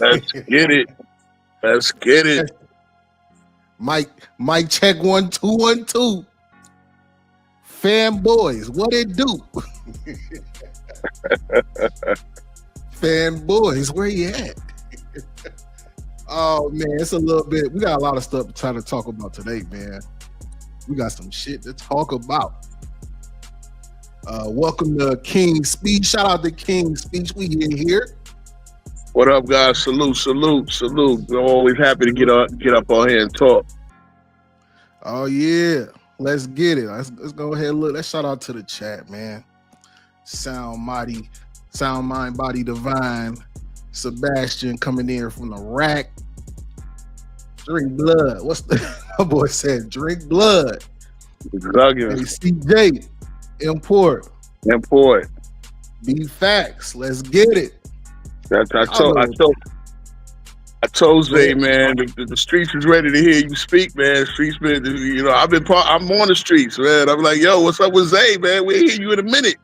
Let's get it. Let's get it. Mike check 1 2 1 2. Fanboys, what it do? Fanboys, where you at? Oh man, it's a little bit. We got a lot of stuff to try to talk about today, man. We got some shit to talk about. Welcome to King's Speech. Shout out to King's Speech. We in here. What up, guys? Salute. We're always happy to get up on here and talk. Oh yeah, let's get it. Let's go ahead and look. Let's shout out to the chat, man. Sound Mind Body Divine. Sebastian coming in from the rack. Drink blood. My boy said? Drink blood. Hey, CJ. Import. Be facts. Let's get it. I told Zay, man, the streets is ready to hear you speak, man. Streets, man, I'm on the streets, man. I'm like, yo, what's up with Zay, man? We'll hear you in a minute.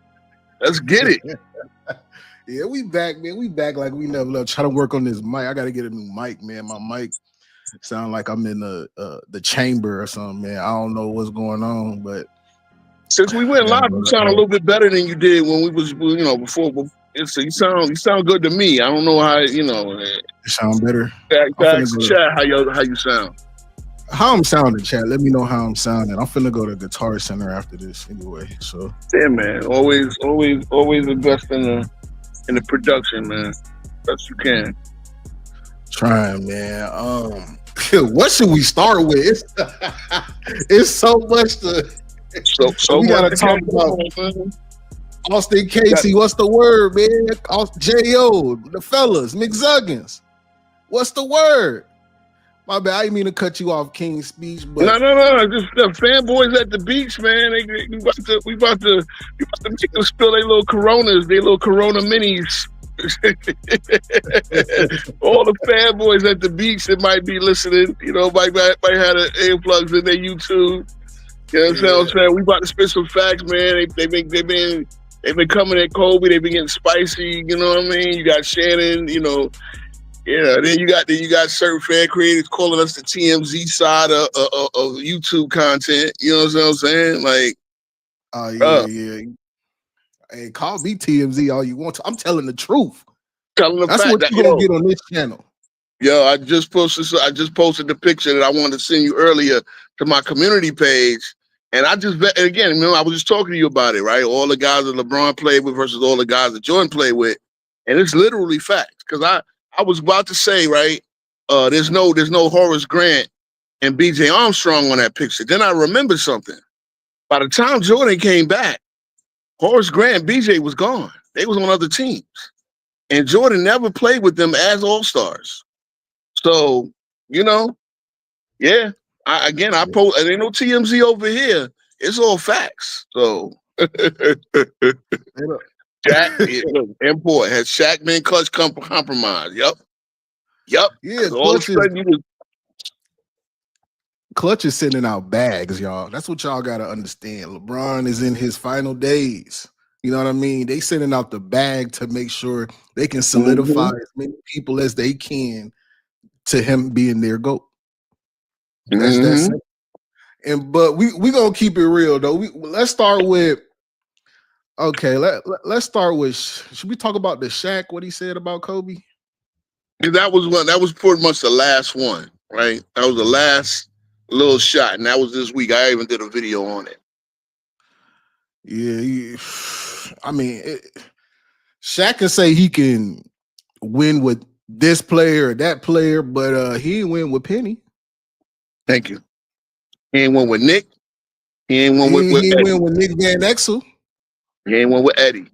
Let's get it. Yeah, we back, man. We back like we never left. Try to work on this mic. I got to get a new mic, man. My mic sound like I'm in the chamber or something, man. I don't know what's going on, but since we went live, you sound a little bit better than you did when we was, before. You sound good to me. I don't know how, You sound better. Chat, how you sound? How I'm sounding, chat. Let me know how I'm sounding. I'm finna go to Guitar Center after this anyway. So yeah, man. Always invest in the production, man. Best you can. Trying, man. What should we start with? It's so much to. So we gotta talk about. Austin Casey, what's the word, man? J.O., the fellas, McZuggins. What's the word? My bad, I didn't mean to cut you off, King's Speech, but no. Just the fanboys at the beach, man. We about to make them spill their little Coronas, their little Corona minis. All the fanboys at the beach that might be listening, might have an influx in their YouTube. You know what I'm saying? We about to spit some facts, man. They've been coming at Kobe. They've been getting spicy. You know what I mean? You got Shannon. Then you got certain fan creators calling us the TMZ side of YouTube content. You know what I'm saying? Like, yeah. Hey, call me TMZ all you want to. I'm telling the truth. That's what you're gonna get on this channel. Yo, I just posted the picture that I wanted to send you earlier to my community page. And I was just talking to you about it, right? All the guys that LeBron played with versus all the guys that Jordan played with. And it's literally facts. Because I was about to say, right, there's no Horace Grant and BJ Armstrong on that picture. Then I remembered something. By the time Jordan came back, Horace Grant and BJ was gone. They was on other teams. And Jordan never played with them as all-stars. So, yeah. I post, and ain't no TMZ over here. It's all facts. So, Shaq, import. Has Shaq been clutch compromised? Yep. Yeah, Clutch is sending out bags, y'all. That's what y'all got to understand. LeBron is in his final days. You know what I mean? They sending out the bag to make sure they can solidify as many people as they can to him being their GOAT. That's that. But we gonna keep it real though. Let's start with. Okay, let's start with. Should we talk about the Shaq? What he said about Kobe? That was pretty much the last one, right? That was the last little shot, and that was this week. I even did a video on it. Yeah, Shaq can say he can win with this player or that player, but he didn't win with Penny. Thank you. He ain't won with Nick. He ain't won with He Eddie. went with Nick Van Exel. He ain't won with Eddie.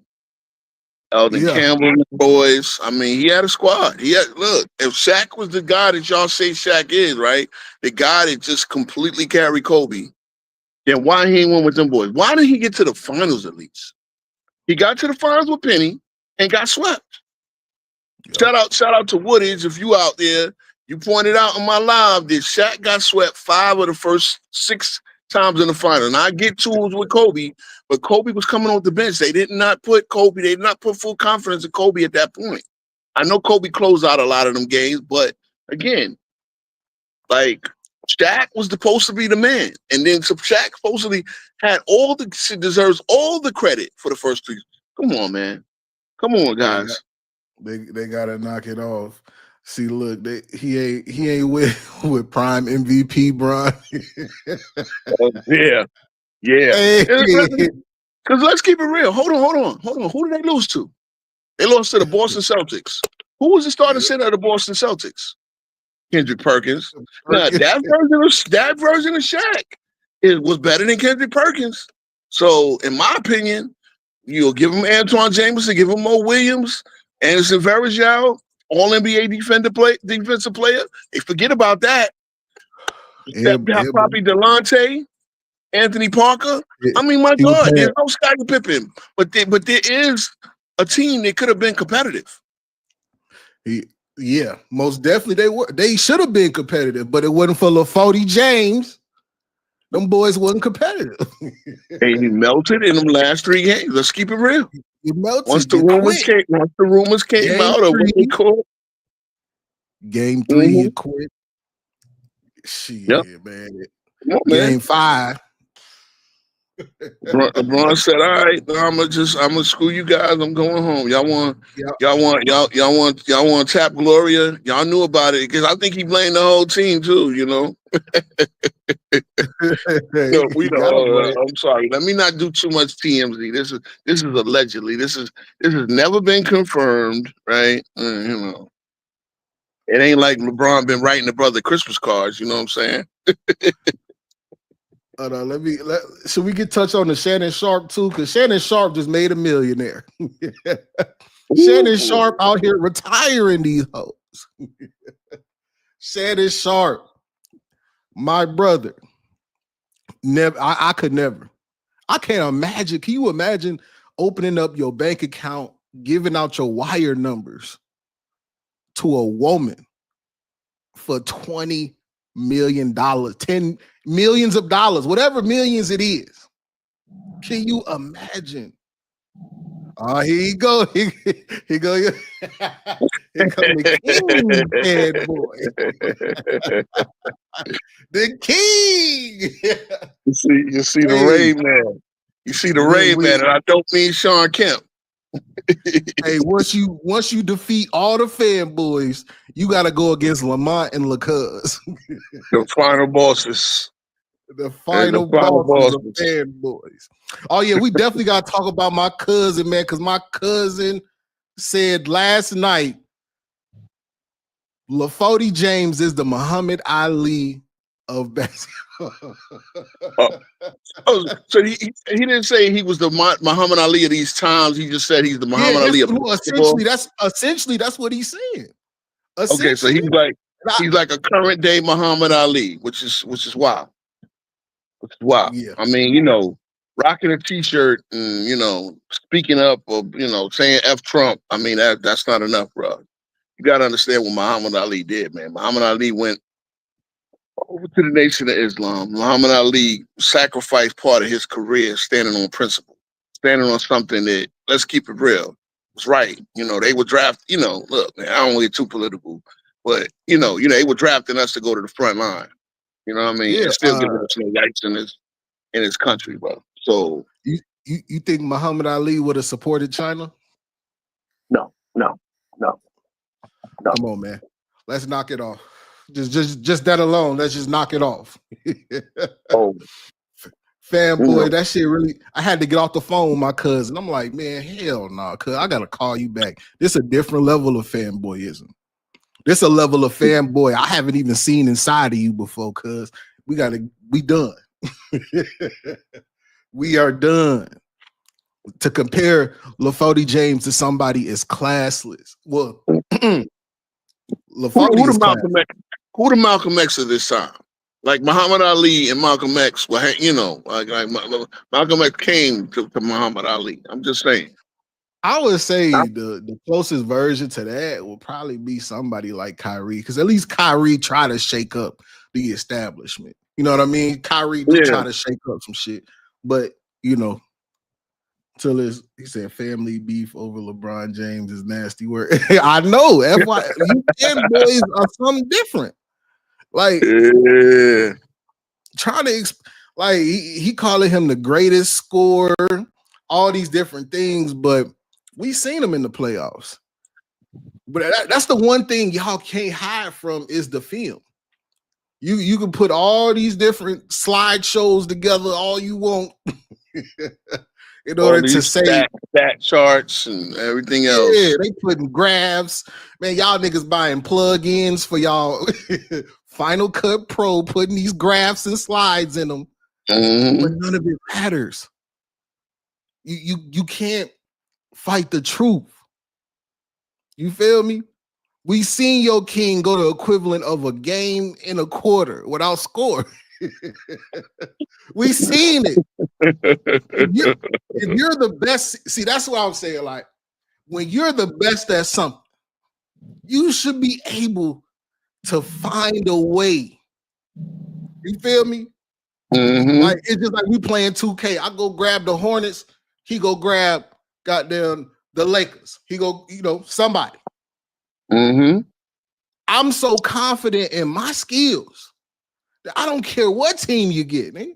Eldon Yeah. Campbell and the boys. I mean, he had a squad. Look, if Shaq was the guy that y'all say Shaq is, right? The guy that just completely carried Kobe, then why he ain't won with them boys? Why didn't he get to the finals at least? He got to the finals with Penny and got swept. Yep. Shout out to Woodage. If you out there, you pointed out in my live that Shaq got swept 5 of the first 6 times in the final. And I get tools with Kobe, but Kobe was coming off the bench. They did not put full confidence in Kobe at that point. I know Kobe closed out a lot of them games, but again, like Shaq was supposed to be the man. And then Shaq supposedly deserves all the credit for the first 3. Come on, man. Come on, guys. They gotta knock it off. See, look, he ain't with prime MVP, Bron. Yeah. Hey. Because let's keep it real. Hold on. Who did they lose to? They lost to the Boston Celtics. Who was the starting center of the Boston Celtics? Kendrick Perkins. Now that version of Shaq was better than Kendrick Perkins. So, in my opinion, you'll give him Antoine Jameson, give him Mo Williams, Anderson Varejao, All NBA defensive player. They forget about that. Probably Delonte, Anthony Parker. I mean, my God, there's no Scottie Pippen, but there is a team that could have been competitive. Yeah, most definitely they should have been competitive, but it wasn't for LaFody James. Them boys wasn't competitive. And he melted in them last 3 games. Let's keep it real. He melted. Once the rumors came out of what they called Game 3, he quit. Shit, man. Game 5. LeBron said, "All right, I'm gonna screw you guys. I'm going home. Y'all want to tap Gloria? Y'all knew about it because I think he blamed the whole team too. You know." I'm sorry. Let me not do too much TMZ. This is allegedly. This has never been confirmed, right? You know, it ain't like LeBron been writing the brother Christmas cards. You know what I'm saying? So we could touch on the Shannon Sharpe too, because Shannon Sharpe just made a millionaire. Shannon Sharpe out here retiring these hoes. Shannon Sharpe, my brother. Never, I could never. I can't imagine. Can you imagine opening up your bank account, giving out your wire numbers to a woman for $20 million, 10 millions of dollars, whatever millions it is? Can you imagine? Oh, here you go. Here go. Here come the king, bad boy. The king. You see the Ray Man. You see the Ray Man, and I don't mean Sean Kemp. Hey, once you defeat all the fanboys, you got to go against Lamont and LaCuz. The final bosses. The final bosses of fanboys. Oh yeah, we definitely got to talk about my cousin, man, because my cousin said last night, LaFody James is the Muhammad Ali of basketball. So he didn't say he was the Muhammad Ali of these times. He just said he's the Muhammad Ali of basketball. Essentially that's what he's saying. Okay, so he's like a current day Muhammad Ali, which is wild. Which is wild. Yeah. I mean, you know, rocking a t-shirt and, you know, speaking up or, you know, saying F Trump. I mean, that's not enough, bro. You got to understand what Muhammad Ali did, man. Muhammad Ali went over to the Nation of Islam. Muhammad Ali sacrificed part of his career standing on principle, standing on something that, let's keep it real, was right. You know, they would draft, you know, look, man, I don't want to get too political, but, you know, they were drafting us to go to the front line. You know what I mean? Yeah, and still giving us no rights in his country, bro. So you think Muhammad Ali would have supported China? No. Come on, man. Let's knock it off. Just that alone. Let's just knock it off. Fanboy, that shit really. I had to get off the phone with my cousin. I'm like, man, hell no, cuz I gotta call you back. This is a different level of fanboyism. This a level of fanboy I haven't even seen inside of you before, cuz we done. We are done. To compare LaFody James to somebody is classless. Well, LaFody is classless. Who the Malcolm X of this time? Like Muhammad Ali and Malcolm X, Malcolm X came to Muhammad Ali. I'm just saying. I would say the closest version to that will probably be somebody like Kyrie, because at least Kyrie try to shake up the establishment. You know what I mean? Kyrie do try to shake up some shit, but till he said family beef over LeBron James is nasty word. I know. FY, you fanboys are something different. Like trying to he calling him the greatest scorer, all these different things, but we seen him in the playoffs. But that's the one thing y'all can't hide from is the film. You can put all these different slideshows together all you want in order to say stat charts and everything else. Yeah, they putting graphs. Man, y'all niggas buying plugins for y'all Final Cut Pro, putting these graphs and slides in them. But none of it matters. You can't fight the truth. You feel me? We seen your king go the equivalent of a game in a quarter without score. We seen it. If you're the best, see, that's what I'm saying. Like, when you're the best at something, you should be able to find a way. You feel me? Like, it's just like we playing 2K. I go grab the Hornets. He go grab goddamn the Lakers. He go, somebody. I'm so confident in my skills that I don't care what team you get, man.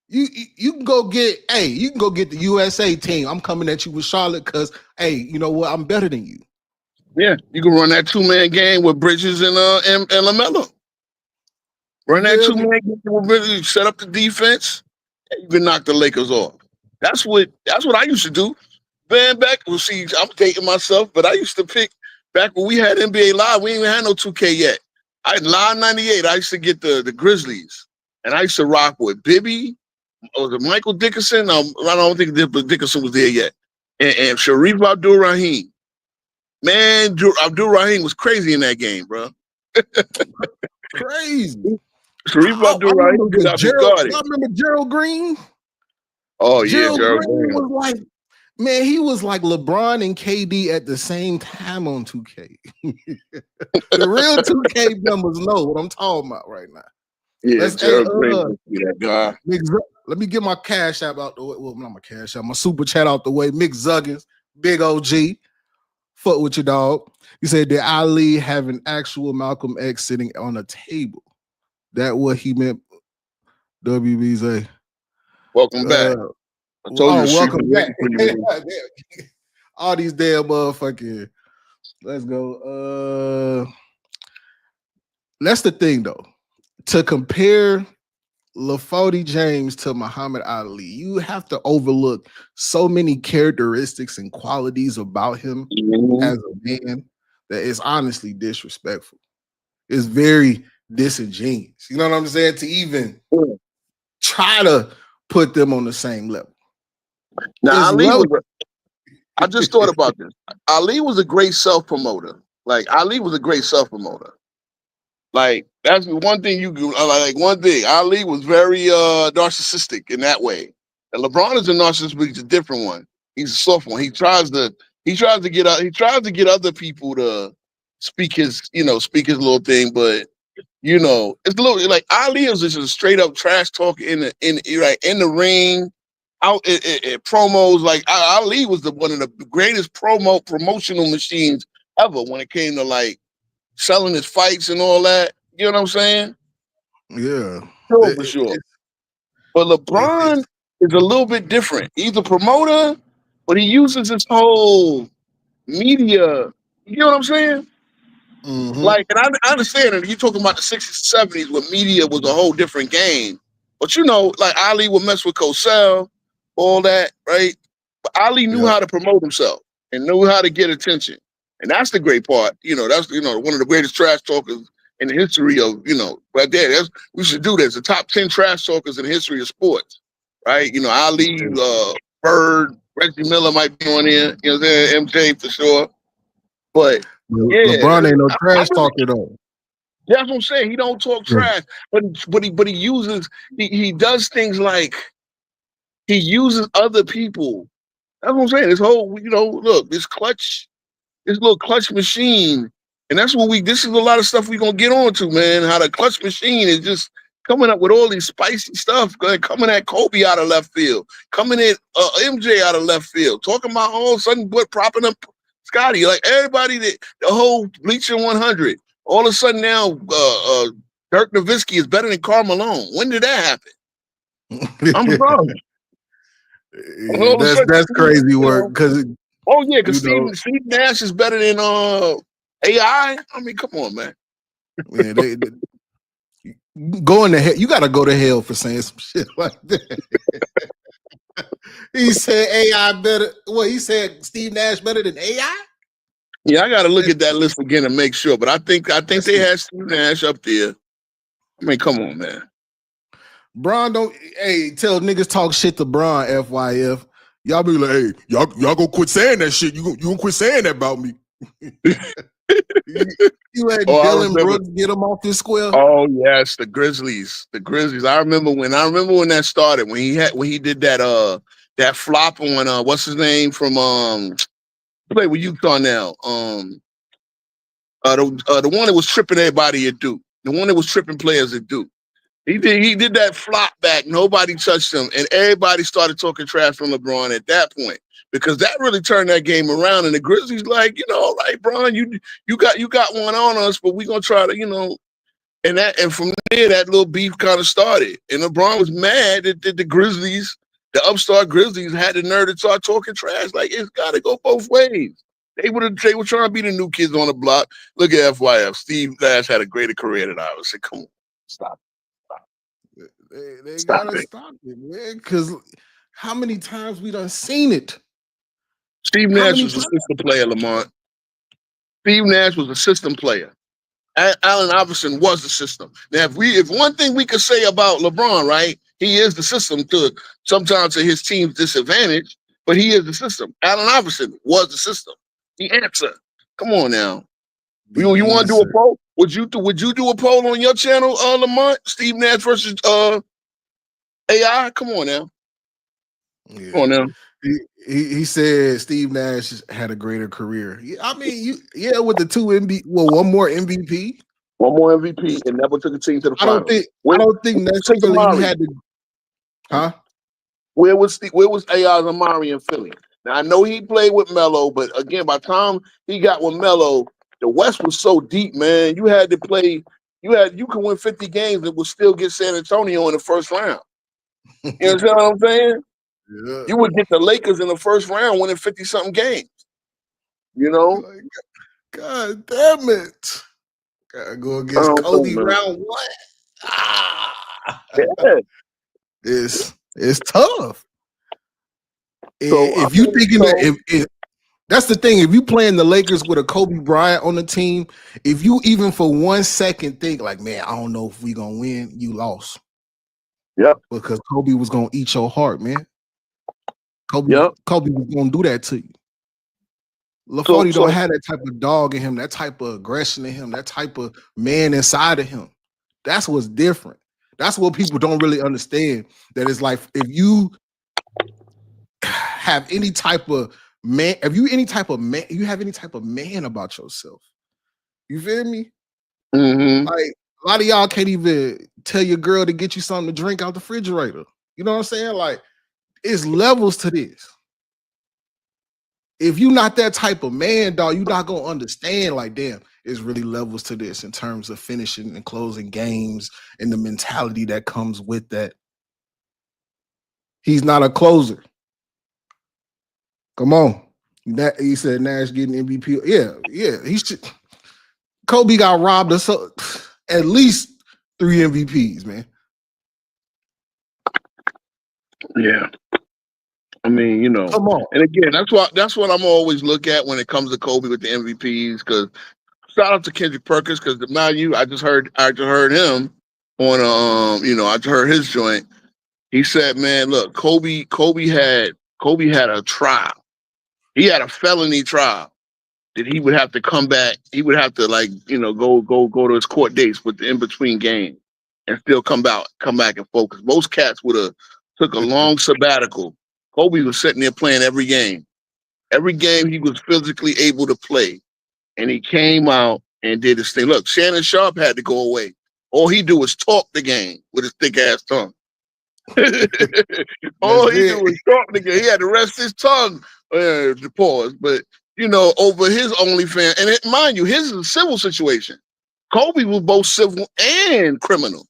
You can go get, the USA team. I'm coming at you with Charlotte because, you know what? I'm better than you. Yeah, you can run that 2-man game with Bridges and LaMelo. Run that 2-man game with Bridges, set up the defense, and you can knock the Lakers off. That's what I used to do. Man, I'm dating myself, but I used to pick back when we had NBA Live. We didn't even have no 2K yet. Live 98. I used to get the Grizzlies, and I used to rock with Bibby. Was it Michael Dickinson? I don't think Dickinson was there yet. And Sharif Abdul-Rahim. Man, Abdul-Rahim was crazy in that game, bro. Crazy. Sharif Abdul-Rahim. I remember Gerald Green. Oh, yeah, Gerald Green was like, man, he was like LeBron and KD at the same time on 2K. The real 2K members know what I'm talking about right now. Yeah, Gerald Green be that guy. Let me get my cash app out the way. Well, not my cash app, my super chat out the way. Mick Zuggins, big OG. Fuck with your dog. He said, did Ali have an actual Malcolm X sitting on a table? That what he meant, WBZ. Welcome back. I told you welcome back. All these damn motherfucking. Let's go. That's the thing, though. To compare LaFody James to Muhammad Ali, you have to overlook so many characteristics and qualities about him as a man that is honestly disrespectful. It's very disingenuous. You know what I'm saying? To even try to put them on the same level. Now, I just thought about this. Ali was a great self-promoter. Like, Ali was a great self-promoter. Like, that's one thing Ali was very narcissistic in that way. And LeBron is a narcissist, but he's a different one. He's a soft one. He tries to get other people to speak his little thing, but it's a little like Ali is just a straight up trash talk in the ring, out in promos. Like Ali was one of the greatest promotional machines ever when it came to like selling his fights and all that. You know what I'm saying? Yeah. For sure. But LeBron is a little bit different. He's a promoter, but he uses his whole media. You know what I'm saying? Like, and I understand that you're talking about the 60s, 70s where media was a whole different game. But like Ali would mess with Cosell, all that, right? But Ali knew how to promote himself and knew how to get attention. And that's the great part. That's one of the greatest trash talkers in the history of, right there. We should do this. The top 10 trash talkers in the history of sports. Right? Ali, Bird, Reggie Miller might be on here, MJ for sure. But yeah, LeBron ain't no trash talker though. That's what I'm saying. He don't talk trash, but he uses he does things like he uses other people. That's what I'm saying. This whole, look, this little clutch machine, and that's what this is a lot of stuff we're gonna get on to, man. How the clutch machine is just coming up with all these spicy stuff, coming at Kobe out of left field, coming at MJ out of left field, talking about all of a sudden propping up Scotty, like everybody the whole Bleacher 100. All of a sudden now, Dirk Nowitzki is better than Karl Malone. When did that happen? I'm sorry. That's crazy work because. Oh yeah, because Steve Nash is better than AI. I mean, come on, man. Man, going to hell. You got to go to hell for saying some shit like that. He said AI better. Well, he said Steve Nash better than AI. Yeah, I got to look at that list again and make sure. But I think they had Steve Nash up there. I mean, come on, man. Bron tell niggas talk shit to Bron. FYF. Y'all be like, hey, y'all gonna quit saying that shit. You gonna quit saying that about me. You had Dylan Brooks get him off this square. Oh yes, the Grizzlies. I remember when that started. When he did that flop on what's his name from play with Utah now. The one that was tripping everybody at Duke. The one that was tripping players at Duke. He did that flop back. Nobody touched him, and everybody started talking trash from LeBron at that point because that really turned that game around. And the Grizzlies, like, like Bron, you got one on us, but we gonna try to, and from there that little beef kind of started. And LeBron was mad that the Grizzlies, the upstart Grizzlies, had the nerve to start talking trash. Like it's got to go both ways. They were trying to be the new kids on the block. Look at FYF. Steve Nash had a greater career than Iverson. Come on, stop. They gotta stop it, man. Because how many times we done seen it? Steve Nash was a system player, Lamont. Steve Nash was a system player. Allen Iverson was the system. Now, if one thing we could say about LeBron, right, he is the system sometimes to his team's disadvantage, but he is the system. Allen Iverson was the system. The answer. Come on now. You want to do a poll? Would you do a poll on your channel, Lamont? Steve Nash versus AI? Come on now. Yeah. Come on now. He said Steve Nash had a greater career. I mean, with the one more MVP. One more MVP and never took a team to the finals. I don't think necessarily he had to. Huh? Where was AI's Amari in Philly? Now I know he played with Melo, but again, by the time he got with Melo, the West was so deep, man. You had to play. You could win 50 games and would still get San Antonio in the first round. You understand what I'm saying? Yeah. You would get the Lakers in the first round winning 50-something games. God damn it. Gotta go against Kobe round one. Yeah. It's tough. So, if you thinking if that's the thing, if you playing the Lakers with a Kobe Bryant on the team, if you even for 1 second think like, man, I don't know if we gonna win, you lost. Yep. Because Kobe was gonna eat your heart, man. Kobe was gonna do that to you. LaForty don't have that type of dog in him, that type of aggression in him, that type of man inside of him. That's what's different. That's what people don't really understand. That it's like if you have any type of man, you have any type of man about yourself. You feel me? Mm-hmm. Like a lot of y'all can't even tell your girl to get you something to drink out the refrigerator. You know what I'm saying? Like it's levels to this. If you're not that type of man, dog, you're not gonna understand. Like, damn, it's really levels to this in terms of finishing and closing games and the mentality that comes with that. He's not a closer. Come on. He said Nash getting MVP. Yeah. He should. Kobe got robbed of at least 3 MVPs, man. Yeah. I mean, Come on. and again, that's what I'm always look at when it comes to Kobe with the MVPs. Because shout out to Kendrick Perkins, because mind you, I just heard him on I just heard his joint. He said, man, look, Kobe had a trial. He had a felony trial that he would have to come back. He would have to go to his court dates with the in between games and still come back and focus. Most cats would have took a long sabbatical. Kobe was sitting there playing every game. Every game he was physically able to play. And he came out and did his thing. Look, Shannon Sharpe had to go away. All he do was talk the game with his thick ass tongue. All he did was talk the game. He had to rest his tongue. To pause, but over his OnlyFans, and mind you, his is a civil situation. Kobe was both civil and criminal.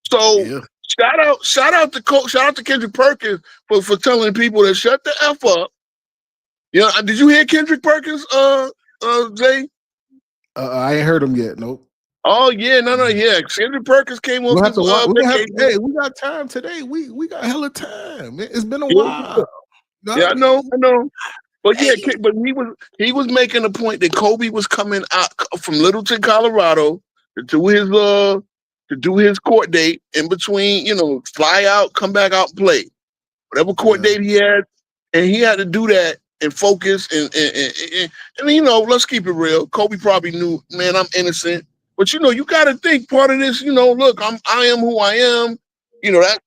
So shout out to Kendrick Perkins for telling people to shut the F up. Did you hear Kendrick Perkins, Jay? I ain't heard him yet. Nope. Oh yeah, yeah. Kendrick Perkins came off this hey, we got time today. We got hella time. It's been a while. Yeah, I know. But yeah, but he was making a point that Kobe was coming out from Littleton, Colorado, to do his court date in between. Fly out, come back out, and play whatever court date he had, and he had to do that and focus and let's keep it real. Kobe probably knew, man, I'm innocent, but you got to think part of this. Look, I am who I am.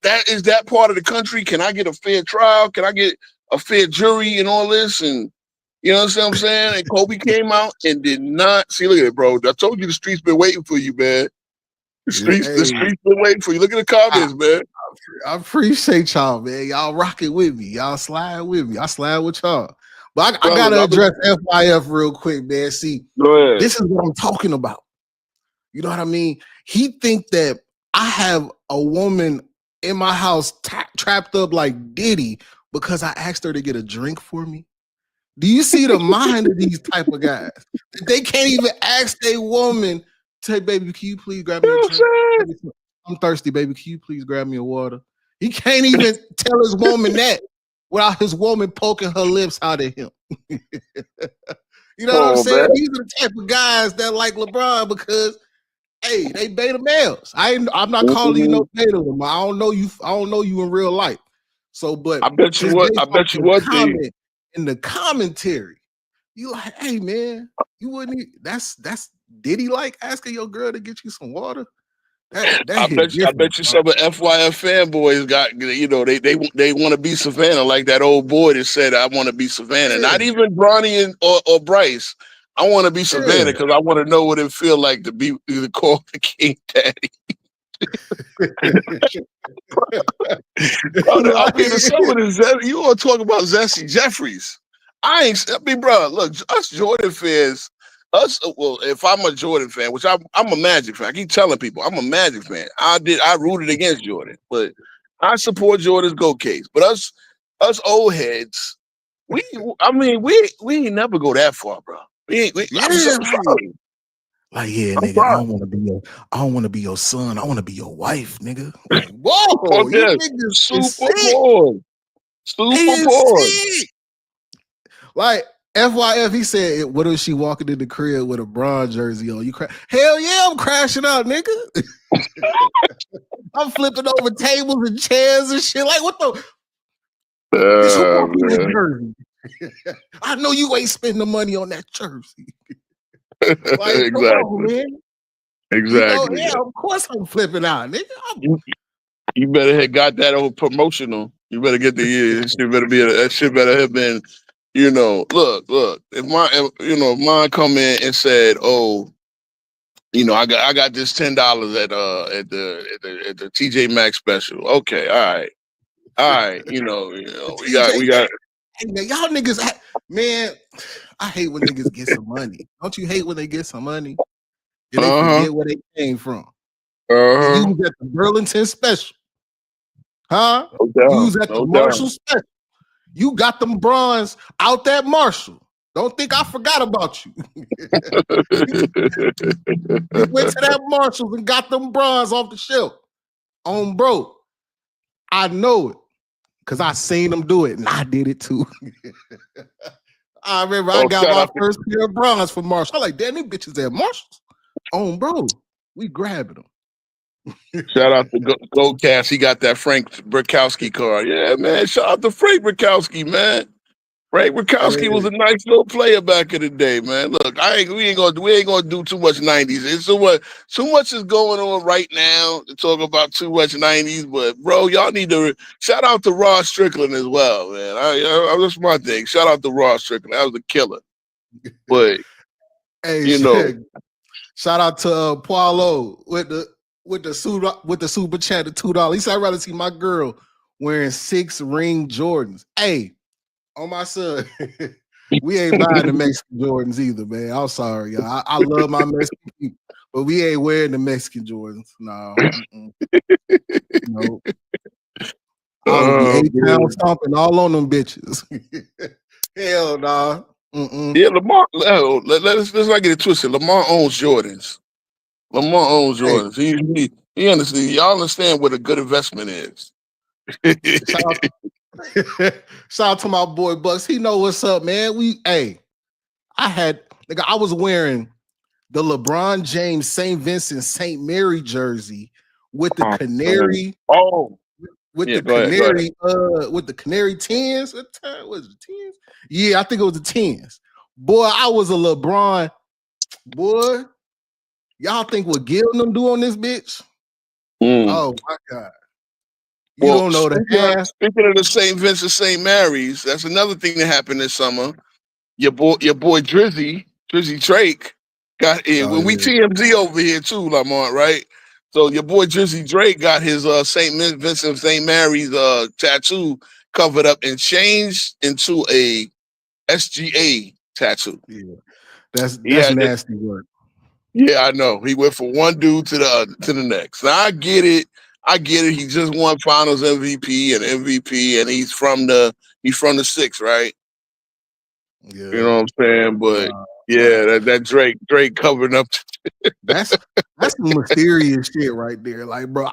That is that part of the country. Can I get a fair trial? Can I get a fair jury and all this? And you know what I'm saying? And Kobe came out and did not see. Look at it, bro. I told you the streets been waiting for you, man. The streets been waiting for you. Look at the comments, man. I appreciate y'all, man. Y'all rocking with me. Y'all slide with me. I slide with y'all. But I gotta address FYF real quick, man. See, this is what I'm talking about. You know what I mean? He think that I have a woman in my house trapped up like Diddy because I asked her to get a drink for me. Do you see the mind of these type of guys? They can't even ask a woman, say, baby, can you please grab me a drink? I'm thirsty, baby. Can you please grab me a water? He can't even tell his woman that without his woman poking her lips out at him. You know what I'm saying? Man. These are the type of guys that like LeBron because, hey, they beta males. I'm not calling you no beta one. I don't know you in real life. So, but I bet you what in the commentary, you like, hey man, you wouldn't. That's Diddy like asking your girl to get you some water. I bet you some of FYF fanboys got they want to be Savannah like that old boy that said I want to be Savannah. Yeah. Not even Bronny or Bryce. I want to be Savannah because I want to know what it feel like to call the king daddy. I mean, some of the you want to talk about Zesty Jeffries? I mean, bro, look, us Jordan fans. If I'm a Jordan fan, which I'm a Magic fan, I keep telling people I'm a Magic fan. I rooted against Jordan, but I support Jordan's GOAT case. But us old heads, we ain't never go that far, bro. I'm so sorry. Like, yeah, nigga, I don't want to be your son. I want to be your wife, nigga. Like, whoa, you niggas super bored. Super bored. Like, FYF, he said, what if she walking in the crib with a Bron jersey on? Hell yeah, I'm crashing out, nigga. I'm flipping over tables and chairs and shit. Like, what the? Jersey? I know you ain't spending the money on that jersey. Like, exactly. On, man. Exactly. Yeah, of course I'm flipping out, nigga. You better have got that old promotional. You better get that shit better have been. Look. If mine come in and said, "Oh, I got this $10 at the TJ Maxx special." Okay, all right. We got. Hey man, y'all niggas, man, I hate when niggas get some money. Don't you hate when they get some money and they forget where they came from? You was at the Burlington special, huh? You was at the Marshall special. You got them bronze out that Marshall. Don't think I forgot about you. You went to that Marshall and got them bronze off the shelf. On bro. I know it. because I seen them do it and I did it too. I remember I Oh, got my first pair of bronze from Marshall. I'm like, damn, these bitches at Marshalls. Oh, bro, we grabbing them. Shout out to Goldcast. He got that Frank Burkowski card. Yeah, man. Shout out to Frank Burkowski, man. Frank Burkowski was a nice little player back in the day, man. Look, we ain't gonna do too much '90s. It's too much is going on right now to talk about too much '90s. But bro, y'all need to shout out to Ross Strickland as well, man. That's my thing. Shout out to Ross Strickland. That was a killer. But hey, shout out to Paulo with the super chat of $2. He said I'd rather see my girl wearing 6 ring Jordans. Hey. On my son, we ain't buying the Mexican Jordans either, man. I'm sorry, y'all. I love my Mexican people, but we ain't wearing the Mexican Jordans. No. No. I would be 8 pounds stomping all on them bitches. Hell no. Yeah, Lamar. Let's not get it twisted. Lamar owns Jordans. Hey. He understands. Y'all understand what a good investment is. Shout out to my boy Bucks. He know what's up, man. I was wearing the LeBron James St. Vincent St. Mary jersey with the canary. With the canary 10s. What was it, 10s? Yeah, I think it was the 10s. Boy, I was a LeBron. Boy, y'all think what Gil and them do on this bitch? Oh my God. You don't know that. Speaking of the St. Vincent St. Mary's, that's another thing that happened this summer. Your boy Drizzy Drake got in. We TMZ over here too, Lamont, right? So your boy Drizzy Drake got his St. Vincent St. Mary's tattoo covered up and changed into a SGA tattoo. Yeah, that's nasty work. Yeah, I know. He went from one dude to the next. Now I get it. He just won Finals MVP, and he's from the 6, right? Yeah. You know what I'm saying? But that Drake covering up. That's some mysterious shit right there. Like, bro,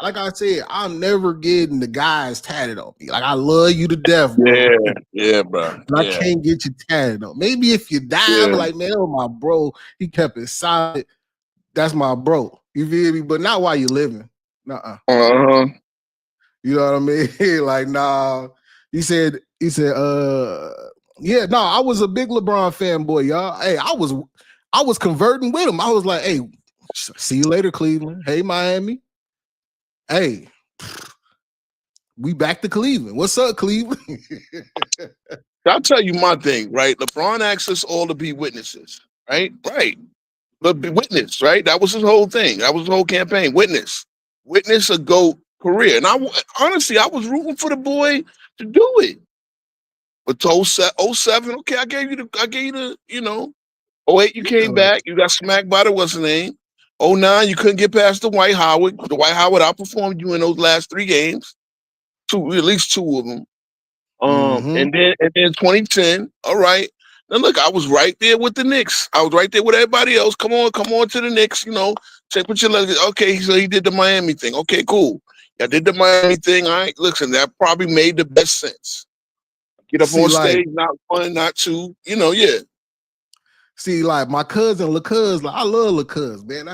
like I said, I'm never getting the guys tatted on me. Like, I love you to death, bro. Yeah, bro. But I can't get you tatted on. Maybe if you die, but like, man, oh my bro, he kept it solid. That's my bro. You feel me? But not while you're living. You know what I mean? Like, nah. He said, I was a big LeBron fanboy, y'all. Hey, I was converting with him. I was like, hey, see you later, Cleveland. Hey, Miami. Hey, we back to Cleveland. What's up, Cleveland? I'll tell you my thing, right? LeBron asked us all to be witnesses, right? Right. But be witness, right? That was his whole thing. That was his whole campaign. Witness a GOAT career. And honestly, I was rooting for the boy to do it. But to 07, okay, I gave you the, 08, you came back. You got smacked by what's the name? 09, you couldn't get past the Dwight Howard. Dwight Howard outperformed you in those last 3 games. At least 2 of them. And then 2010, all right. Now look, I was right there with the Knicks. I was right there with everybody else. Come on to the Knicks, check with your legacy. Okay, so he did the Miami thing. Okay, cool. I did the Miami thing. All right, listen, that probably made the best sense. Get up on stage, not 1, not 2, yeah. See, like my cousin, LaCuz, like I love LaCuz, man.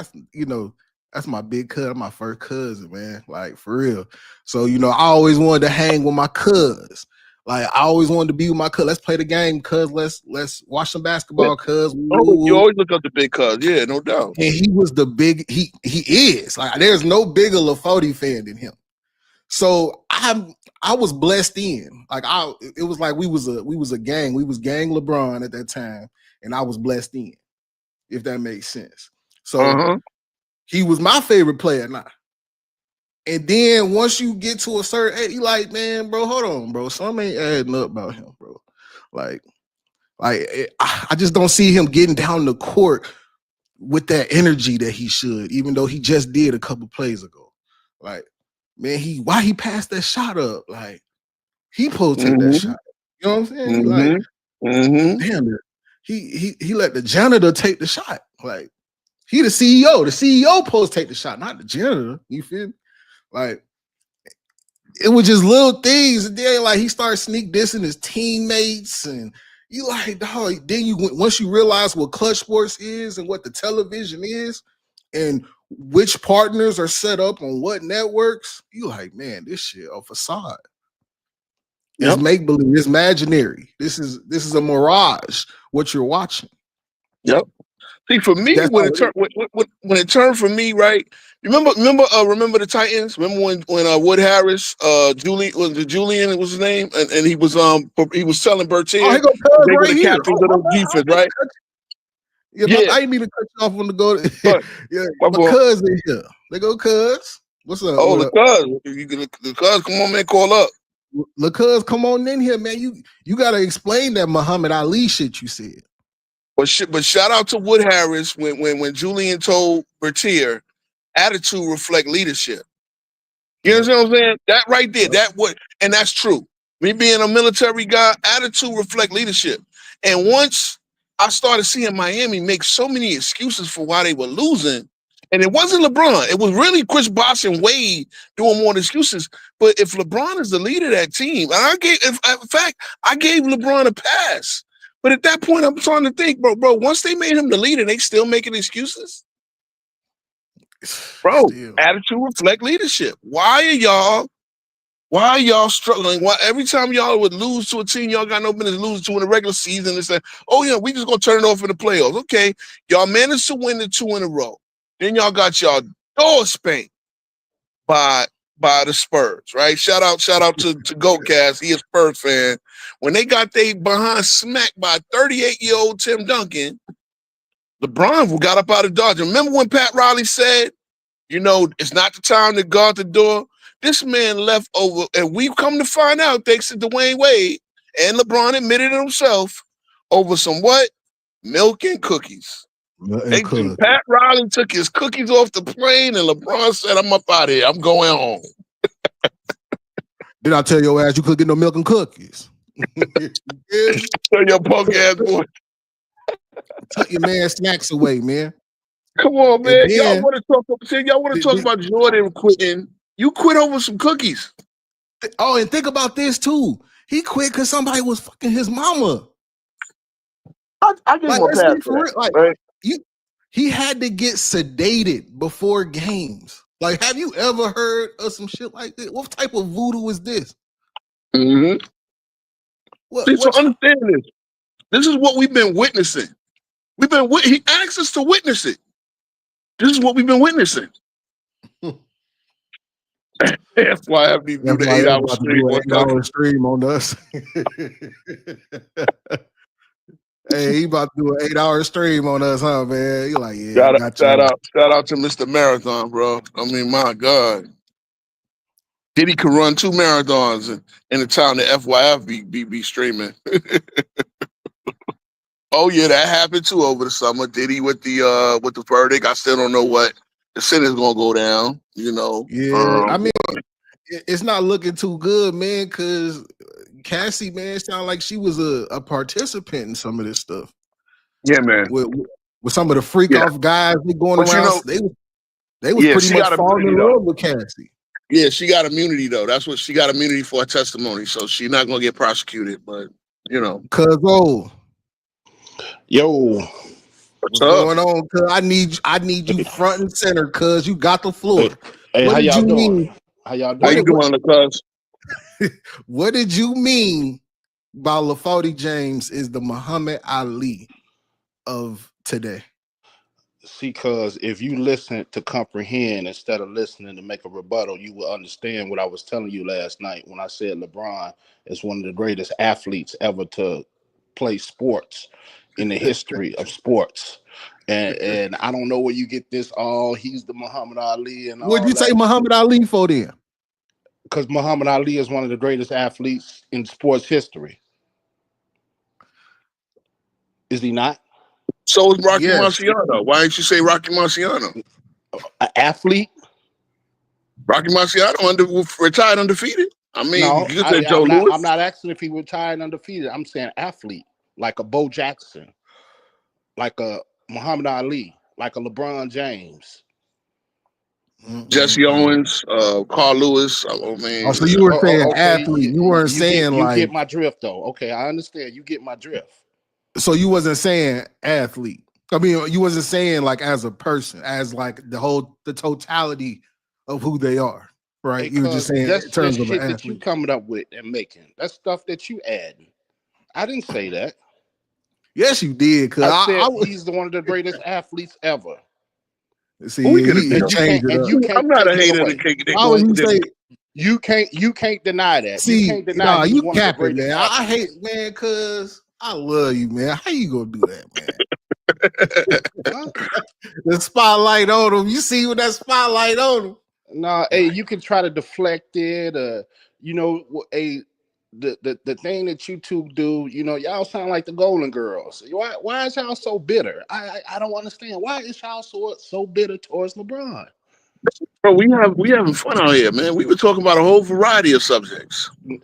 That's my big cousin, my first cousin, man. Like for real. So, I always wanted to hang with my cuz. Like I always wanted to be with my cuz. Let's play the game, cuz. Let's watch some basketball, cuz. You always look up the big cuz, yeah, no doubt. And he was the big. He is like there's no bigger LaFody fan than him. So I was blessed in. Like it was like we was a gang. We was gang LeBron at that time, and I was blessed in. If that makes sense. So he was my favorite player now. And then once you get to a certain age, you like, man, bro, hold on, bro. Something ain't adding up about him, bro. Like I just don't see him getting down the court with that energy that he should, even though he just did a couple plays ago. Like, man, why he passed that shot up? Like, he supposed to take that shot. You know what I'm saying? Like, damn it. He let the janitor take the shot. Like, he the CEO. The CEO supposed to take the shot, not the janitor. You feel me? Like, it was just little things. And then like he started sneak dissing his teammates, and you like, dog. Then once you realize what Clutch Sports is and what the television is, and which partners are set up on what networks, you like, man, this shit a facade. It's make believe. It's imaginary. This is a mirage. What you're watching. Yep. See, for me, when it turned for me, right? Remember the Titans? Remember when Wood Harris, Julian was his name, and he was telling Bertier they were the captains of the defense, right? Yeah, I didn't mean to cut you off on the go. Yeah, my cuz in here. They go, cuz. What's up? Oh, the cuz, come on, man, call up. The cuz, come on in here, man. You gotta explain that Muhammad Ali shit you said. But shout out to Wood Harris when Julian told Bertier, attitude reflect leadership. You understand what I'm saying? That right there, and that's true. Me being a military guy, attitude reflect leadership. And once I started seeing Miami make so many excuses for why they were losing, and it wasn't LeBron, it was really Chris Bosh and Wade doing more excuses. But if LeBron is the leader of that team, and I gave LeBron a pass. But at that point, I'm trying to think, bro, once they made him the leader, they still making excuses? Bro, attitude reflect leadership. Why are y'all struggling? Why every time y'all would lose to a team y'all got no business losing to in the regular season, they say, oh yeah, we just gonna turn it off in the playoffs. Okay, y'all managed to win the 2 in a row. Then y'all got y'all door spanked by the Spurs, right? Shout out to Goatcast. He a Spurs fan. When they got they behind smacked by 38-year-old Tim Duncan, LeBron got up out of Dodge. Remember when Pat Riley said, it's not the time to guard the door? This man left over, and we've come to find out, thanks to Dwayne Wade, and LeBron admitted it himself, over some what? Milk and cookies. Pat Riley took his cookies off the plane, and LeBron said, I'm up out of here. I'm going home. Did I tell your ass you couldn't get no milk and cookies? Tell your punk ass boy. Tuck your man snacks away, man. Come on, man. Y'all want to talk about Jordan quitting. You quit over some cookies. Oh, and think about this too. He quit because somebody was fucking his mama. I give him a pass for that, right? He had to get sedated before games. Like, have you ever heard of some shit like this? What type of voodoo is this? Mm-hmm. So understand this. This is what we've been witnessing. He asked us to witness it. This is what we've been witnessing. That's why I have to do the 8-hour stream on us. Hey, he about to do an 8-hour stream on us, huh, man? You're like, yeah. Shout out to Mr. Marathon, bro. I mean, my God. Diddy could run 2 marathons in the time that FYF be streaming. Oh yeah, that happened too over the summer. Diddy with the verdict. I still don't know what the sentence gonna go down. Yeah, I mean, it's not looking too good, man. Because Cassie, man, sounded like she was a participant in some of this stuff. Yeah, man. With some of the freak off guys they going around, they was pretty much falling in love with Cassie. Yeah, she got immunity though. That's what she got immunity for a testimony. So she's not gonna get prosecuted. But Cuz what's going on? Cuz I need you front and center. Cuz you got the floor. Hey, how y'all doing? How y'all doing? How you doing, cuz? What did you mean by LaFody James is the Muhammad Ali of today? See, cuz if you listen to comprehend instead of listening to make a rebuttal, you will understand what I was telling you last night when I said LeBron is one of the greatest athletes ever to play sports in the history of sports. And I don't know where you get this he's the Muhammad Ali and what'd you say Muhammad Ali for then? Because Muhammad Ali is one of the greatest athletes in sports history. Is he not? So is Rocky Marciano. Why didn't you say Rocky Marciano? An athlete? Rocky Marciano retired undefeated. I mean, no, you said Joe Louis. I'm not asking if he retired undefeated. I'm saying athlete, like a Bo Jackson, like a Muhammad Ali, like a LeBron James. Jesse Owens, Carl Lewis. Oh Oh, man, so you were saying Okay, athlete. You weren't saying you like. get my drift though. Okay, I understand. You get my drift. So you wasn't saying athlete. I mean, you wasn't saying like as a person, as like the totality of who they are, right? You were just Because saying in that's terms just of an shit that you athlete. coming up with and making. That's stuff that you adding. I didn't say that. Yes, you did. Cause I I said was he's one of the greatest athletes ever, see we could he agree. changed it and up. you I'm can't not a take that hater of the away. cake. Why would you say? You can't deny that. You See, can't deny nah, he's you one of the capping, greatest man. I hate, athletes. man, cause I love you, man. How you gonna do that, man? Huh? The spotlight on him. You see with that spotlight on him. Nah, hey, you can try to deflect it, the thing that you two do, y'all sound like the Golden Girls. Why is y'all so bitter? I don't understand. Why is y'all so bitter towards LeBron? Bro, we having fun out here, man. We were talking about a whole variety of subjects. But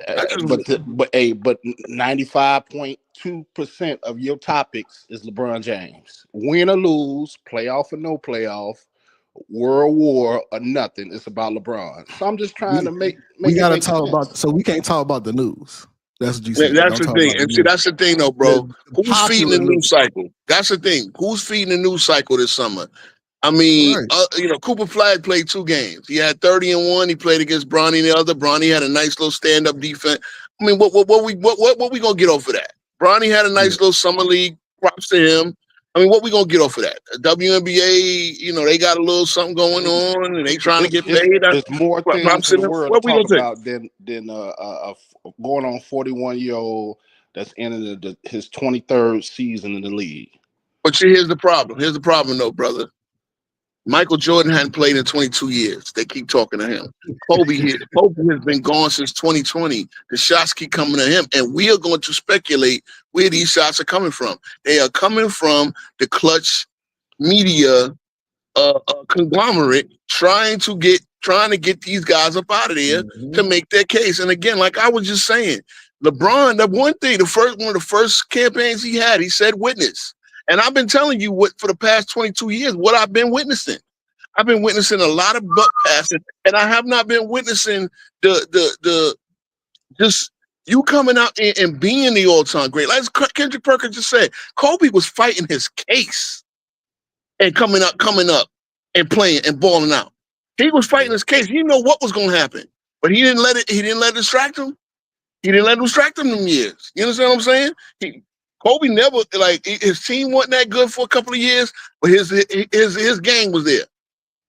95.2% of your topics is LeBron James. Win or lose, playoff or no playoff, world war or nothing. It's about LeBron. So I'm just trying to make we it gotta make talk sense. about. So we can't talk about the news. That's what you Man, saying. that's Don't the talk thing. about the And see, news. that's the thing, though, bro. The Who's feeding the popular news news, cycle? That's the thing. Who's feeding the news cycle this summer? I mean, right? Cooper Flag played 2 games. He had 30 and 1. He played against Bronny the other. Bronny had a nice little stand-up defense. I mean, what we gonna get off of that? Bronny had a nice little summer league. Props to him. I mean, what we gonna get off of that? WNBA, they got a little something going on, and they trying to get paid. It's more things Props to in the them. world to What we talk gonna take? about than going on 41-year-old that's in his 23rd season in the league. But see, here's the problem. Here's the problem, though, brother. Michael Jordan hadn't played in 22 years. They keep talking to him. Kobe has been gone since 2020. The shots keep coming to him, and we are going to speculate where these shots are coming from. They are coming from the clutch media conglomerate trying to get these guys up out of there to make their case. And again, like I was just saying, LeBron, that one thing, one of the first campaigns he had, he said witness. And I've been telling you what for the past 22 years, what I've been witnessing. I've been witnessing a lot of buck passing, and I have not been witnessing the just you coming out and being the all-time great. Like Kendrick Perkins just said, Kobe was fighting his case and coming up and playing and balling out. He was fighting his case. He know what was going to happen, but he didn't let it distract him. He didn't let it distract him them years. You understand what I'm saying? Kobe never, like, his team wasn't that good for a couple of years, but his game was there.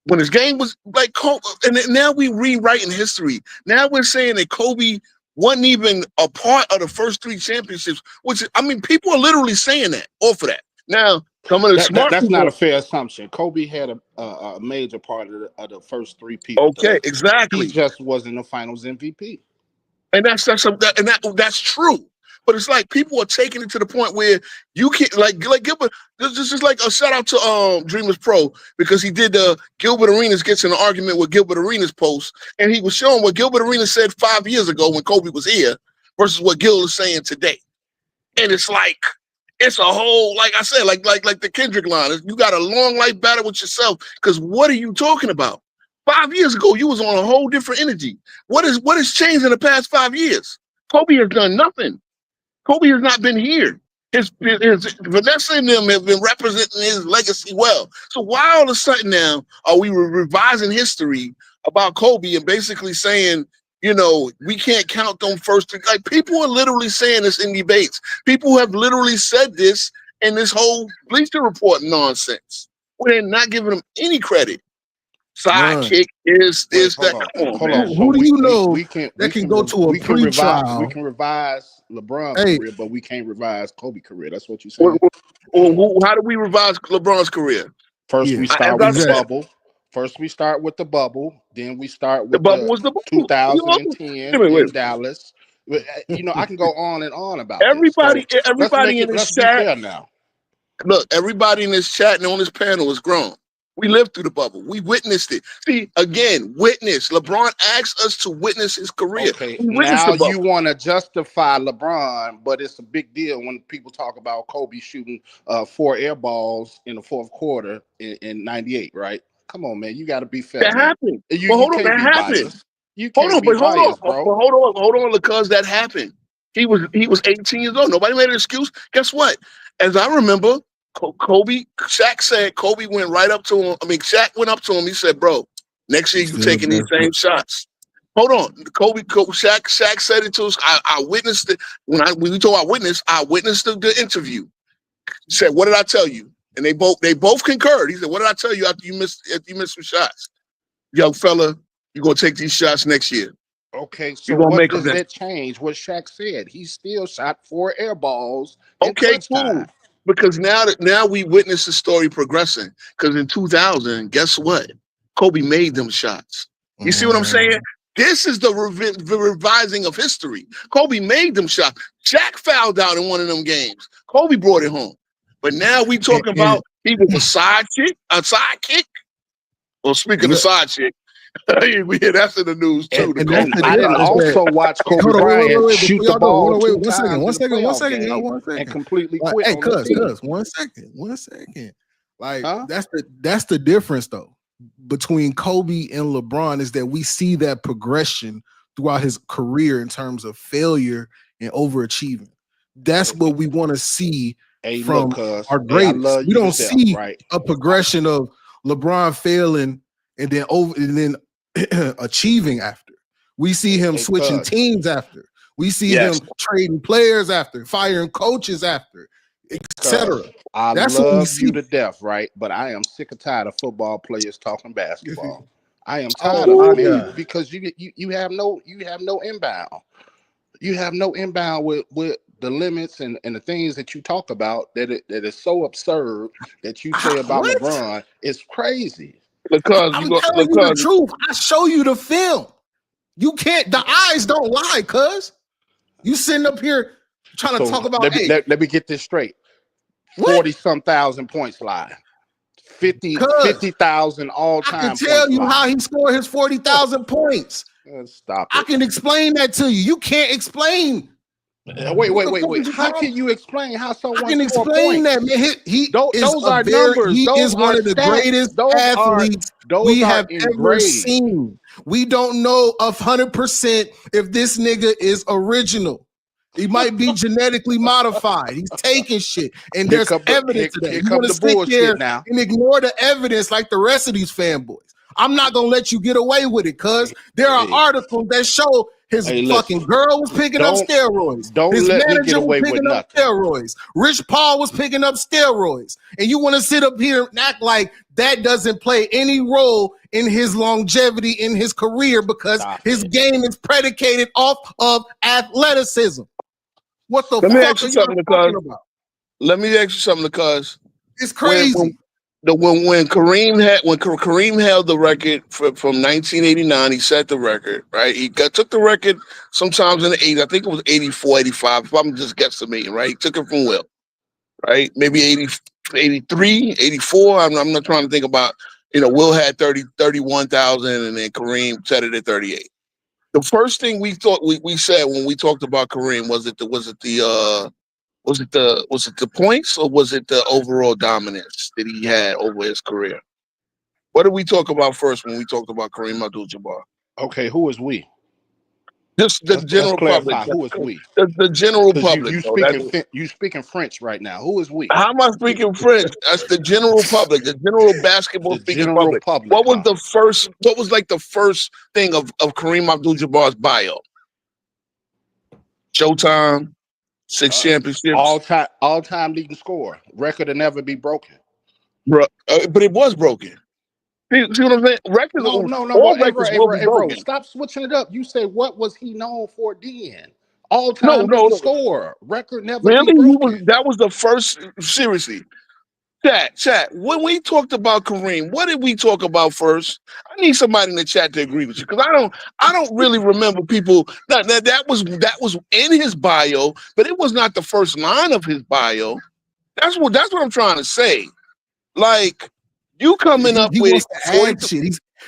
When his game was like Kobe, and now we rewriting history. Now we're saying that Kobe wasn't even a part of the first 3 championships, which, I mean, people are literally saying that off of that. Now, some of the smart That's people. not a fair assumption. Kobe had a major part of the first 3 people. Okay, exactly. He just wasn't the Finals MVP. And that's true. But it's like people are taking it to the point where you can't like Gilbert. This is like a shout out to Dreamers Pro because he did Gilbert Arenas gets in an argument with Gilbert Arenas post, and he was showing what Gilbert Arenas said 5 years ago when Kobe was here versus what Gil is saying today. And it's like it's a whole, like I said, like the Kendrick line. You got a long life battle with yourself because what are you talking about? 5 years ago, you was on a whole different energy. What has changed in the past 5 years? Kobe has done nothing. Kobe has not been here. His Vanessa and them have been representing his legacy well. So why all of a sudden now are we revising history about Kobe and basically saying, we can't count them first? Like people are literally saying this in debates. People have literally said this in this whole Bleacher Report nonsense. We're not giving them any credit. Sidekick is that. Hold on. Who do you know that can go to a pre-trial? We pre-trial? can revise LeBron's career, but we can't revise Kobe's career. That's what you're saying. How do we revise LeBron's career? First, we start with the bubble. First, we start with the bubble. Then we start with the bubble was the bubble. 2010 in Dallas. I can go on and on about everybody. This. So everybody in this let's chat. be fair now. Look, everybody in this chat and on this panel is grown. We lived through the bubble. We witnessed it. See, again, witness. LeBron asked us to witness his career. Okay, now you want to justify LeBron, but it's a big deal when people talk about Kobe shooting 4 air balls in the fourth quarter in '98, right? Come on, man. You got to be fair. That man. happened. You, But you hold on, can't that be happened. biased. You Hold can't on, be but biased, bro. hold on, because that happened. He was 18 years old. Nobody made an excuse. Guess what? As I remember, Shaq said Kobe went right up to him. I mean, Shaq went up to him. He said, "Bro, next year you taking these same shots." Hold on, Shaq said it to us. I witnessed it when we told our witness. I witnessed the interview. He said, "What did I tell you?" And they both concurred. He said, "What did I tell you after you missed some shots, young fella? You're gonna take these shots next year. Okay, You're so gonna what make them does next." that change? What Shaq said, he still shot 4 air balls in Okay, clutch cool. time. Because now we witness the story progressing. Because in 2000, guess what? Kobe made them shots. You see what I'm saying? This is the revising of history. Kobe made them shots. Shaq fouled out in one of them games. Kobe brought it home. But now we talking about he was a sidekick. Well, speaking of side chick, we hear that's in the news too. And The I didn't also watch Kobe Hold on, Bryant wait, shoot before the y'all go, ball wait, two one times in a playoff game one second. and completely Like, quit hey, on the team. one second. Like, Huh? that's the difference though between Kobe and LeBron is that we see that progression throughout his career in terms of failure and overachieving. That's what we want to see from our greatest. We don't see a progression of LeBron failing and then achieving after. We see him switching teams after. We see him trading players after, firing coaches after, etc. I love you to death, right? But I am sick and tired of football players talking basketball. I am tired of it because you have no inbound. You have no inbound with the limits and the things that you talk about that is so absurd that you say about LeBron. It's crazy. Because I'm telling you the truth. I show you the film. You can't. The eyes don't lie, cuz. You sitting up here trying to talk about. Let me get this straight. 40-some thousand points lie. 50,000 all-time. I can tell you how he scored his 40,000 points. Stop it. I can explain that to you. You can't explain. Wait. How can you explain how someone? I can explain that, man. Those are numbers. He is one of the greatest athletes we have ever seen. We don't know 100% if this nigga is original. He might be genetically modified. He's taking shit, and there's evidence of that. You want to sit there and ignore the evidence like the rest of these fanboys. I'm not gonna let you get away with it, cuz there are articles that show his fucking girl was picking up steroids. His manager was picking up steroids. Rich Paul was picking up steroids. And you want to sit up here and act like that doesn't play any role in his longevity in his career because his game is predicated off of athleticism. What the fuck are you talking about? Let me ask you something, because it's crazy. When Kareem held the record from 1989, he set the record, right? He took the record sometimes in the 80s. I think it was 84, 85. If I'm just guesstimating, right? He took it from Will, right? Maybe 80, 83, 84. I'm not trying to think about, Will had 31,000 and then Kareem set it at 38. The first thing we thought we said when we talked about Kareem was it the points, or was it the overall dominance that he had over his career? What did we talk about first when we talked about Kareem Abdul-Jabbar? Okay, who is we? Just the general public. Who is we? The general public. You speaking French right now. Who is we? How am I speaking French? That's the general public, the general basketball speaking public. What was the first? What was like the first thing of Kareem Abdul-Jabbar's bio? Showtime. 6 championships. All time leading scorer. Record to never be broken. Bro, but it was broken. See what I'm saying? Records. All records will be broken. Stop switching it up. You say what was he known for then? All time leading scorer. Record never be broken. That was the first. Seriously. Chat. When we talked about Kareem, what did we talk about first? I need somebody in the chat to agree with you, because I don't really remember people that was in his bio, but it was not the first line of his bio. That's what I'm trying to say. Like, you coming up he with wants to add shit.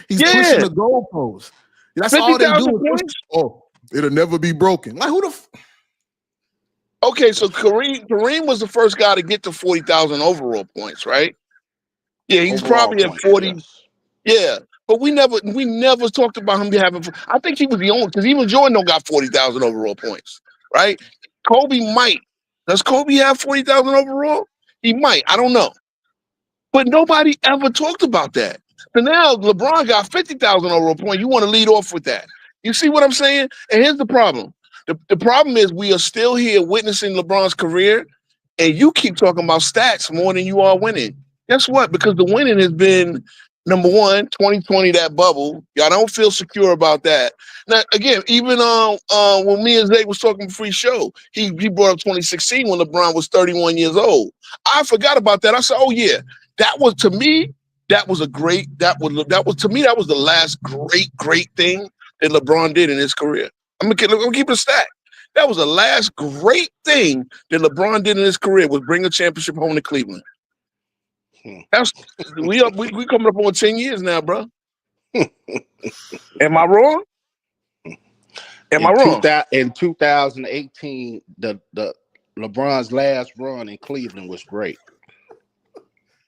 He's pushing the goalposts. That's all they do. It'll never be broken. Like, who the Okay, so Kareem was the first guy to get to 40,000 overall points, right? Yeah, he's probably at 40. Yes. Yeah, but we never talked about him having. I think he was the only, because even Jordan don't got 40,000 overall points, right? Kobe might. Does Kobe have 40,000 overall? He might. I don't know. But nobody ever talked about that. So now LeBron got 50,000 overall points. You want to lead off with that? You see what I'm saying? And here's the problem. The problem is we are still here witnessing LeBron's career, and you keep talking about stats more than you are winning. Guess what? Because the winning has been number one, 2020, that bubble. Y'all don't feel secure about that. Now, again, even when me and Zay was talking free show, he brought up 2016 when LeBron was 31 years old. I forgot about that. I said, oh yeah, that was to me. That was a great. That was to me. That was the last great thing that LeBron did in his career. I'm gonna keep it a stack. That was the last great thing that LeBron did in his career, was bring a championship home to Cleveland. That's we coming up on 10 years now, bro. Am I wrong? Am I wrong? In 2018, the LeBron's last run in Cleveland was great.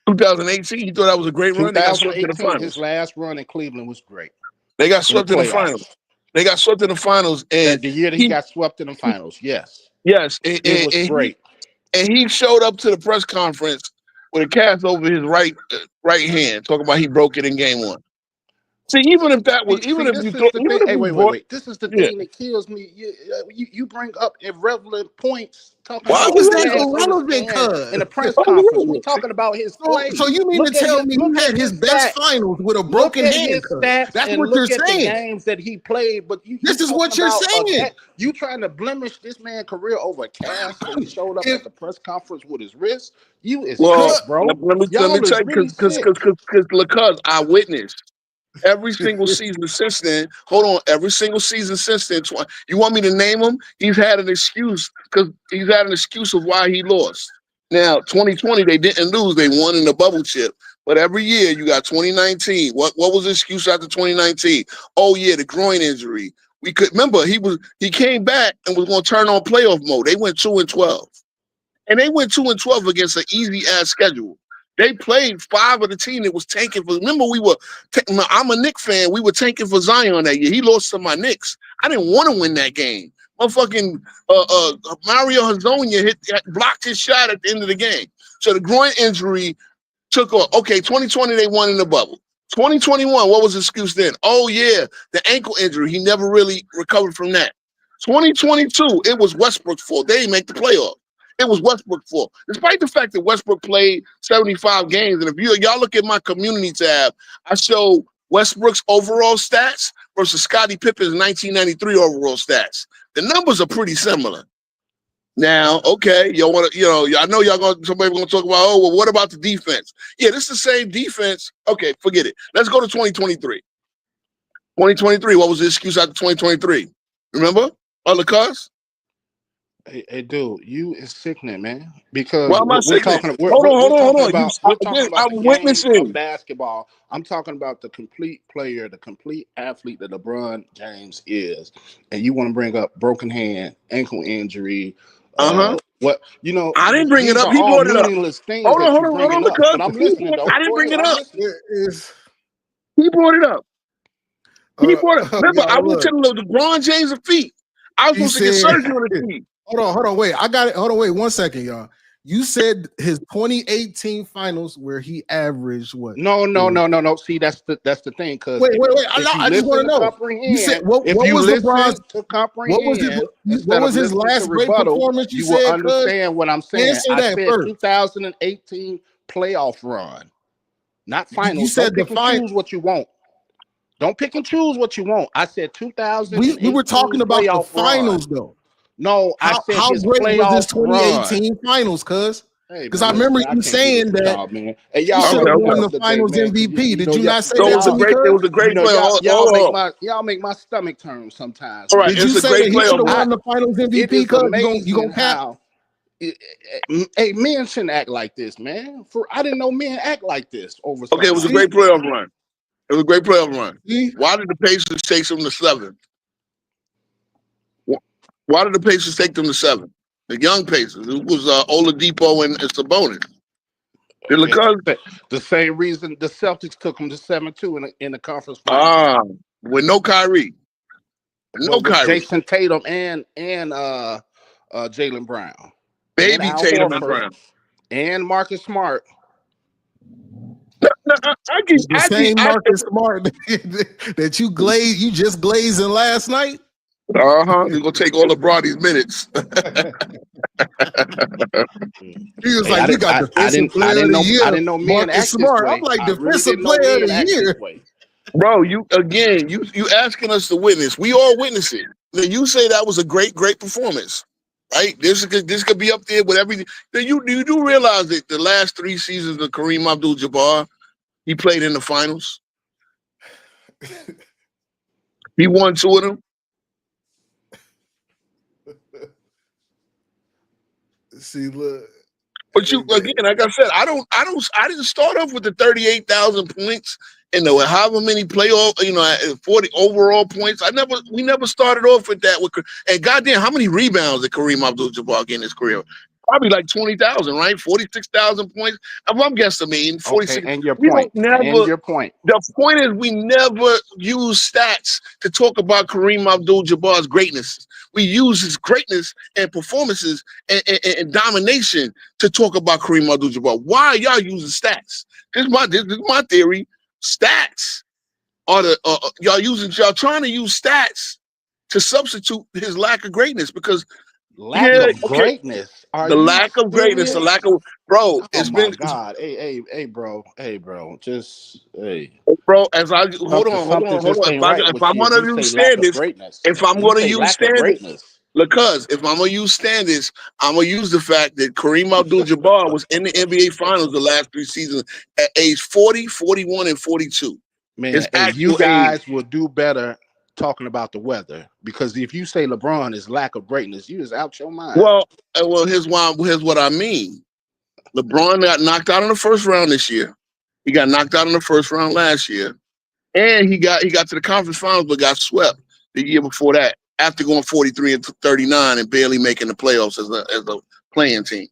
2018, you thought that was a great run? They got swept in the 2018, finals. his last run in Cleveland was great. They got swept in the finals. They got swept in the finals, and the year that he got swept in the finals, yes, it was great. And he showed up to the press conference with a cast over his right hand, talking about he broke it in game one. See, even if that was, even if you thought, wait. This is the thing that kills me. You bring up irrelevant points. Why was that irrelevant? In the press conference, we talking about his play. So you mean to tell me he had his best finals with a broken hand? That's what you're saying. The games that he played, but this is what you're saying. You trying to blemish this man's career over a cast that he showed up at the press conference with his wrist? You is sick, bro. Let me tell you, because I witnessed every single season since then. Hold on, every single season since then. You want me to name him? He's had an excuse, because he's had an excuse of why he lost. Now, 2020, they didn't lose; they won in the bubble chip. But every year, you got 2019. What was the excuse after 2019? Oh yeah, the groin injury. We could remember he came back and was going to turn on playoff mode. They went 2-12, and they went 2-12 against an easy ass schedule. They played 5 of the team that was tanking for. Remember, I'm a Knicks fan. We were tanking for Zion that year. He lost to my Knicks. I didn't want to win that game. Motherfucking Mario Hazonia blocked his shot at the end of the game. So the groin injury took off. Okay, 2020 they won in the bubble. 2021, what was the excuse then? Oh yeah, the ankle injury. He never really recovered from that. 2022, it was Westbrook's fault. They didn't make the playoffs. It was Westbrook's fault. Despite the fact that Westbrook played 75 games, and if y'all look at my community tab, I show Westbrook's overall stats versus Scottie Pippen's 1993 overall stats. The numbers are pretty similar. Now, okay, y'all want to, I know somebody gonna talk about, oh, well, what about the defense? Yeah, this is the same defense. Okay, forget it. Let's go to 2023. 2023, what was the excuse after 2023? Remember? Other cars? Hey, dude, you is sickening, man. Because hold on. We're talking about the game of basketball. I'm talking about the complete player, the complete athlete that LeBron James is, and you want to bring up broken hand, ankle injury. I didn't bring it up. He brought it up. Hold on, but I'm listening. I didn't bring it up. He brought it up. Remember, I was telling LeBron James' feet. I was supposed to get surgery on his feet. Hold on, wait. I got it. Hold on, wait 1 second, y'all. You said his 2018 finals where he averaged what? No. See, that's the thing. Because wait. I just want to know. You said what was LeBron's to comprehend? What was his last great performance? You will understand what I'm saying. I said 2018 playoff run, not finals. You said don't pick and choose what you want. Don't pick and choose what you want. I said 2000. We were talking about the finals, though. No, I said how great was this 2018 finals, cuz? Because I remember you saying that you should have won the finals MVP. Did you not say that to me? It was a great play. Y'all make my stomach turn sometimes. All right, did you say that he should have won the finals MVP? Because you gonna cap? Hey, men shouldn't act like this, man. I didn't know men act like this over. Okay, it was a great playoff run. It was a great playoff run. Why did the Pacers take them to 7? Why did the Pacers take them to 7? The young Pacers. It was Oladipo and Sabonis. Because The same reason the Celtics took him to 7-2 in the conference finals. With no Kyrie. Well, with Jason Tatum and Jaylen Brown. Baby and Tatum Horford, and Brown. And Marcus Smart. The same Marcus Smart that you just glazing last night. You're gonna take all of Bronny's minutes. He was like, "We got defensive player of the year." I didn't know men Marcus act Smart. this way. I'm like, I defensive really didn't know player of men the act year. this way. Bro, you asking us to witness. We all witness it. Now, you say that was a great performance, right? This could be up there with everything. Now, you do realize that the last 3 seasons of Kareem Abdul-Jabbar, he played in the finals. He won 2 of them. See, look. But you again, like I said, I didn't start off with the 38,000 points and the however many playoff, 40 overall points. We never started off with that. And goddamn, how many rebounds did Kareem Abdul-Jabbar get in his career? Probably like 20,000, right? 46,000 points. I'm guesstimating 46. Okay, and your point. The point is, we never use stats to talk about Kareem Abdul-Jabbar's greatness. We use his greatness and performances and domination to talk about Kareem Abdul-Jabbar. Why are y'all using stats? This is my theory. Stats are y'all trying to use stats to substitute his lack of greatness because lack of greatness. The lack of greatness, the lack of It's been God. Hey, bro. Just bro. As I hold on. If I'm gonna use standards, if I'm gonna use standards, I'm gonna use the fact that Kareem Abdul-Jabbar was in the NBA Finals the last 3 seasons at age 40, 41, and 42. Man, you guys will do better talking about the weather, because if you say LeBron is lack of greatness, you is out your mind. Well, here's what I mean. LeBron got knocked out in the first round this year. He got knocked out in the first round last year, and he got to the conference finals but got swept the year before that after going 43 and 39 and barely making the playoffs as a playing team.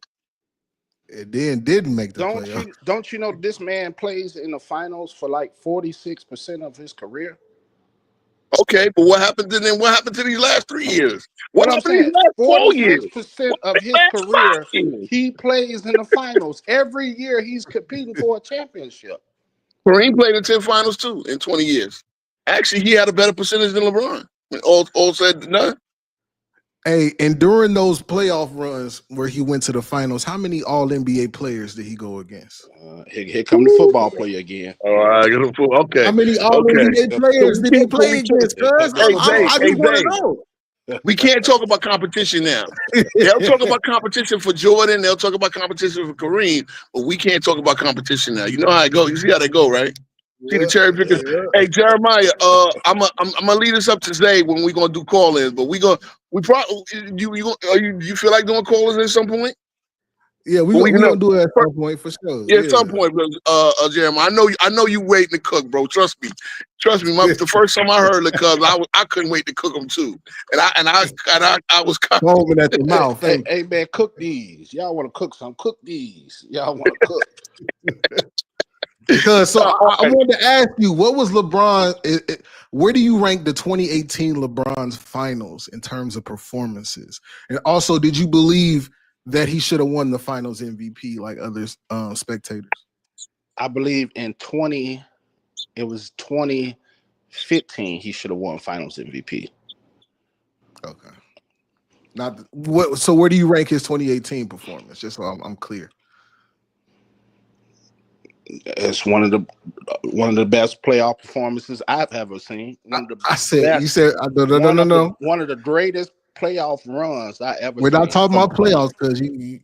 It then didn't make the playoffs. Don't you know this man plays in the finals for like 46% of his career? Okay, but what happened to these last 3 years? What happened to these last 4 years? 46% of his career, he plays in the finals. Every year he's competing for a championship. Kareem played in 10 finals too in 20 years. Actually, he had a better percentage than LeBron. All said and done. Hey, and during those playoff runs where he went to the finals, how many All-NBA players did he go against? Here come the football player again. All right, okay. How many All-NBA players did he play against? I just want to know. We can't talk about competition now. They'll talk about competition for Jordan. They'll talk about competition for Kareem, but we can't talk about competition now. You know how it goes. You see how they go, right? See the cherry pickers. Yeah. Hey, Jeremiah, I'm gonna lead us up to today when we're gonna do call-ins, but you feel like doing call-ins at some point? Yeah, we're gonna do it at some point for sure. Yeah, at some point, Jeremiah. I know you waiting to cook, bro. Trust me. The first time I heard it, cause I couldn't wait to cook them too, and I was foaming at the mouth. Hey man, cook these. Y'all want to cook some? Cook these. Y'all want to cook? Because I wanted to ask you, what was LeBron? Where do you rank the 2018 LeBron's finals in terms of performances? And also, did you believe that he should have won the finals MVP like other spectators? I believe in 2015, he should have won finals MVP. Okay. So where do you rank his 2018 performance? Just so I'm clear. It's one of the best playoff performances I've ever seen. No. One of the greatest playoff runs I ever We're seen. not talking about playoffs because you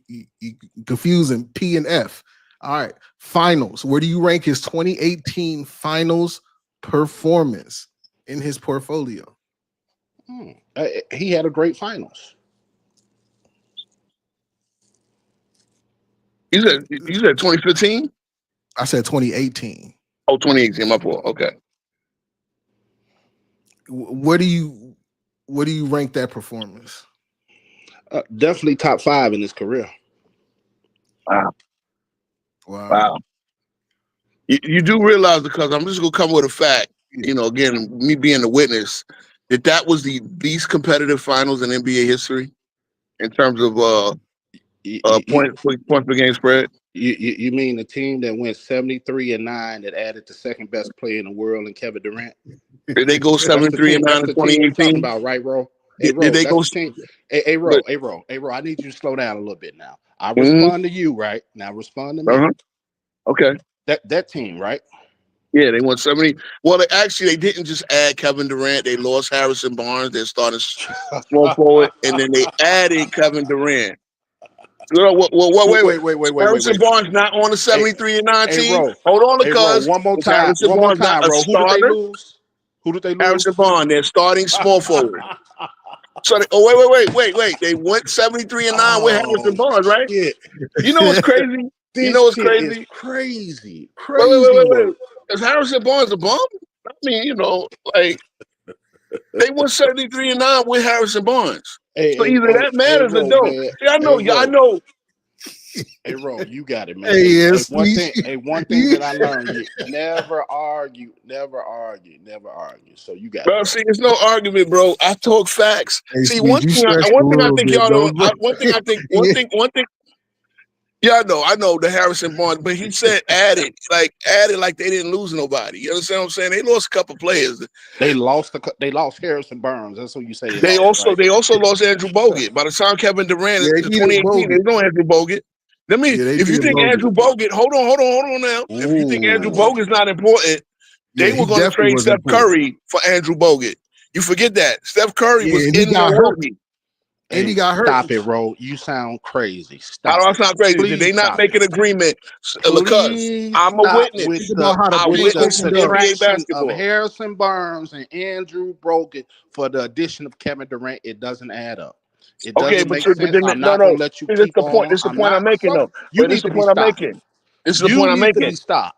confusing P and F. All right. Finals. Where do you rank his 2018 finals performance in his portfolio? He had a great finals. You said 2015? I said 2018. Oh, 2018, my fault. Okay. Where do you rank that performance? Definitely top 5 in his career. Wow. Wow. You do realize, because I'm just gonna come with a fact. You know, again, me being the witness, that was the least competitive finals in NBA history in terms of points per game spread. You mean the team that went 73-9 that added the second best player in the world in Kevin Durant? Did they go 73-9 in That's the team you're talking 2018? about, right, Ro? Hey, Ro, Did they that's go? the team. Hey, Ro, I need you to slow down a little bit now. I Mhm. respond to you, right? Now respond to me. Okay. That team, right? Yeah, they won 70. Well, they didn't just add Kevin Durant. They lost Harrison Barnes. They started small forward, and then they added Kevin Durant. Wait. Harrison Barnes not on the 73-9 Hey, team. Ro. Hold on, Hey, Ro, because one more time. Harrison One more Barnes time, not a Ro. Who did they starter. lose? Harrison Barnes, they're starting small forward. So wait. They went 73-9 with Harrison Barnes, right? Shit. You know what's crazy? This shit is crazy. Wait. Is Harrison Barnes a bum? I mean, you know, like, they won 73-9 with Harrison Barnes. So either that matters or don't. See, I know. Hey, Ro, you got it, man. One thing that I learned: you never argue. So you got it, bro. See, it's no argument, bro. I talk facts. Hey, See, Speed, one thing I think y'all don't. One thing. Yeah, I know the Harrison Barnes, but he said added like they didn't lose nobody. You understand what I'm saying? They lost a couple players. They lost Harrison Barnes. That's what you say. They also lost Andrew Bogut. By the time Kevin Durant in 2018, there's no Andrew Bogut. If you think Andrew Bogut, hold on now. Ooh. If you think Andrew Bogut's not important, they were going to trade Steph Curry for Andrew Bogut. You forget that. Steph Curry was in Milwaukee. And he got hurt. Stop it, Ro. You sound crazy. How do I sound crazy? Please Did they not make an agreement? Because Please I'm a witness. I witness in NBA basketball. Of Harrison Barnes and Andrew Bogut for the addition of Kevin Durant, it doesn't add up. It doesn't make sense. I'm not going to let you keep on. This is the point I'm making, though. This is the point I'm making. This is the point I'm making. Stop.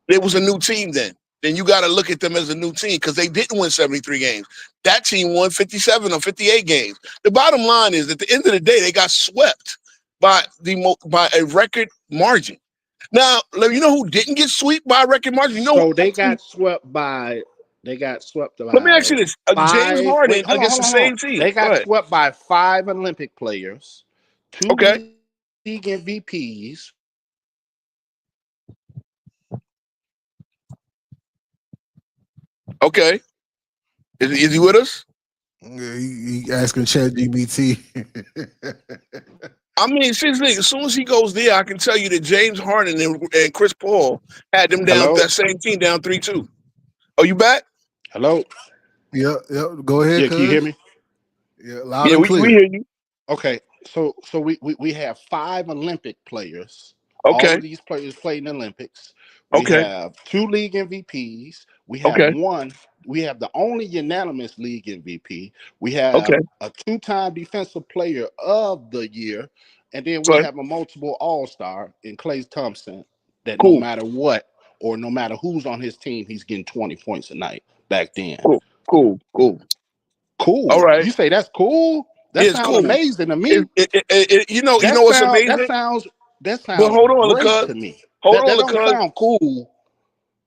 It was a new team then. Then you got to look at them as a new team, because they didn't win 73 games. That team won 57 or 58 games. The bottom line is, at the end of the day, they got swept by a record margin. Now, you know who didn't get swept by a record margin? They got swept by. Let me ask you this: James Harden against the same team. They got swept by 5 Olympic players, 2 league MVPs. Okay, is he with us? Yeah, he asking ChatGPT. I mean, seriously, as soon as he goes there, I can tell you that James Harden and Chris Paul had them down, that same team down 3-2. Are you back? Hello? Yeah. Go ahead. Yeah, can you hear me? Yeah, loud and clear. We hear you. Okay, so we have 5 Olympic players. Okay. All of these players played in the Olympics. We have 2 league MVPs. We have one. We have the only unanimous league MVP. We have a 2-time defensive player of the year. And then we have a multiple all-star in Klay Thompson that no matter what or no matter who's on his team, he's getting 20 points a night back then. Cool. All right. You say that's cool? That sounds amazing to me. You know what's amazing? That sounds but hold on, great to me. That don't sound cool.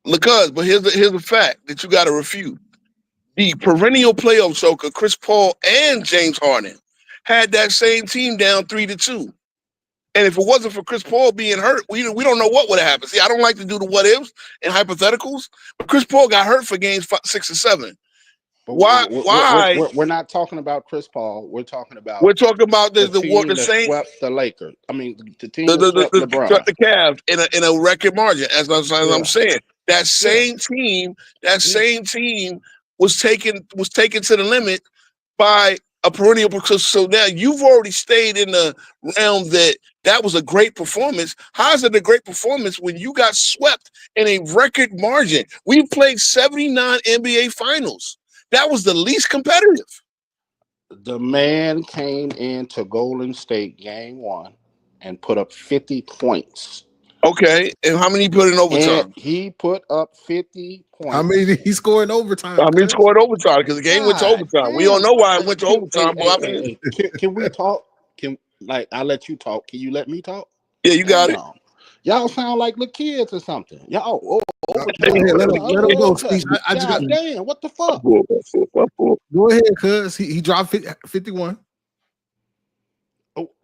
But here's the fact that you got to refute. The perennial playoff choker, Chris Paul and James Harden, had that same team down 3-2. And if it wasn't for Chris Paul being hurt, we don't know what would have happened. See, I don't like to do the what ifs and hypotheticals, but Chris Paul got hurt for games 6 and 7. But why? We're not talking about Chris Paul. We're talking about the team that same swept the Lakers. I mean, the team that swept LeBron. Swept the Cavs in a record margin. As I'm saying, that same team was taken to the limit by a perennial. So now you've already stayed in the realm that was a great performance. How's it a great performance when you got swept in a record margin? We played 79 NBA finals. That was the least competitive. The man came into Golden State game 1 and put up 50 points. Okay, and how many he put in overtime? And he put up 50 points. How many did he score in overtime? I mean, he scored overtime because the game went to overtime. We don't know why it went to overtime, but I mean, can we talk? I'll let you talk. Can you let me talk? Yeah, you got it. Y'all sound like little kids or something. Y'all overtime. Let him go. I just got. God damn, what the fuck? Go ahead, cuz he dropped 51.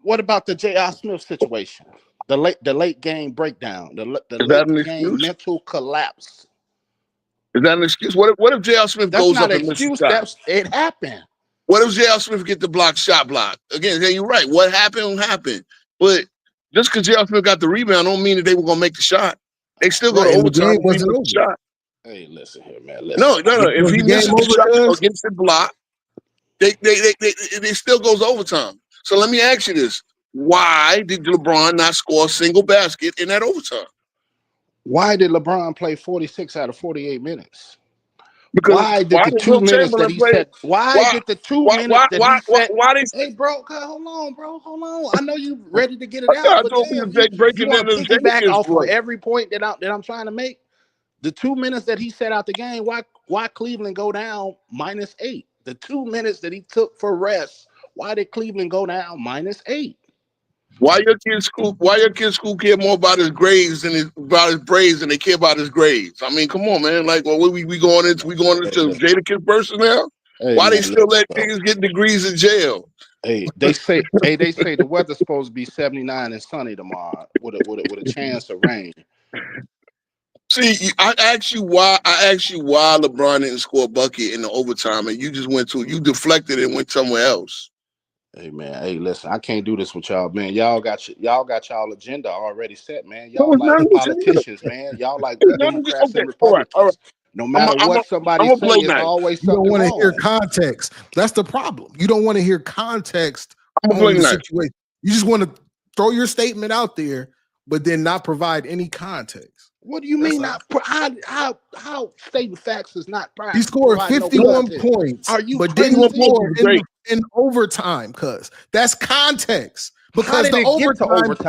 What about the J.R. Smith situation? The late game breakdown. The Is that late an game excuse? mental collapse. Is that an excuse? What if J.R. Smith That's goes not up an and misses excuse. shots? It happened. What if J.R. Smith get the shot block? Again, you're right. What happened happened. But just because J.R. Smith got the rebound don't mean that they were going to make the shot. They still go to overtime if he misses the shot. Hey, listen here, man. Listen. No. If he misses the shot or gets the block, they still goes overtime. So let me ask you this. Why did LeBron not score a single basket in that overtime? Why did LeBron play 46 out of 48 minutes? Because why did the 2 minutes that he said? Why did the 2 minutes that he said? Hey, bro, hold on, bro. Hold on. I know you ready to get it out, but damn, you want to piggyback off of every point that I'm trying to make. The 2 minutes that he set out the game, why Cleveland go down -8? The 2 minutes that he took for rest, why did Cleveland go down -8? Why your kid's school care more about his grades than about his braids than they care about his grades? I mean, come on, man. Like, well, we going into Jadakiss versus now? Hey, why man, they still let niggas get degrees in jail? Hey, they say the weather's supposed to be 79 and sunny tomorrow with a chance of rain. See, I asked you why LeBron didn't score a bucket in the overtime, and you deflected and went somewhere else. Hey man, hey listen, I can't do this with y'all, man. Y'all got y'all agenda already set, man. Y'all like politicians, man. Y'all like Democrats and Republicans. All right. No matter what somebody says, it's always something wrong. You don't want to hear context. That's the problem. You don't want to hear context on the situation. You just want to throw your statement out there, but then not provide any context. What do you mean? How stating facts is not private? He scored 51 points. Are you but didn't score in overtime? Because that's context. Because the overtime points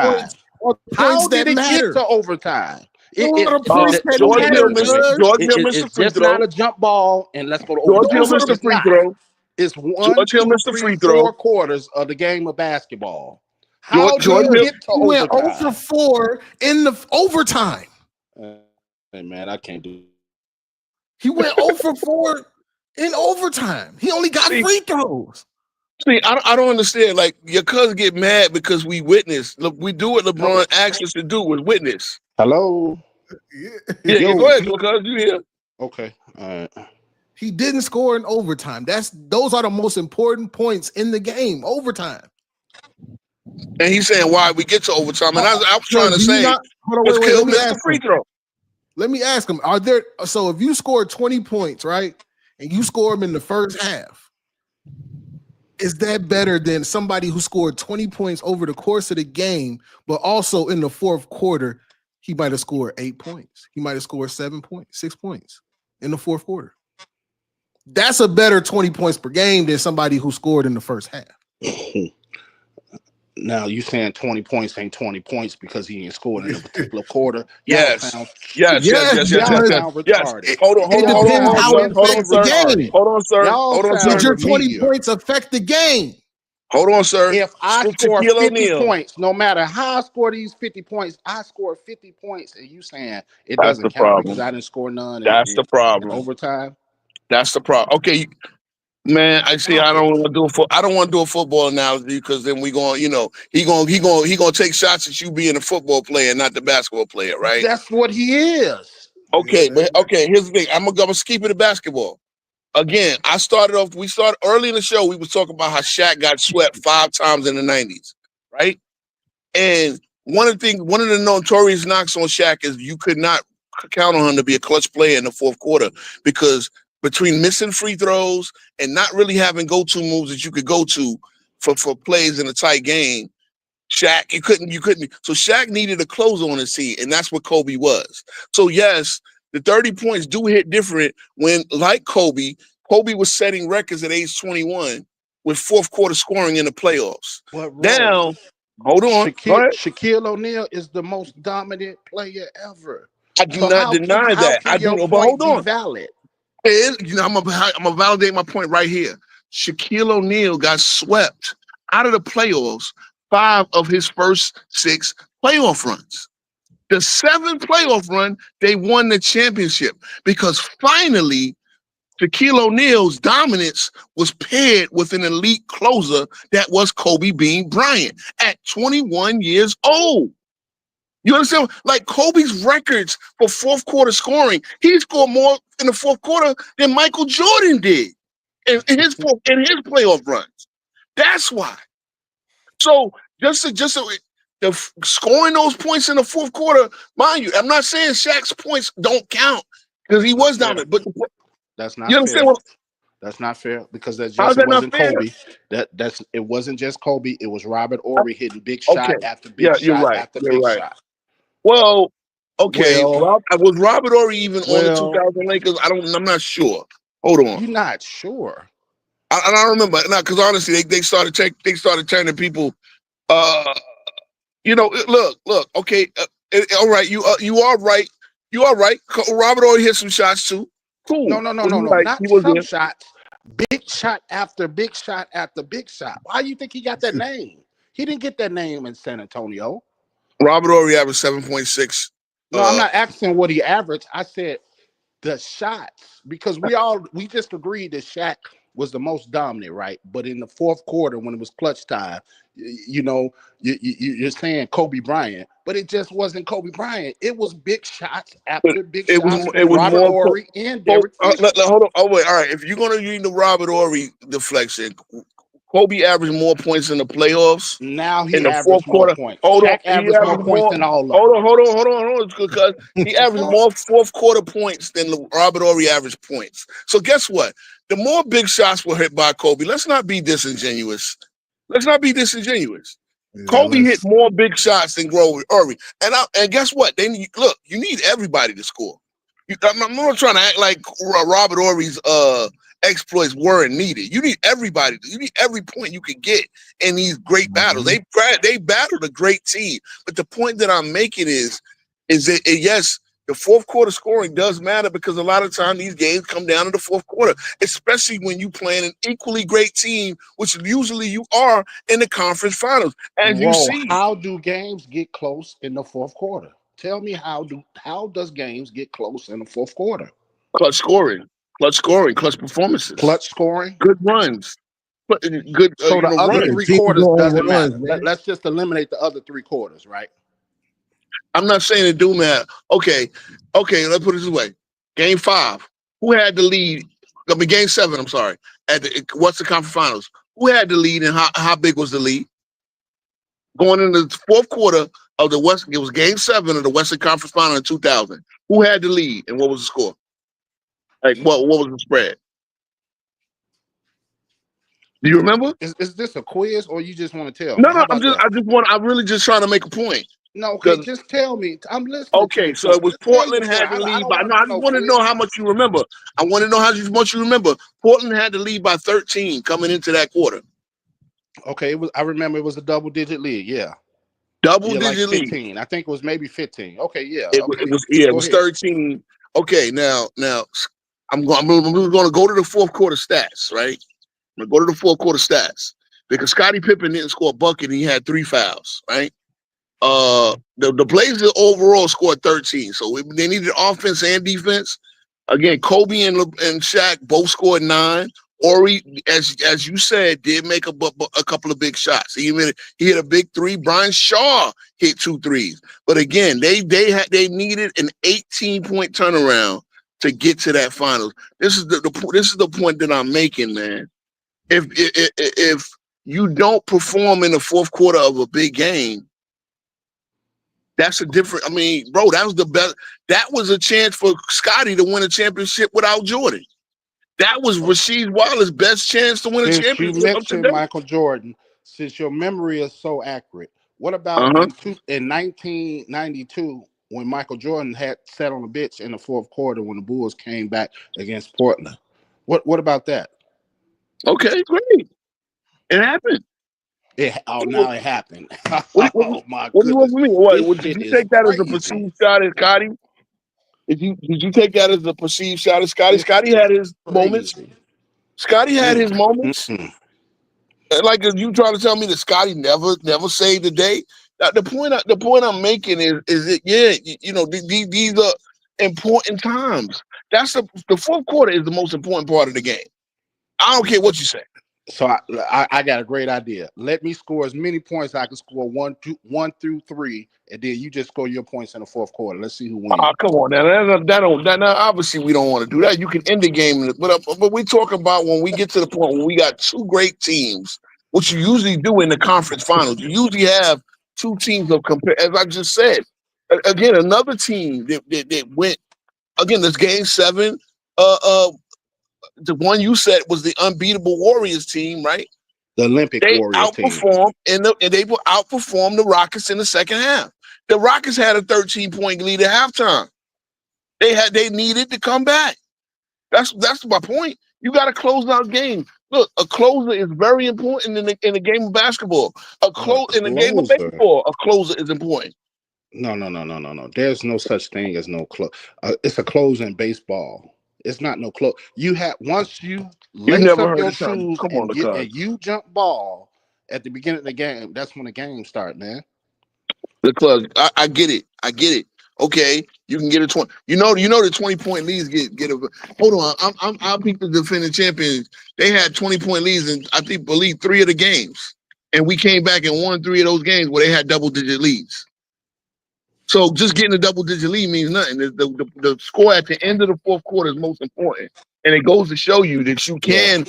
are how did it get to overtime? It's just not a jump ball, and let's go to overtime. It's 1, 2, 3, 4 quarters of the game of basketball. How did it get to overtime? He went 0 for 4 in the overtime. Hey man, I can't do it. He went 0 for 4 in overtime. He only got free throws. See, I don't understand. Like, your cousin get mad because we witness. Look, we do what LeBron asked us to do with witness. Hello. Yeah, go ahead, because you here. Okay. All right. He didn't score in overtime. Those are the most important points in the game. Overtime. And he's saying why we get to overtime. And I was trying to say, let me ask free throw. Let me ask him, so if you score 20 points, right, and you score them in the first half, is that better than somebody who scored 20 points over the course of the game, but also in the fourth quarter, he might have scored 8 points. He might have scored 7 points, 6 points in the fourth quarter. That's a better 20 points per game than somebody who scored in the first half. Now you saying 20 points ain't 20 points because he ain't scored in a particular quarter? Yes. Hold on, sir. Did your 20 points affect the game? Hold on, sir. If I score 50 points, no matter how I score these 50 points, I score 50 points, and you saying it doesn't count because I didn't score none. That's the problem. Overtime. That's the problem. Okay. Man, I see. I don't want to do a football analogy because then he gonna take shots at you being a football player, not the basketball player, right? That's what he is. Okay, but here's the thing. I'm gonna keep it at basketball. Again, we started early in the show. We was talking about how Shaq got swept 5 times in the 90s, right? And one of the notorious knocks on Shaq is you could not count on him to be a clutch player in the fourth quarter because between missing free throws and not really having go-to moves that you could go to for plays in a tight game, Shaq, you couldn't. So Shaq needed a closer on his team, and that's what Kobe was. So yes, the 30 points do hit different when, like Kobe was setting records at age 21 with fourth quarter scoring in the playoffs. Now, hold on. Shaquille O'Neal is the most dominant player ever. I do not deny that. I do, but hold on. Valid. I'm gonna validate my point right here. Shaquille O'Neal got swept out of the playoffs 5 of his first 6 playoff runs. The 7th playoff run, they won the championship because finally Shaquille O'Neal's dominance was paired with an elite closer that was Kobe Bean Bryant at 21 years old. You understand? Like Kobe's records for fourth quarter scoring, he scored more in the fourth quarter than Michael Jordan did in his playoff runs. That's why. So scoring those points in the fourth quarter, mind you, I'm not saying Shaq's points don't count because he was dominant, but that's not you fair. understand what? That's not fair because that How's just that wasn't not fair? Kobe. It wasn't just Kobe. It was Robert Horry hitting big shot after big Yeah, you're shot right. after You're big right. shot. Well, okay. Well, Was Robert Horry even on the well, 2000 Lakers? I'm not sure. Hold on. you're not sure. I don't remember. No, because honestly, they started turning people. Look. Okay. All right. You are right. You are right. Robert Horry hit some shots too. Cool. No. Right. Not some shots. Big shot after big shot after big shot. Why do you think he got that name? He didn't get that name in San Antonio. Robert Horry averaged 7.6. No, I'm not asking what he averaged. I said the shots because we just agreed that Shaq was the most dominant, right? But in the fourth quarter, when it was clutch time, you're saying Kobe Bryant, but it just wasn't Kobe Bryant. It was big shots after big shots from Robert Horry and Derek Fisher. Hold on. Oh wait. All right. If you're gonna use the Robert Horry deflection, Kobe averaged more points in the playoffs. Now he in the averaged fourth quarter. More points. Hold Shaq on. averaged more points than all of them. Hold on. Because he averaged more fourth quarter points than Robert Horry averaged points. So guess what? The more big shots were hit by Kobe. Let's not be disingenuous. Kobe hit more big shots than Horry. And guess what? You need everybody to score. I'm not trying to act like Robert Horry's exploits weren't needed. You need everybody. You need every point you can get in these great battles. They battled a great team. But the point that I'm making is that yes, the fourth quarter scoring does matter because a lot of times these games come down to the fourth quarter, especially when you playing an equally great team, which usually you are in the conference finals. You see, how do games get close in the fourth quarter? Tell me how does games get close in the fourth quarter? Clutch scoring, clutch performances, clutch scoring, good runs, good. So the other runs. 3 quarters doesn't matter. Let's just eliminate the other 3 quarters, right? I'm not saying it do matter. Okay. Let's put it this way: Game 5, who had the lead? Game 7. I'm sorry. At the Western Conference Finals, who had the lead and how big was the lead? Going into the fourth quarter of the West, it was Game 7 of the Western Conference Final in 2000. Who had the lead and what was the score? Like what was the spread? Do you remember? Is this a quiz or you just want to tell me? No, I'm really just trying to make a point. No, okay, just tell me. I'm listening. Okay, so it was Portland had the lead by. No, I just want to know how much you remember. I want to know how much you remember. Portland had the lead by 13 coming into that quarter. Okay, I remember it was a double-digit lead. Yeah, double-digit like 15. Lead. I think it was maybe 15. Okay, yeah. It was 13. Okay, now I'm going to go to the fourth quarter stats, right? I'm going to go to the fourth quarter stats because Scottie Pippen didn't score a bucket and he had 3 fouls, right? The Blazers overall scored 13, so they needed offense and defense. Again, Kobe and Shaq both scored 9. Horry, as you said, did make a couple of big shots. He hit a big 3. Brian Shaw hit 2 threes. But again, they needed an 18-point turnaround to get to that finals. This is the point that I'm making, man. If you don't perform in the fourth quarter of a big game, that's a different. I mean, bro, that was the best. That was a chance for Scottie to win a championship without Jordan. That was Rasheed Wallace's best chance to win a championship. You mentioned Michael Jordan. Since your memory is so accurate, what about in 1992 when Michael Jordan had sat on the bench in the fourth quarter when the Bulls came back against Portland? What about that? Okay, great. It happened. Now it happened. What do you want from me? What did you take that as a perceived shot at Scottie? Did you take that as a perceived shot at Scottie? Scottie had his moments. Scottie had his moments. Like, if you trying to tell me that Scottie never saved the day, The point I'm making is that these are important times. That's the fourth quarter is the most important part of the game. I don't care what you say. So I got a great idea. Let me score as many points I can score 1 through 3, and then you just score your points in the fourth quarter. Let's see who wins. Oh, come on now. Now obviously we don't want to do that. You can end the game, but we talk about when we get to the point when we got two great teams, which you usually do in the conference finals. You usually have two teams of compare. As I just said, again, another team that went again. This game 7. The one you said was the unbeatable Warriors team, right? The Olympic Warriors team. And they will outperform the Rockets in the second half. The Rockets had a 13-point lead at halftime. They needed to come back. That's my point. You got to close out games. Look, a closer is very important in the game of basketball. In the game of baseball, a closer is important. No. There's no such thing as no close. It's a close in baseball. It's not no close. You have once you lace up your shoes and you jump ball at the beginning of the game. That's when the game starts, man. The club, I get it. Okay, you can get a 20. You know the 20-point leads get a. Hold on, I'll pick the defending champions. They had 20-point leads in I believe 3 of the games, and we came back and won 3 of those games where they had double-digit leads. So just getting a double-digit lead means nothing. The score at the end of the fourth quarter is most important, and it goes to show you that you can.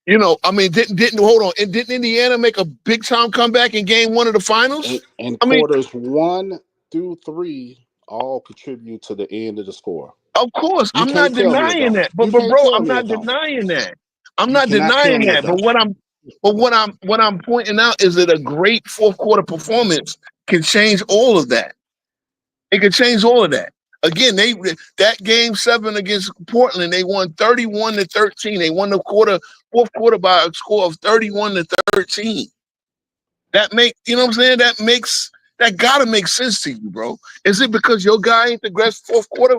Didn't hold on? And didn't Indiana make a big time comeback in game 1 of the finals? And quarters 1 through 3 all contribute to the end of the score. Of course, I'm not denying that. But bro, I'm not denying that. I'm not denying that. But what I'm pointing out is that a great fourth quarter performance can change all of that. It can change all of that. Again, that game 7 against Portland, they won 31-13. They won the fourth quarter by a score of 31-13. That gotta make sense to you, bro. Is it because your guy ain't the best fourth quarter?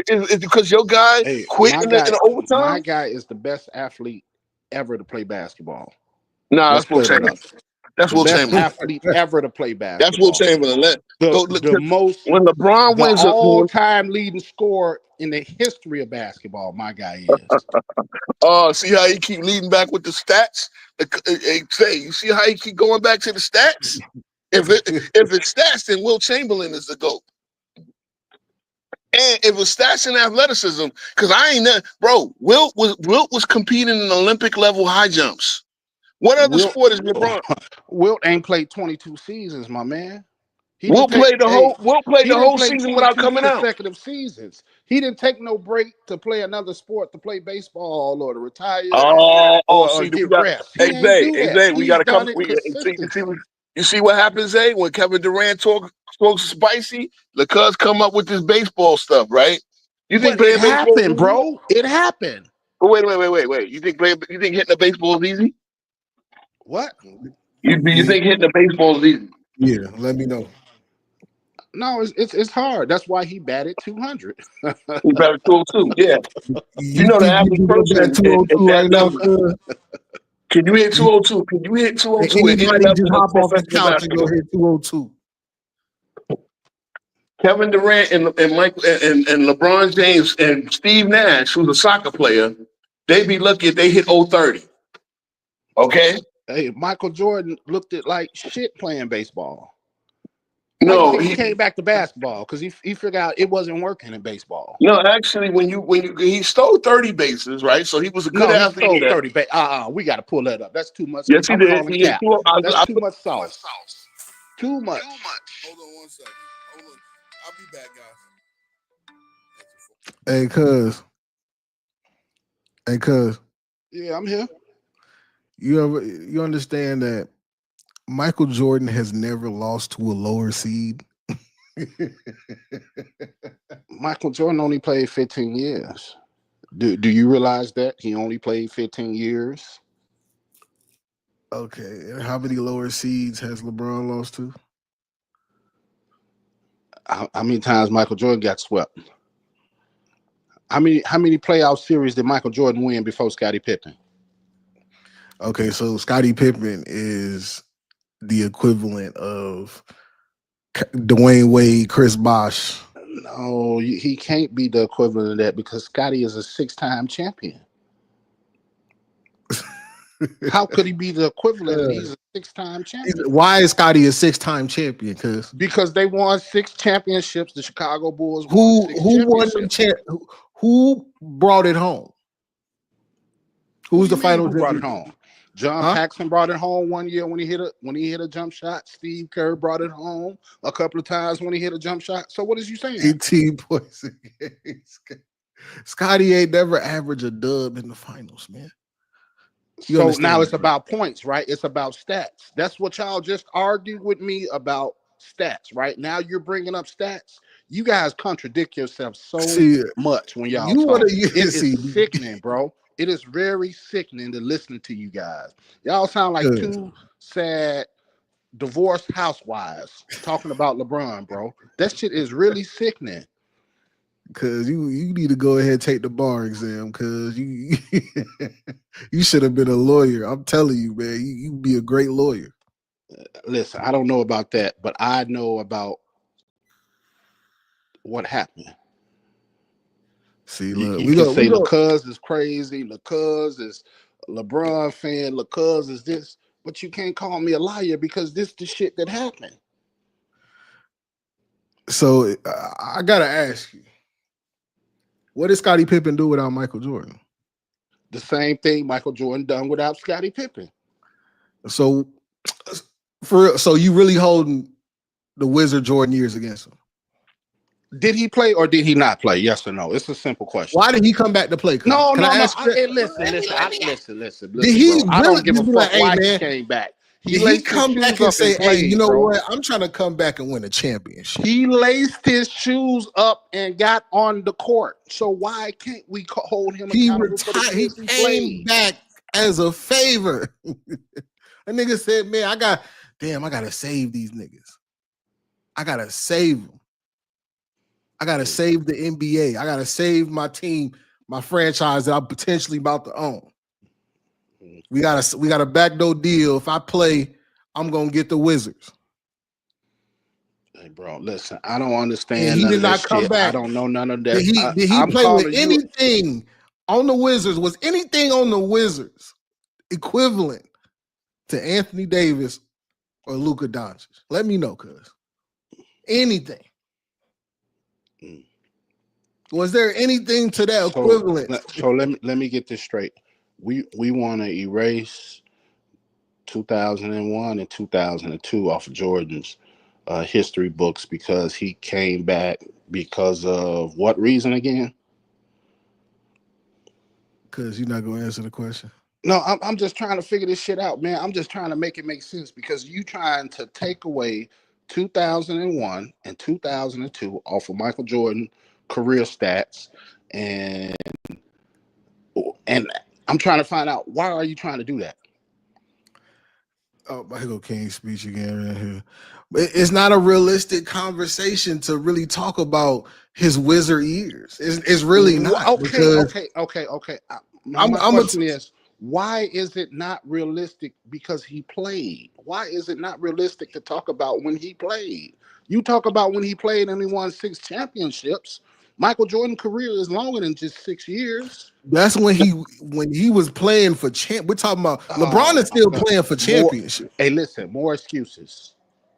Is it because your guy quit in the overtime? My guy is the best athlete ever to play basketball. Nah, that's Will Chamberlain. That's Will Chamberlain. Athlete ever to play basketball. That's Will Chamberlain. The most when LeBron wins all-time leading scorer in the history of basketball, my guy is. See how he keep leading back with the stats? You see how he keep going back to the stats? If it's stats, then Will Chamberlain is the GOAT. And if it's stats and athleticism, because Wilt was competing in Olympic level high jumps. What other sport is LeBron? Wilt ain't played 22 seasons, my man. Wilt played the whole season without coming out. Consecutive seasons. He didn't take no break to play another sport, to play baseball or to retire or get rest. Zay, we got to come. You see what happens, Zay, when Kevin Durant talks spicy? The Cubs come up with this baseball stuff, right? You think playing baseball happened, bro? It happened. But wait. You think hitting the baseball is easy? What? You think hitting the baseball is easy? Yeah, let me know. No, it's hard. That's why he batted 200. He batted 202. Yeah. You know the average person 202 right now. Can you hit 202? Can you hit 202? Anybody just hop off the couch and go hit 202. Kevin Durant and Michael and LeBron James and Steve Nash, who's a soccer player, they'd be lucky if they hit 030. Okay. Hey, Michael Jordan looked at like shit playing baseball. No, he came back to basketball because he figured out it wasn't working in baseball. No, actually, when he stole 30 bases, right? So he was a good athlete. He stole 30 bases. We got to pull that up. That's too much. Yes, he did. That's too much sauce. Too much. Hold on 1 second. Hold on. I'll be back, guys. Hey, cuz. Yeah, I'm here. You understand that Michael Jordan has never lost to a lower seed? Michael Jordan only played 15 years. Do you realize that? He only played 15 years. Okay. And how many lower seeds has LeBron lost to? How many times Michael Jordan got swept? How many playoff series did Michael Jordan win before Scottie Pippen? Okay, so Scottie Pippen is the equivalent of Dwayne Wade, Chris Bosh. No, he can't be the equivalent of that because Scotty is a 6-time champion. How could he be the equivalent? And he's a 6-time champion. Why is Scotty a 6-time champion? Because they won 6 championships. The Chicago Bulls won who brought it home? Who's the final? Who brought it home? John Paxson brought it home one year when he hit a jump shot. Steve Kerr brought it home a couple of times when he hit a jump shot. So what is you saying? 18 points a game. Scotty ain't never averaged a dub in the finals, man. So now it's about points, right? It's about stats. That's what y'all just argued with me about stats, right? Now you're bringing up stats. You guys contradict yourselves so much when y'all talk. It is sickening, bro. It is very sickening to listen to you guys. Y'all sound like two sad divorced housewives talking about LeBron, bro. That shit is really sickening. Cause you need to go ahead and take the bar exam, cause you you should have been a lawyer. I'm telling you, man, you be a great lawyer. Listen, I don't know about that, but I know about what happened. See, look, you can say LeCuz is crazy, LeCuz is LeBron fan, LeCuz is this, but you can't call me a liar because this is the shit that happened. So I gotta ask you, what did Scottie Pippen do without Michael Jordan? The same thing Michael Jordan done without Scottie Pippen. So you really holding the Wizard Jordan years against him? Did he play or did he not play? Yes or no? It's a simple question. Why did he come back to play? No. Listen. Did he? I don't give a fuck why he came back. Did he come back and say, "Hey, you know what? I'm trying to come back and win a championship"? He laced his shoes up and got on the court. So why can't we hold him accountable for the he came back as a favor. A nigga said, "Man, I gotta save these niggas. I gotta save them. I gotta save the NBA. I gotta save my team, my franchise that I'm potentially about to own. We got a backdoor deal. If I play, I'm gonna get the Wizards." Hey, bro, listen, I don't understand. He did not come back. I don't know none of that. Did he play with anything on the Wizards? Was anything on the Wizards equivalent to Anthony Davis or Luka Doncic? Let me know, cuz. Anything. Was there anything to that equivalent? So let me get this straight. We want to erase 2001 and 2002 off of Jordan's history books because he came back because of what reason again? Because you're not going to answer the question. No, I'm just trying to figure this shit out, man. I'm just trying to make it make sense because you trying to take away 2001 and 2002 off of Michael Jordan career stats, and I'm trying to find out why are you trying to do that? Oh, here go King's speech again right here. It's not a realistic conversation to really talk about his Wizard years. It's really not. Okay. My question is, why is it not realistic? Because he played. Why is it not realistic to talk about when he played? You talk about when he played and he won 6 championships. Michael Jordan's career is longer than just 6 years. That's when he was playing for champ. We're talking about LeBron is still playing for championship. Hey, listen, more excuses.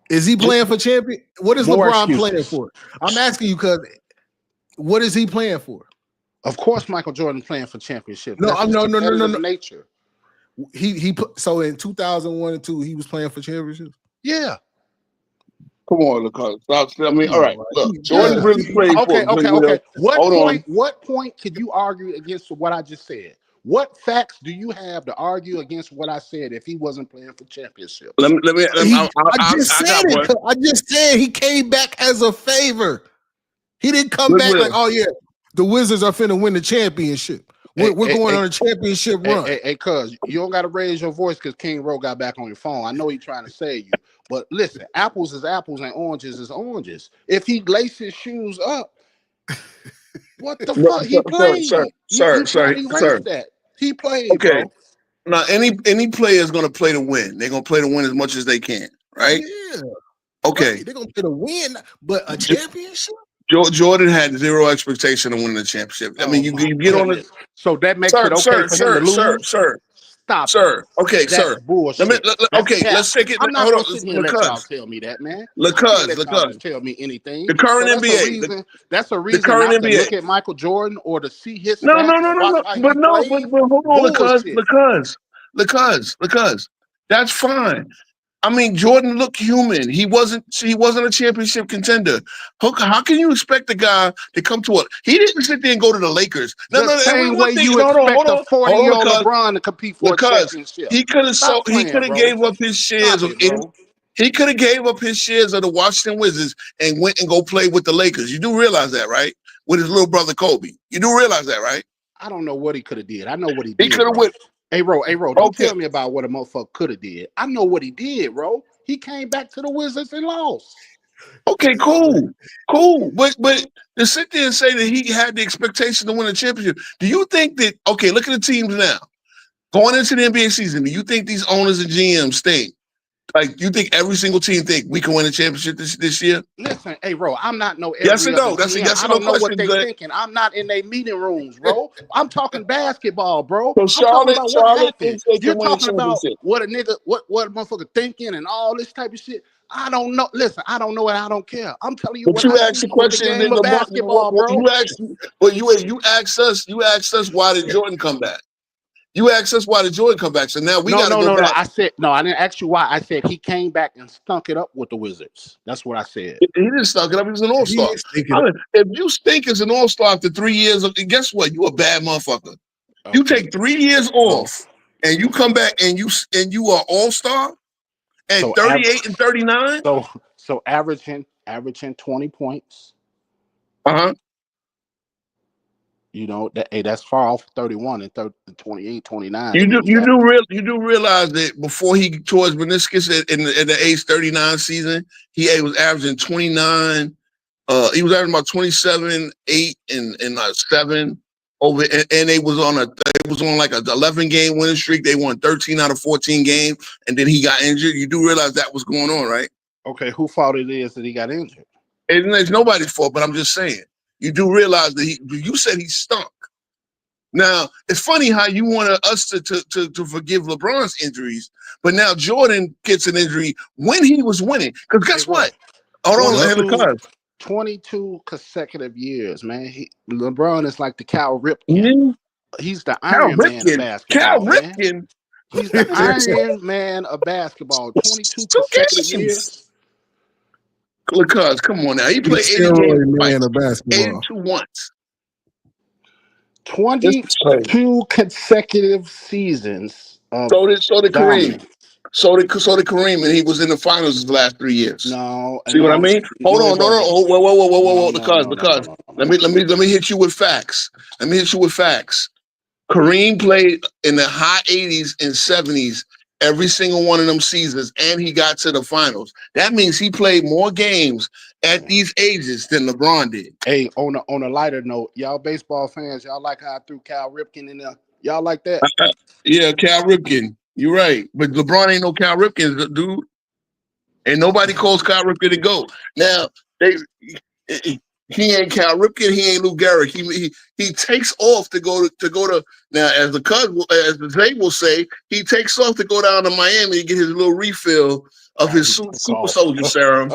Is he playing for champion? What is LeBron playing for? I'm asking you because what is he playing for? Of course, Michael Jordan playing for championship. No. Nature. So in 2001 and 2, he was playing for championships. Yeah. Come on, look. I mean, all right. Look, Jordan really played okay. for. What point could you argue against what I just said? What facts do you have to argue against what I said if he wasn't playing for championships? I just said he came back as a favor. He didn't come back like, oh yeah, the Wizards are finna win the championship. We're going on a championship run. Hey, cuz you don't gotta raise your voice because King Rowe got back on your phone. I know he's trying to save you. But listen, apples is apples and oranges is oranges. If he laced his shoes up, what the fuck? He played. Sir. He played. Okay. Bro. Now, any player is going to play to win. They're going to play to win as much as they can, right? Yeah. Okay. Right, they're gonna play to win, but a championship. Jordan had zero expectation of winning the championship. I mean, you get on it. So that makes it okay for him to lose. Stop it. Okay, That's sir. bullshit. That's Okay, cap. let's take it. I'm not Hold gonna on, sit here and let y'all tell me that, man. I can't let y'all just tell me anything. The current so NBA. That's a reason current not to NBA. look at Michael Jordan or to see his No, stats and watch how he but plays. hold on, Bullshit. because that's fine. I mean, Jordan looked human. He wasn't a championship contender. How can you expect the guy to come to it? He didn't sit there and go to the Lakers. The same way you expect a 40-year-old LeBron to compete for a championship. He could have gave up his shares of he could have gave up his shares of the Washington Wizards and went and go play with the Lakers. You do realize that, right? With his little brother Kobe. You do realize that, right? I don't know what he could have did. I know what he did. He could have went. Hey, Ro, don't tell me about what a motherfucker could have did. I know what he did, Ro. He came back to the Wizards and lost. Okay, cool. But to sit there and say that he had the expectation to win a championship, do you think that, okay, look at the teams now. Going into the NBA season, do you think these owners and GMs think, like, you think every single team think we can win a championship this year? Listen, hey, bro, I'm not no yes or no. That's a yes or no question. I don't know what they thinking. I'm not in their meeting rooms, bro. I'm talking basketball, bro. So Charlotte thinks you're talking about what a nigga, what a motherfucker thinking and all this type of shit. I don't know. Listen, I don't know and I don't care. I'm telling you but what you I asked see the question with the game of basketball, bro. You asked us why did Jordan come back? You asked us why did Jordan come back. So now we got to go back. I said no. I didn't ask you why. I said he came back and stunk it up with the Wizards. That's what I said. He didn't stunk it up. He was an all-star. If you stink as an all-star after 3 years, guess what? You a bad motherfucker. Okay. You take 3 years off and you come back and you are all-star at 38 and 39. So averaging 20 points. Uh-huh. You know, that's far off 31 and 28, 29. You do realize that before he tore his meniscus in the age 39 season, he was averaging 29. He was averaging about 27, 8, and 7 over, and it was on like a 11-game winning streak. They won 13 out of 14 games, and then he got injured. You do realize that was going on, right? Okay, whose fault it is that he got injured? And it's nobody's fault, but I'm just saying. You do realize that you said he stunk. Now, it's funny how you wanted us to forgive LeBron's injuries, but now Jordan gets an injury when he was winning. Because guess what? Hold on, 22 consecutive years, man. LeBron is like the Cal Ripken. Mm-hmm. He's the Iron Man of basketball. Cal Ripken. He's the Iron Man of basketball. 22 consecutive years. Because come on now, he played 80 games of basketball. 82 once. 22 consecutive seasons. So did Kareem. So did Kareem, and he was in the finals his last 3 years. No, see what I mean? Hold on, no. Whoa. Because let me hit you with facts. Kareem played in the high 80s and 70s every single one of them seasons, and he got to the finals. That means he played more games at these ages than LeBron did. Hey, on a lighter note, y'all baseball fans, y'all like how I threw Cal Ripken in there? Y'all like that? Yeah, Cal Ripken. You're right. But LeBron ain't no Cal Ripken, dude. And nobody calls Cal Ripken to go. Now, he ain't Cal Ripken, he ain't Lou Gehrig. He takes off to go to now, as the Zay will say, he takes off to go down to Miami to get his little refill of his super soldier serum.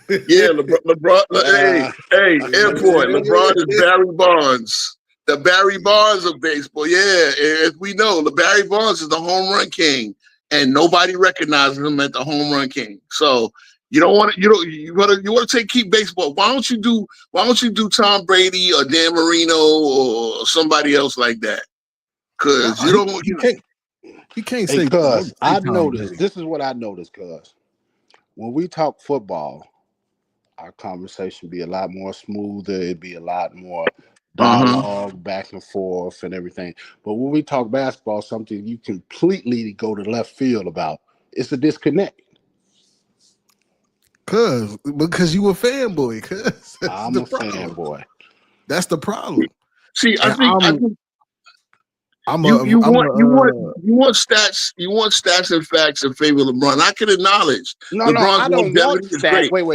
Yeah, LeBron. Hey, airport. LeBron is Barry Bonds, the Barry Bonds of baseball. Yeah, as we know, the Barry Bonds is the home run king, and nobody recognizes him as the home run king. So. You want to keep baseball. Why don't you do Tom Brady or Dan Marino or somebody else like that? Because you can't say. Because I noticed. This is what I noticed. Because when we talk football, our conversation be a lot more smoother. It'd be a lot more dialogue back and forth and everything. But when we talk basketball, something you completely go to left field about. It's a disconnect. Because you a fanboy. I'm a fanboy. That's the problem. See, I think I'm You a you I'm want you want a you want stats and facts in favor of LeBron. I can acknowledge No, LeBron's I don't want longevity is stat. great.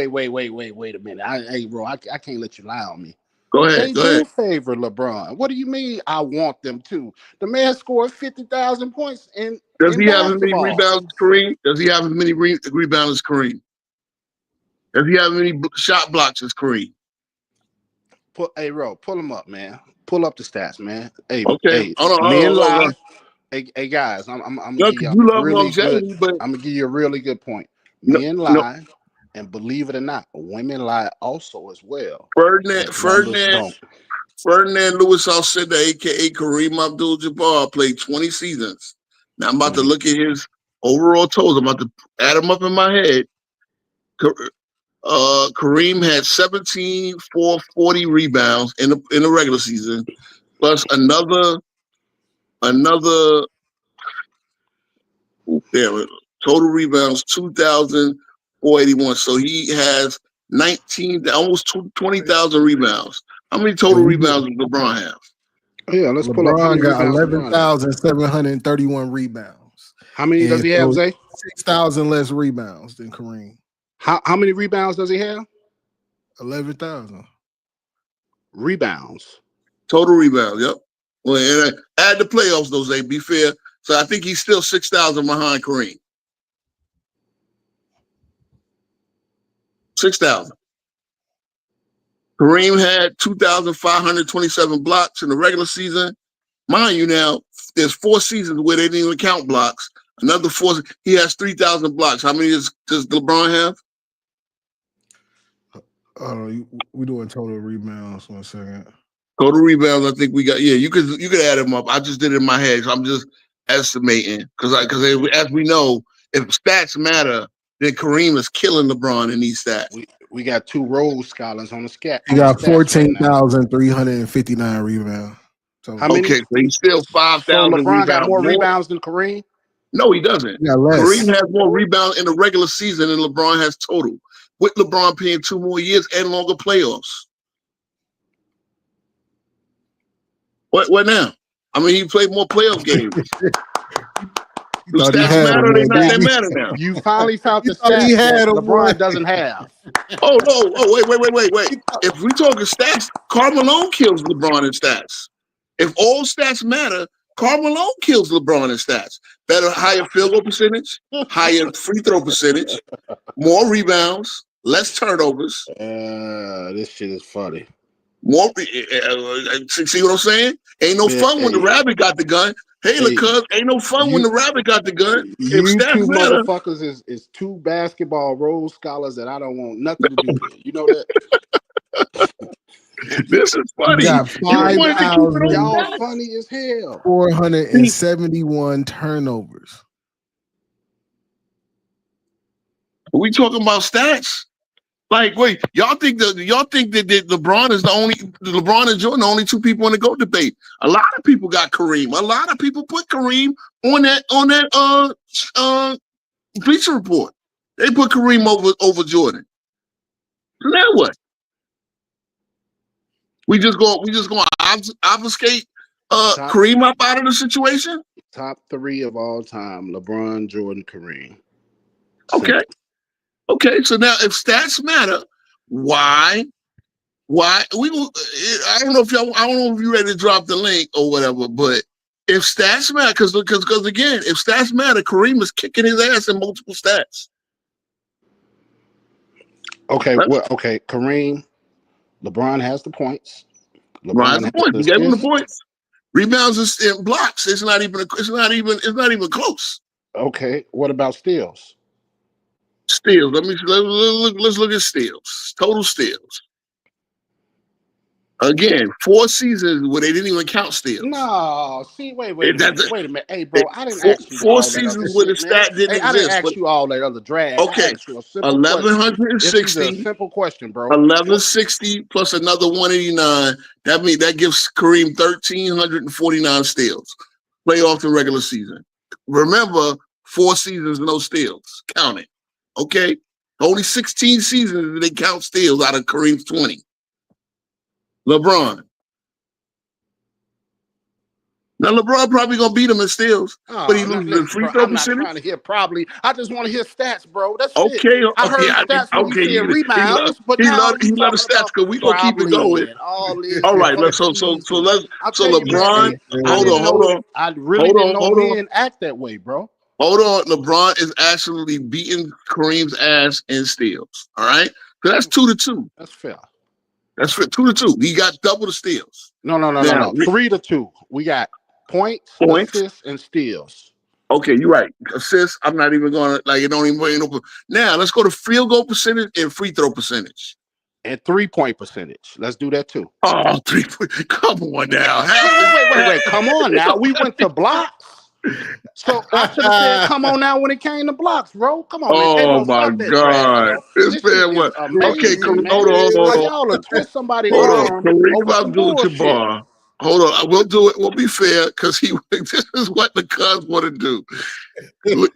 Wait a minute. Hey, bro, I can't let you lie on me. Go ahead, They go ahead. do favor LeBron. What do you mean? I want them to. The man scored 50,000 points Does in he have as many basketball. rebounds as Kareem? Does he have as many rebounds as Kareem? Does he have as many shot blocks as Kareem? Hey, bro, pull them up, man. Pull up the stats, man. Okay, Hey, hold on, men hold lie. on. Hey, guys, I'm gonna Yeah, give 'cause you a you love really good. longevity, but I'm gonna give you a really good point. no, Men no. lie, and believe it or not, women lie also as well. Ferdinand, But numbers Ferdinand, don't. Ferdinand Lewis Alcindor, aka Kareem Abdul-Jabbar, played 20 seasons. Now I'm about to Mhm. look at his overall totals. I'm about to add them up in my head. Kareem had 17 for 40 rebounds in the regular season, plus another there total rebounds 2,481. So he has 19, almost 20,000 rebounds. How many total rebounds does LeBron have? Yeah, let's pull up how LeBron many got rebounds LeBron has. 11,731 rebounds. How many does And he have, so Zay? 6,000 less rebounds than Kareem. How many rebounds does he have? 11,000. Rebounds. Total rebounds, yep. Well, and add the playoffs, though, Zay, be fair. So I think he's still 6,000 behind Kareem. 6,000. Kareem had 2,527 blocks in the regular season. Mind you, now there's 4 seasons where they didn't even count blocks. Another 4, he has 3,000 blocks. How many does LeBron have? We doing total rebounds. 1 second. Total rebounds, I think we got. Yeah, you could add them up. I just did it in my head, so I'm just estimating because as we know, if stats matter, then Kareem is killing LeBron in these stats. We got 2 Rhodes scholars on the scat. He got Stats right now. 14,359 rebounds. So How many? Okay, so he's still So 5,000 LeBron got rebounds more more. rebounds than Kareem? No, he doesn't. he got less. Kareem has more rebounds in the regular season than LeBron has total, with LeBron playing 2 more years and longer playoffs. What now? I mean, he played more playoff games. He Do thought he stats had him, matter? They man. matter now. You finally found He the thought he stats that had him, boy. LeBron doesn't have. Oh no! Oh wait! If we talking stats, Carmelo kills LeBron in stats. If all stats matter, Carmelo kills LeBron in stats. Better, higher field goal percentage, higher free throw percentage, more rebounds, less turnovers. This shit is funny. More. See what I'm saying? Ain't no fun when the rabbit got the gun. Hey, look, cuz, ain't no fun when the rabbit got the gun. If You stats two matter, motherfuckers is 2 basketball Rhodes scholars that I don't want nothing to do with. You know that? this is He funny. got You wanted to keep it on Y'all stats. funny as hell. 5,471 turnovers. We talking about stats. Like, wait, y'all think that LeBron and Jordan the only 2 people in the GOAT debate. A lot of people got Kareem. A lot of people put Kareem on that Bleacher Report. They put Kareem over Jordan. So now what? We just going to obfuscate Kareem up out of the situation? Top 3 of all time: LeBron, Jordan, Kareem. Simple. Okay. So now, if stats matter, why I don't know if you're ready to drop the link or whatever, but if stats matter, because again, if stats matter, Kareem is kicking his ass in multiple stats. Okay, Kareem, LeBron has the points. LeBron has the points. You gave him the points. Rebounds and blocks. It's not even close. Okay, what about steals? Steals. Let's look at steals. Total steals. Again, 4 seasons where they didn't even count steals. No, see, wait a minute. Hey, bro, I didn't ask you 4 all seasons that where other the shit, man. stat didn't Hey, exist. I didn't ask you all that other drag. Okay, I asked you a simple 1,160. This is a simple question, bro. 1,160 plus another 189. That gives Kareem 1,349 steals. Playoff and regular season. Remember, 4 seasons, no steals. Count it. Okay? Only 16 seasons they count steals out of Kareem's 20. LeBron. Now LeBron probably gonna beat him in steals, but he Oh, loses in listen, free bro. throw I'm not percentage. trying to hear probably. I just want to hear stats, bro. That's it. Okay, I heard yeah, stats when you okay. said rebounds, but He now love you the talking stats about because we gonna keep it probably going. and all this All and right, fuck let's so these. I'll so tell you, man. LeBron. I Hold didn't know. on, I really didn't know hold on. men act that way, bro. Hold on, LeBron is actually beating Kareem's ass in steals. All right, so that's 2-2. That's fair. That's for 2-2. He got double the steals. No. Now, 3-2. We got points, assists, and steals. Okay, you're right. Assists, I'm not even going to, it don't even. Now, let's go to field goal percentage and free throw percentage. And 3-point percentage. Let's do that too. Oh, 3 point. Come on now. Wait. Come on now. We went to blocks. So I should have said, come on now when it came to blocks, bro. Come on, man. Hey, Oh, bro, my stop that trash, God. bro. This This shit man is was. Okay, amazing, man. hold How on. y'all twist somebody's Hold on. arm Kareem over some bullshit. Abdul-Jabbar. Hold on. We'll do it. We'll be fair because this is what the Cubs want to do.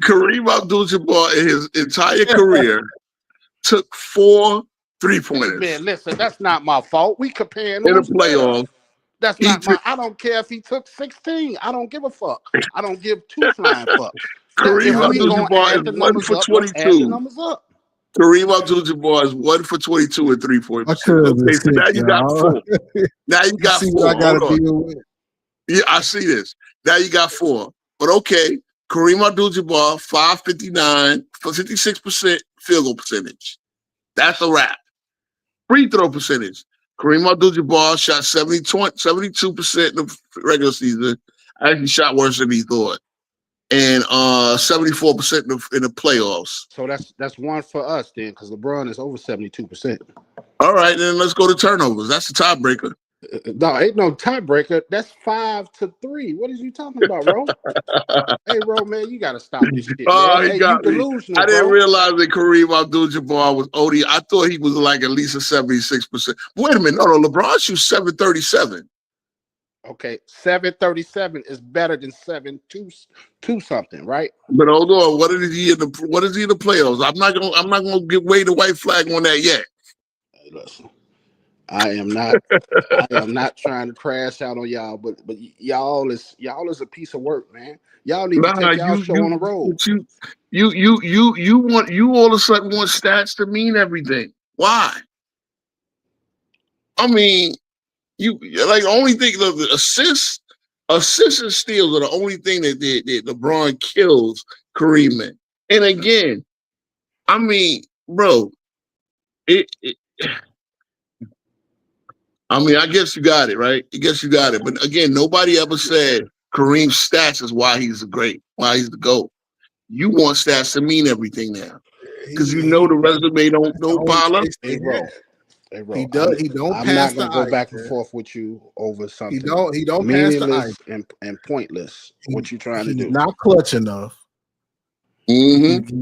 Kareem Abdul-Jabbar in his entire career took 4 3-pointers. Man, listen, that's not my fault. We comparing in the who's better. playoffs. That's not my. I don't care if he took 16. I don't give a fuck. I don't give 2 flying fucks. Kareem If we gonna Abdul-Jabbar add the is 1 numbers for up, let's add the 22. numbers up. Kareem Abdul-Jabbar is 1 for 22 and 3-point My percentage. cousin Okay, so sick, now you got y'all. 4. Now you got see 4. what I gotta Hold on. deal with. Yeah, I see this. Now you got 4. But okay, Kareem Abdul-Jabbar, 559 for 56% field goal percentage. That's a wrap. Free throw percentage. Kareem Abdul-Jabbar shot 72% in the regular season. Actually shot worse than he thought. And 74% in the playoffs. So that's 1 for us then, because LeBron is over 72%. All right, then let's go to turnovers. That's the tiebreaker. No, ain't no tiebreaker. That's 5-3. What are you talking about, bro? Hey, bro, man, you gotta stop this shit, man. Hey, you delusional, I didn't bro. realize that Kareem Abdul-Jabbar was OD. I thought he was like at least a 76%. Wait a minute, no, LeBron shoots 737. Okay, 737 is better than 7-2 something, right? But hold on, what is he in the playoffs? I'm not gonna give away the white flag on that yet. Hey, listen, I am not trying to crash out on y'all, but y'all is a piece of work, man. Y'all need to take y'all show on the road. You all of a sudden want stats to mean everything. Why? I mean, you like the only thing the assists and steals are the only thing that LeBron kills Kareem in. And again, I mean, bro, I guess you got it, right? I guess you got it. But again, nobody ever said Kareem's stats is why he's why he's the GOAT. You want stats to mean everything now. Because the resume don't pile up. Hey, bro. He don't I'm pass not gonna go back and forth with you over something. He don't meaningless pass the and pointless. What you trying to do? Not clutch enough. Mm-hmm.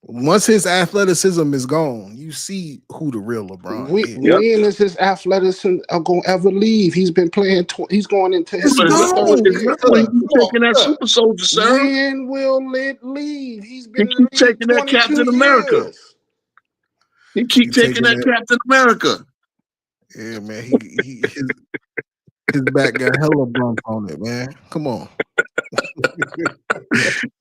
Once his athleticism is gone, you see who the real LeBron is. When is his athleticism gonna ever leave? He's been playing. He's going into his third year. Taking that super soldier, sir. When will it leave? He's been taking that Captain America. He keep taking that Captain America. Yeah, man. His back got hella bump on it, man. Come on.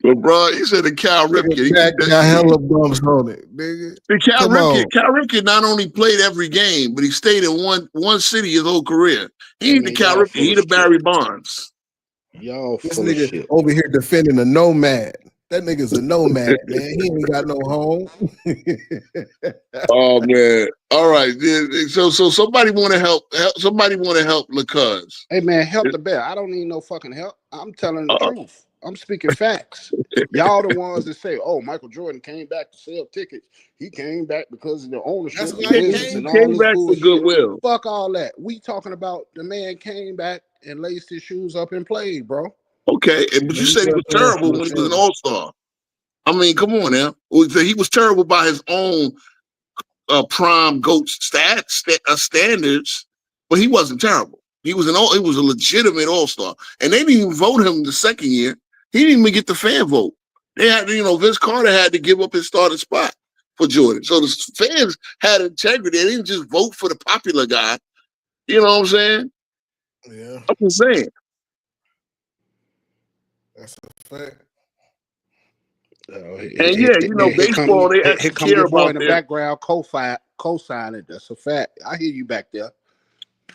LeBron, you said the Cal Ripken. His back got hella bumps on it, nigga. Cal Ripken not only played every game, but he stayed in one city his whole career. He ain't the Cal Ripken. He the Barry Bonds. Y'all this nigga over here defending a nomad. That nigga's a nomad, man. He ain't got no home. Oh man! All right. So somebody want to help. Somebody want to help LeCuz. Hey man, help the bear. I don't need no fucking help. I'm telling the truth. I'm speaking facts. Y'all the ones that say, "Oh, Michael Jordan came back to sell tickets. He came back because of the ownership and business and all this bullshit." Goodwill. Fuck all that. We talking about the man came back and laced his shoes up and played, bro. Okay, but you said he was terrible when he was an all-star. I mean, come on now. He was terrible by his own prime GOAT standards, but he wasn't terrible. He was a legitimate all-star, and they didn't even vote him the second year. He didn't even get the fan vote. They had, Vince Carter had to give up his starting spot for Jordan. So the fans had integrity. They didn't just vote for the popular guy. You know what I'm saying? Yeah, I'm just saying. That's a fact. And yeah, you know, baseball, they Here actually come care your boy about in the their. background co-sign it. That's a fact. I hear you back there. I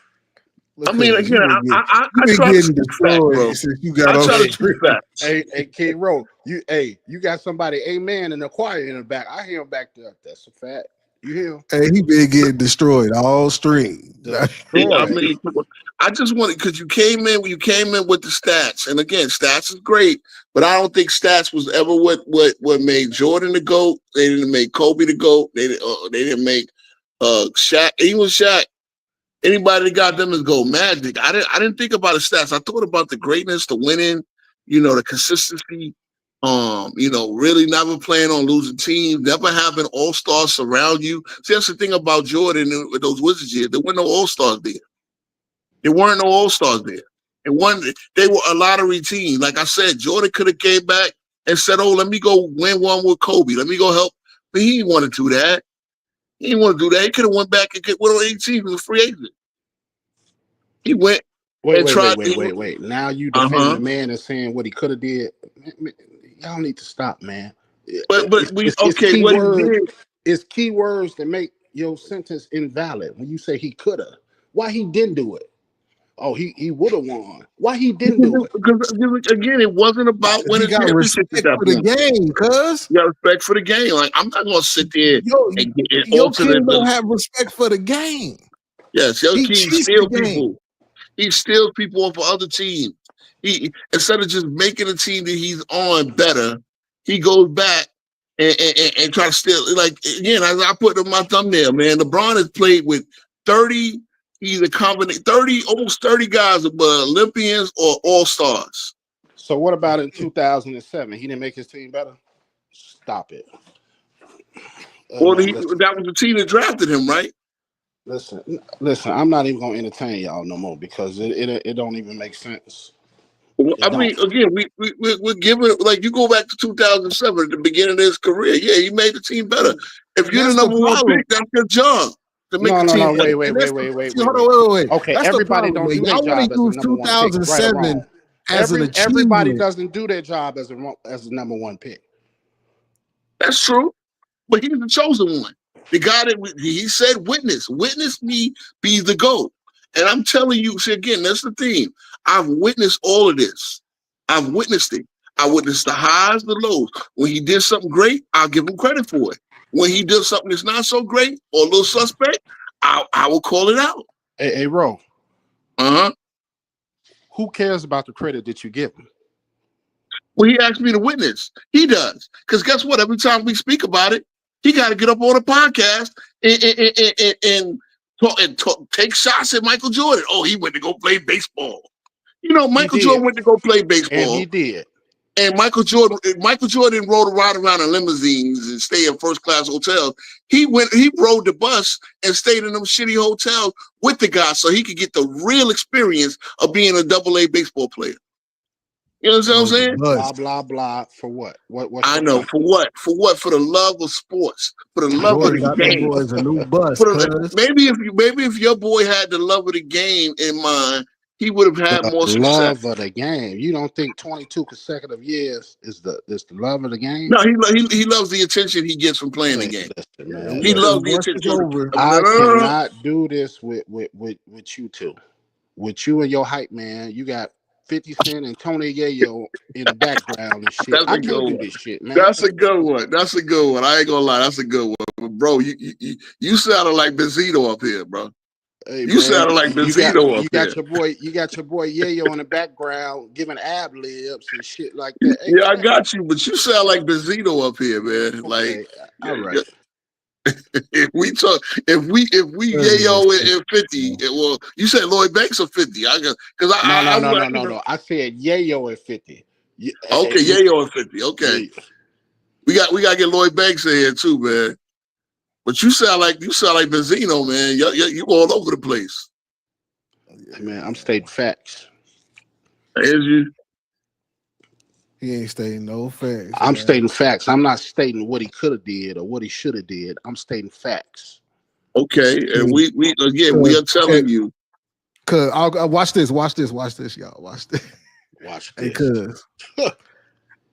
Look, mean, cuz again, you I been try to getting speak facts, bro. destroyed since you got I on try to the Hey, speak street. facts. hey, K-Roll, you got somebody amen in the choir in the back. I hear him back there. That's a fact. You hear him? Hey, he been getting destroyed all stream. Yeah, I Destroyed. mean, I just wanted because you came in with the stats, and again, stats is great, but I don't think stats was ever what made Jordan the GOAT. They didn't make Kobe the GOAT. They didn't make Shaq. Even Shaq, anybody that got them is GOAT. Magic. I didn't think about the stats. I thought about the greatness, the winning, you know, the consistency. You know, really never playing on losing teams, never having all-stars surround you. See, that's the thing about Jordan and with those Wizards years. There weren't no all-stars there. There weren't no all-stars there. They were a lottery team. Like I said, Jordan could have came back and said, "Oh, let me go win one with Kobe. Let me go help." But he didn't want to do that. He didn't want to do that. He could have went back and get 118. He was a free agent. He went and tried. Wait. Now you defending the man and saying what he could have did. Man, y'all need to stop, man. But It's okay, key what he words. did. It's key words that make your sentence invalid when you say he could have. Why he didn't do it? Oh, he would have won. Why he didn't do it? Because again, it wasn't about He winning got championships at respect that for the point. game, cuz. You got respect for the game. Like I'm not gonna sit there and Your alter king don't the. have respect for the game. Yes, your He king cheats the steal game. people. He steals people off of other teams. He instead of just making the team that he's on better, he goes back and try to steal. Like again, as I put in my thumbnail, man, LeBron has played with 30. He's a combination 30, almost 30 guys, Olympians or all stars. So what about in 2007? He didn't make his team better. Stop it. Well, Man, that was the team that drafted him, right? listen. I'm not even gonna entertain y'all no more because it don't even make sense. I mean, again, we're giving like you go back to 2007 at the beginning of his career. Yeah, he made the team better. If you're the number one pick, that's your job to make the team better. Wait. Okay, That's everybody the problem, don't man. do their Y'all want job to as a use number one pick, right or 2007 wrong. as an Everybody achievement. doesn't do their job as a number one pick. That's true, but he's the chosen one. The guy that he said, witness me be the GOAT. And I'm telling you, see, again, that's the theme. I've witnessed all of this. I've witnessed it. I witnessed the highs, the lows. When he did something great, I'll give him credit for it. When he does something that's not so great or a little suspect, I will call it out. Hey, Ro. Uh-huh. Who cares about the credit that you give him? Well, he asked me to witness. He does. Because guess what? Every time we speak about it, he got to get up on a podcast and take shots at Michael Jordan. Oh, he went to go play baseball. You know, Michael Jordan went to go play baseball. And he did. And Michael Jordan rode around in limousines and stay in first class hotels. He rode the bus and stayed in them shitty hotels with the guys so he could get the real experience of being a AA baseball player. You know what I'm saying? Blah blah blah. For what? What's I know. For what? For what? For the love of sports. For the love of the game. Boys a new bus. Maybe if your boy had the love of the game in mind, he would have had more success. Love of the game. You don't think 22 consecutive years is the love of the game? No, he loves the attention he gets from playing the game. He loves the attention. I cannot do this with you two. With you and your hype man, you got 50 Cent and Tony Yayo in the background and shit. I can't do this shit, man. That's a good one. That's a good one. I ain't gonna lie. That's a good one. But bro, you sounded like Benzito up here, bro. Hey, you sounded like Benzito up here. You got your boy Yayo in the background giving ab libs and shit like that. Hey, yeah, I got you, but you sound like Benzito up here, man. Okay, like, all right. If we Yayo in 50, well, you said Lloyd Banks or 50. No. I said Yayo at 50. Okay, Yayo at 50. Okay, yeah. we got to get Lloyd Banks in here too, man. But you sound like Benzino, man. You all over the place. Man, I'm stating facts. Is you? He ain't stating no facts. I'm stating facts. I'm not stating what he could have did or what he should have did. I'm stating facts. Okay, and we are telling you. Cause I'll watch this, y'all. Watch this. Watch Hey, this. cuz,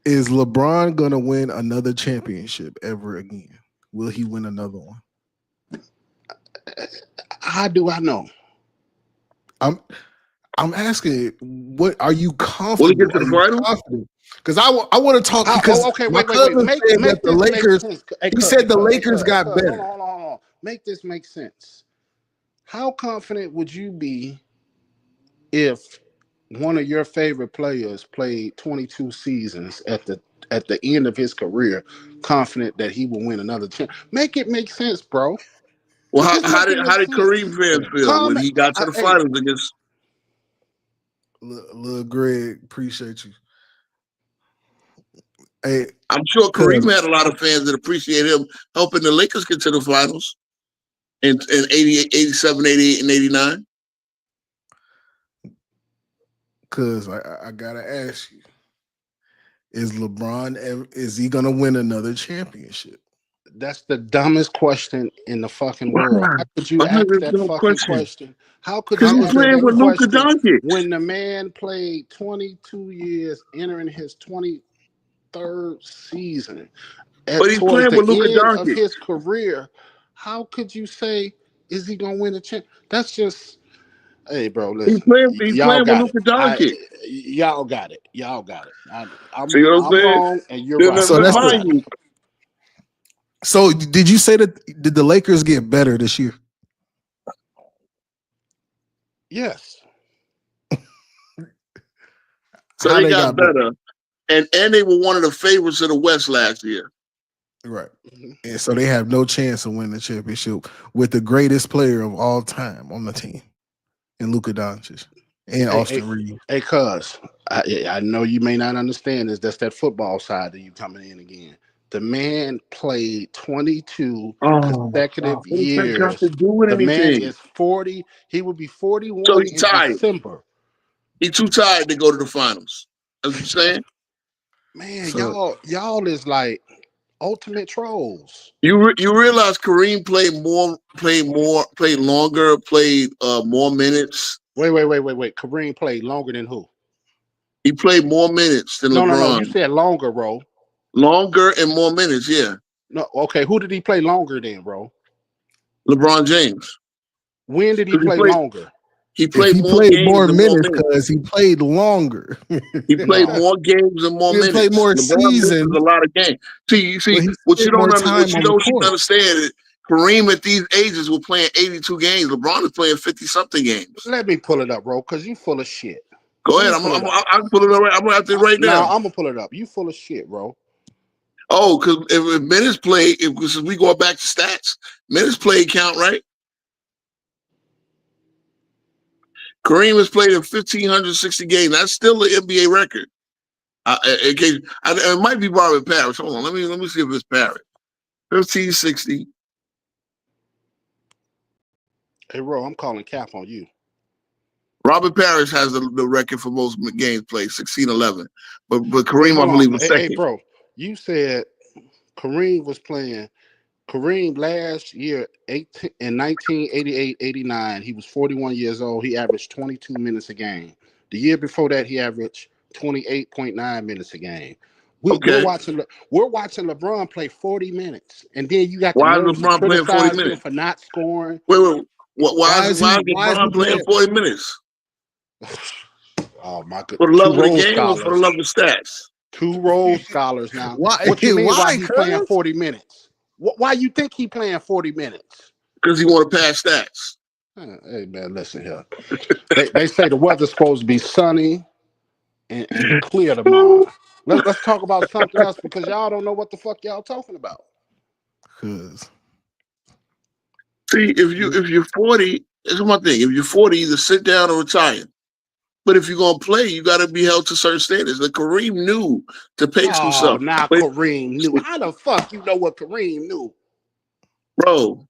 is LeBron gonna win another championship ever again? Will he win another one? How do I know? I'm asking, what are you Will he get comfortable? to Are the you finals? confident? Because I want to talk because Okay, my wait. cousin said that Make the this make Lakers. sense. Hey, He said the cuz, Lakers got hold better. on. Make this make sense. How confident would you be if one of your favorite players played 22 seasons at the end of his career, confident that he will win another championship? Make it make sense, bro. Well, Just how make it did make sense. Kareem fans feel when Comment. he got to the Hey, finals against? Little Greg, appreciate you. Hey, I'm sure cuz Kareem had a lot of fans that appreciate him helping the Lakers get to the finals in 88, 87, 88, and 89. Cuz I gotta ask you, is he gonna win another championship? that's the dumbest question in the fucking world. How could you I heard ask there's that no fucking question question? How could because How you he's could ask that playing that with be? Luka question Doncic. when the man played 22 years, entering his 23rd season? But he's Towards playing the with Luka end of Doncic. his career, how could you say, is he gonna win a champ? That's just, hey, bro, He's listen, playing. He's y'all playing with got it. Luka Doncic. Y'all got it. See what I'm I'm saying? wrong and you're Then, right. So that's Y'all the. mind got it. you, So did you say that did the Lakers get better this year? Yes. so How they they got got better? better, and they were one of the favorites of the West last year. Right. Mhm. And so they have no chance of winning the championship with the greatest player of all time on the team, and Luka Doncic and Hey, hey, Austin Reeves. hey, cuz I know you may not understand this. That's that football side of you coming in again. The man played 22 Oh my God! consecutive What does that got years. to do with The man anything? is 40. He will be So 41 he's in tired. December. He's too tired to go to the finals. That's what you're saying. Man, So y'all is like ultimate trolls. You realize Kareem played longer, played more minutes. Wait. Kareem played longer than who? He played more minutes than No. You LeBron. said longer, bro. Longer and more minutes, yeah. No, okay. Who did he play longer than, bro? LeBron James. When did he Because play longer? he if played he more played games more and more minutes, minutes. because he played longer. He played No. more games and more He played minutes. more LeBron misses seasons, a lot of games. See, but he what you spent more don't under, time on the what you court. understand is Kareem at these ages was playing 82 games. LeBron is playing 50 something games. Let me pull it up, bro, because you full of shit. Go Let ahead. me pull it up. I can pull it up. I'm gonna have to right Nah, now. I'm gonna pull it up. You full of shit, bro. Oh, because if minutes played, because we go back to stats, minutes played count, right? Kareem has played in 1,560 games. That's still the NBA record. It might be Robert Parrish. Hold on, let me see if it's Parrish. 1,560. Hey, bro, I'm calling cap on you. Robert Parrish has the record for most games played, 1611. But Wait, Kareem, I hold on. believe, was Hey, second. bro, you said Kareem was playing. Kareem last year, 18, in 1988-89, he was 41 years old. He averaged 22 minutes a game. The year before that, he averaged 28.9 minutes a game. We're Okay. watching LeBron play 40 minutes, and then you got the Why is nerves to LeBron playing 40 criticize him minute? for not scoring. Wait. Why Why is is he LeBron playing playing? 40 minutes? Oh my god! For the Two love of the Rhodes game or for the scholars, love of stats? two Rhodes scholars. Now, Why? what you mean? Why Why, he playing cuz? 40 minutes? Why you think he playing 40 minutes? Because he want to pass stats. Hey man, listen here. They say the weather's supposed to be sunny and clear tomorrow. Let's talk about something else because y'all don't know what the fuck y'all talking about. Cuz See, if you're 40, it's one thing. If you're 40, either sit down or retire. But if you're gonna play, you got to be held to certain standards. Like Kareem knew to pace Oh, himself. now But Kareem knew. How the fuck you know what Kareem knew? bro,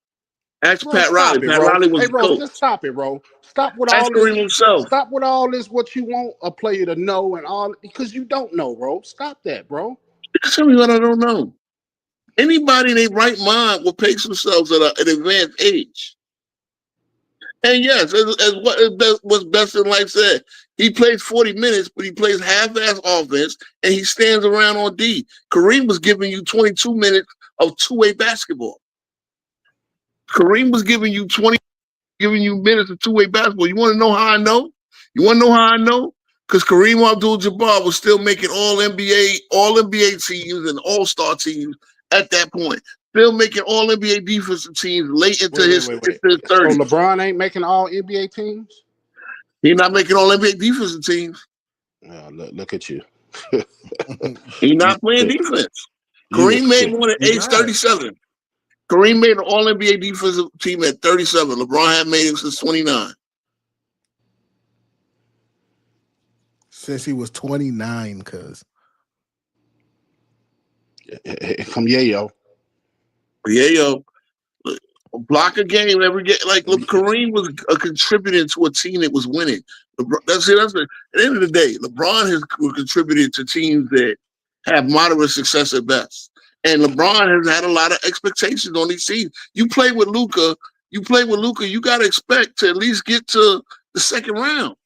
ask Bro, Pat Riley. stop it, Pat bro. Riley was Hey, the bro, coach. just stop it, bro. Stop with Ask all Kareem this. himself. Stop with all this. What you want a player to know and all because you don't know, bro. Stop that, bro. Tell me what I don't know. Anybody in their right mind will pace themselves at an advanced age. And yes, what's best in life said, he plays 40 minutes, but he plays half-ass offense, and he stands around on D. Kareem was giving you 22 minutes of two-way basketball. Kareem was giving you minutes of two-way basketball. You want to know how I know? You want to know how I know? Because Kareem Abdul-Jabbar was still making all NBA teams and all-star teams at that point. Still making all NBA defensive teams late into his 30s. So LeBron ain't making all NBA teams? He's not making all NBA defensive teams. Look at you. He's not playing defense. Kareem made one at age 37. Kareem made an all NBA defensive team at 37. LeBron had made it since 29. Since he was 29, cuz. Come Yayo. Yayo. Block a game every game. Like, look, Kareem was contributing to a team that was winning. That's it. At the end of the day, LeBron has contributed to teams that have moderate success at best. And LeBron has had a lot of expectations on these teams. You play with Luka, you got to expect to at least get to the second round.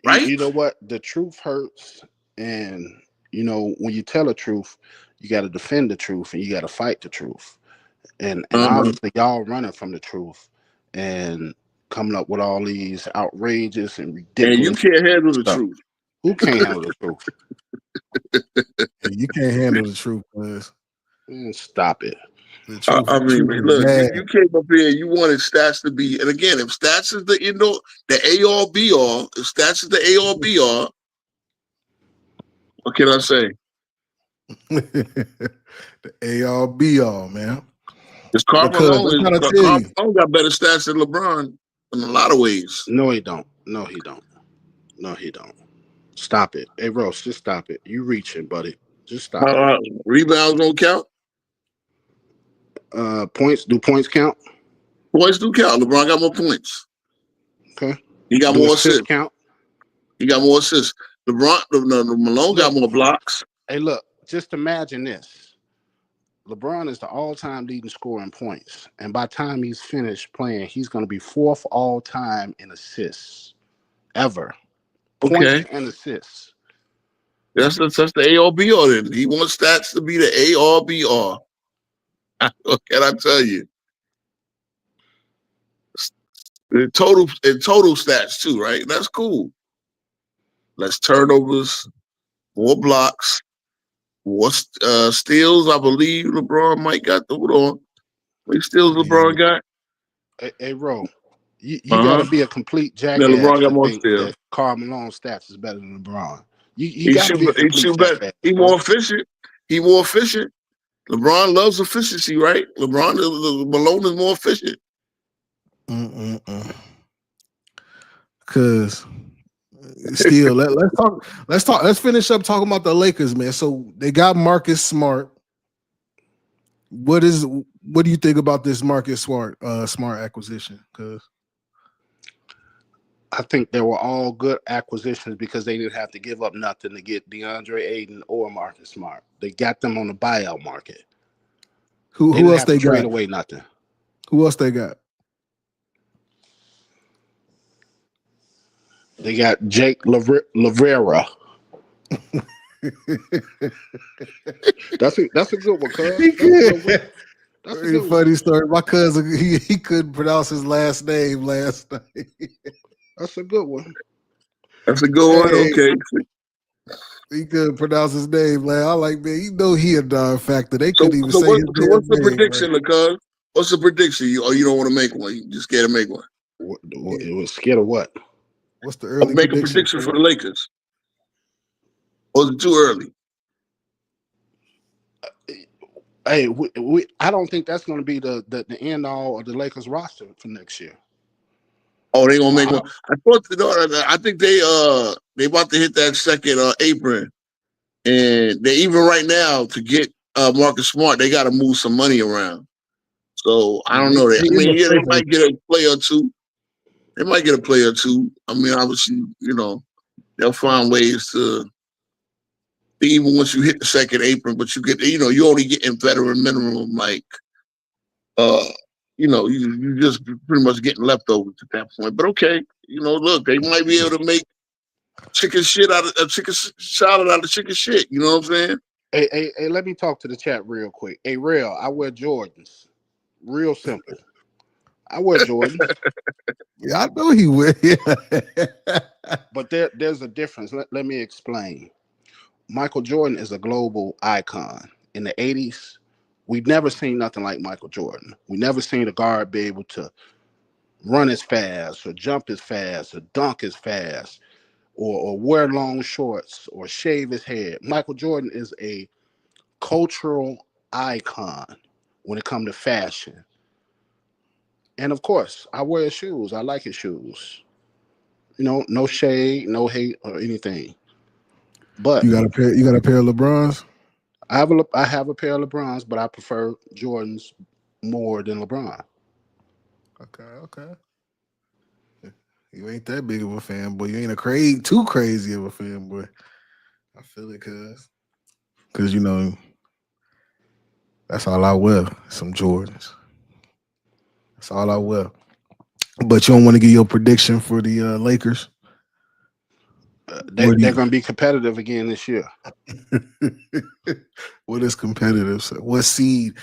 Right? You know what? The truth hurts. And, when you tell the truth, you got to defend the truth and you got to fight the truth. And obviously y'all running from the truth and coming up with all these outrageous and ridiculous. And you can't handle the truth. Who can't handle the truth? You can't handle the truth, cuz. Stop it. I mean, look, you came up here and you wanted stats to be, and again, if stats is the A-all-B-all, if stats is the A-all-B-all, what can I say? The A-all-B-all, man. Because Carmelo got better stats than LeBron in a lot of ways. No, he don't. Stop it. Hey, Rose, just stop it. You reaching, buddy. Just stop it. Rebounds don't count? Points. Do points count? Points do count. LeBron got more points. Okay. He got more assists. Count? He got more assists. Malone got more blocks. Hey, look, just imagine this. LeBron is the all-time leading scorer in points. And by the time he's finished playing, he's going to be fourth all-time in assists. Ever. Points and assists. That's the A-all-B-all then. He wants stats to be the A-all-B-all. What can I tell you? In total stats too, right? That's cool. Less turnovers, more blocks, more steals. I believe LeBron might got hold on. How many steals LeBron got? Hey, Ro, you got to be a complete jackass. LeBron got more steals. Karl Malone's stats is better than LeBron. He better. He more efficient. LeBron loves efficiency, right? Malone is more efficient. Cause still, let's finish up talking about the Lakers, man. So they got Marcus Smart. What do you think about this Marcus Smart acquisition? Cause I think they were all good acquisitions because they didn't have to give up nothing to get DeAndre Ayton or Marcus Smart. They got them on the buyout market. Who else they got? Trade away nothing. Who else they got? They got Jake Lavera. That's a good one, cuz. That's a good funny story. My cousin, he couldn't pronounce his last name last night. That's a good one. Okay. He couldn't pronounce his name, man. I like, man, he a darn factor. They couldn't even say his name. What's the prediction, cuz? What's the prediction? You don't want to make one. You just scared to make one. It was scared of what? What's the early make a prediction for the Lakers? Or is it too early? Hey, I don't think that's going to be the end all of the Lakers roster for next year. Oh, they gonna make one. I think they about to hit that second apron, and they even right now to get Marcus Smart, they got to move some money around. So I don't know. They might get a player or two. They might get a player or two. I mean, obviously, they'll find ways to. Even once you hit the second apron, but you get, you only get in veteran minimum like, you just pretty much getting leftovers at that point. But okay, look, they might be able to make chicken salad out of chicken shit. You know what I'm saying? Hey, let me talk to the chat real quick. Hey, real, I wear Jordans. Real simple. I wear Jordans. Yeah, I know he will. But there's a difference. Let me explain. Michael Jordan is a global icon. In the 80s, we've never seen nothing like Michael Jordan. We never seen a guard be able to run as fast or jump as fast or dunk as fast or wear long shorts or shave his head. Michael Jordan is a cultural icon when it comes to fashion. And of course, I wear his shoes. I like his shoes. No shade, no hate or anything. But you got a pair of LeBrons? I have a pair of LeBrons, but I prefer Jordans more than LeBron. Okay. You ain't that big of a fanboy. You ain't too crazy of a fanboy. I feel it, cause that's all I wear. Some Jordans. That's all I wear. But you don't want to give your prediction for the Lakers? They're going to be competitive again this year. What is competitive? So what seed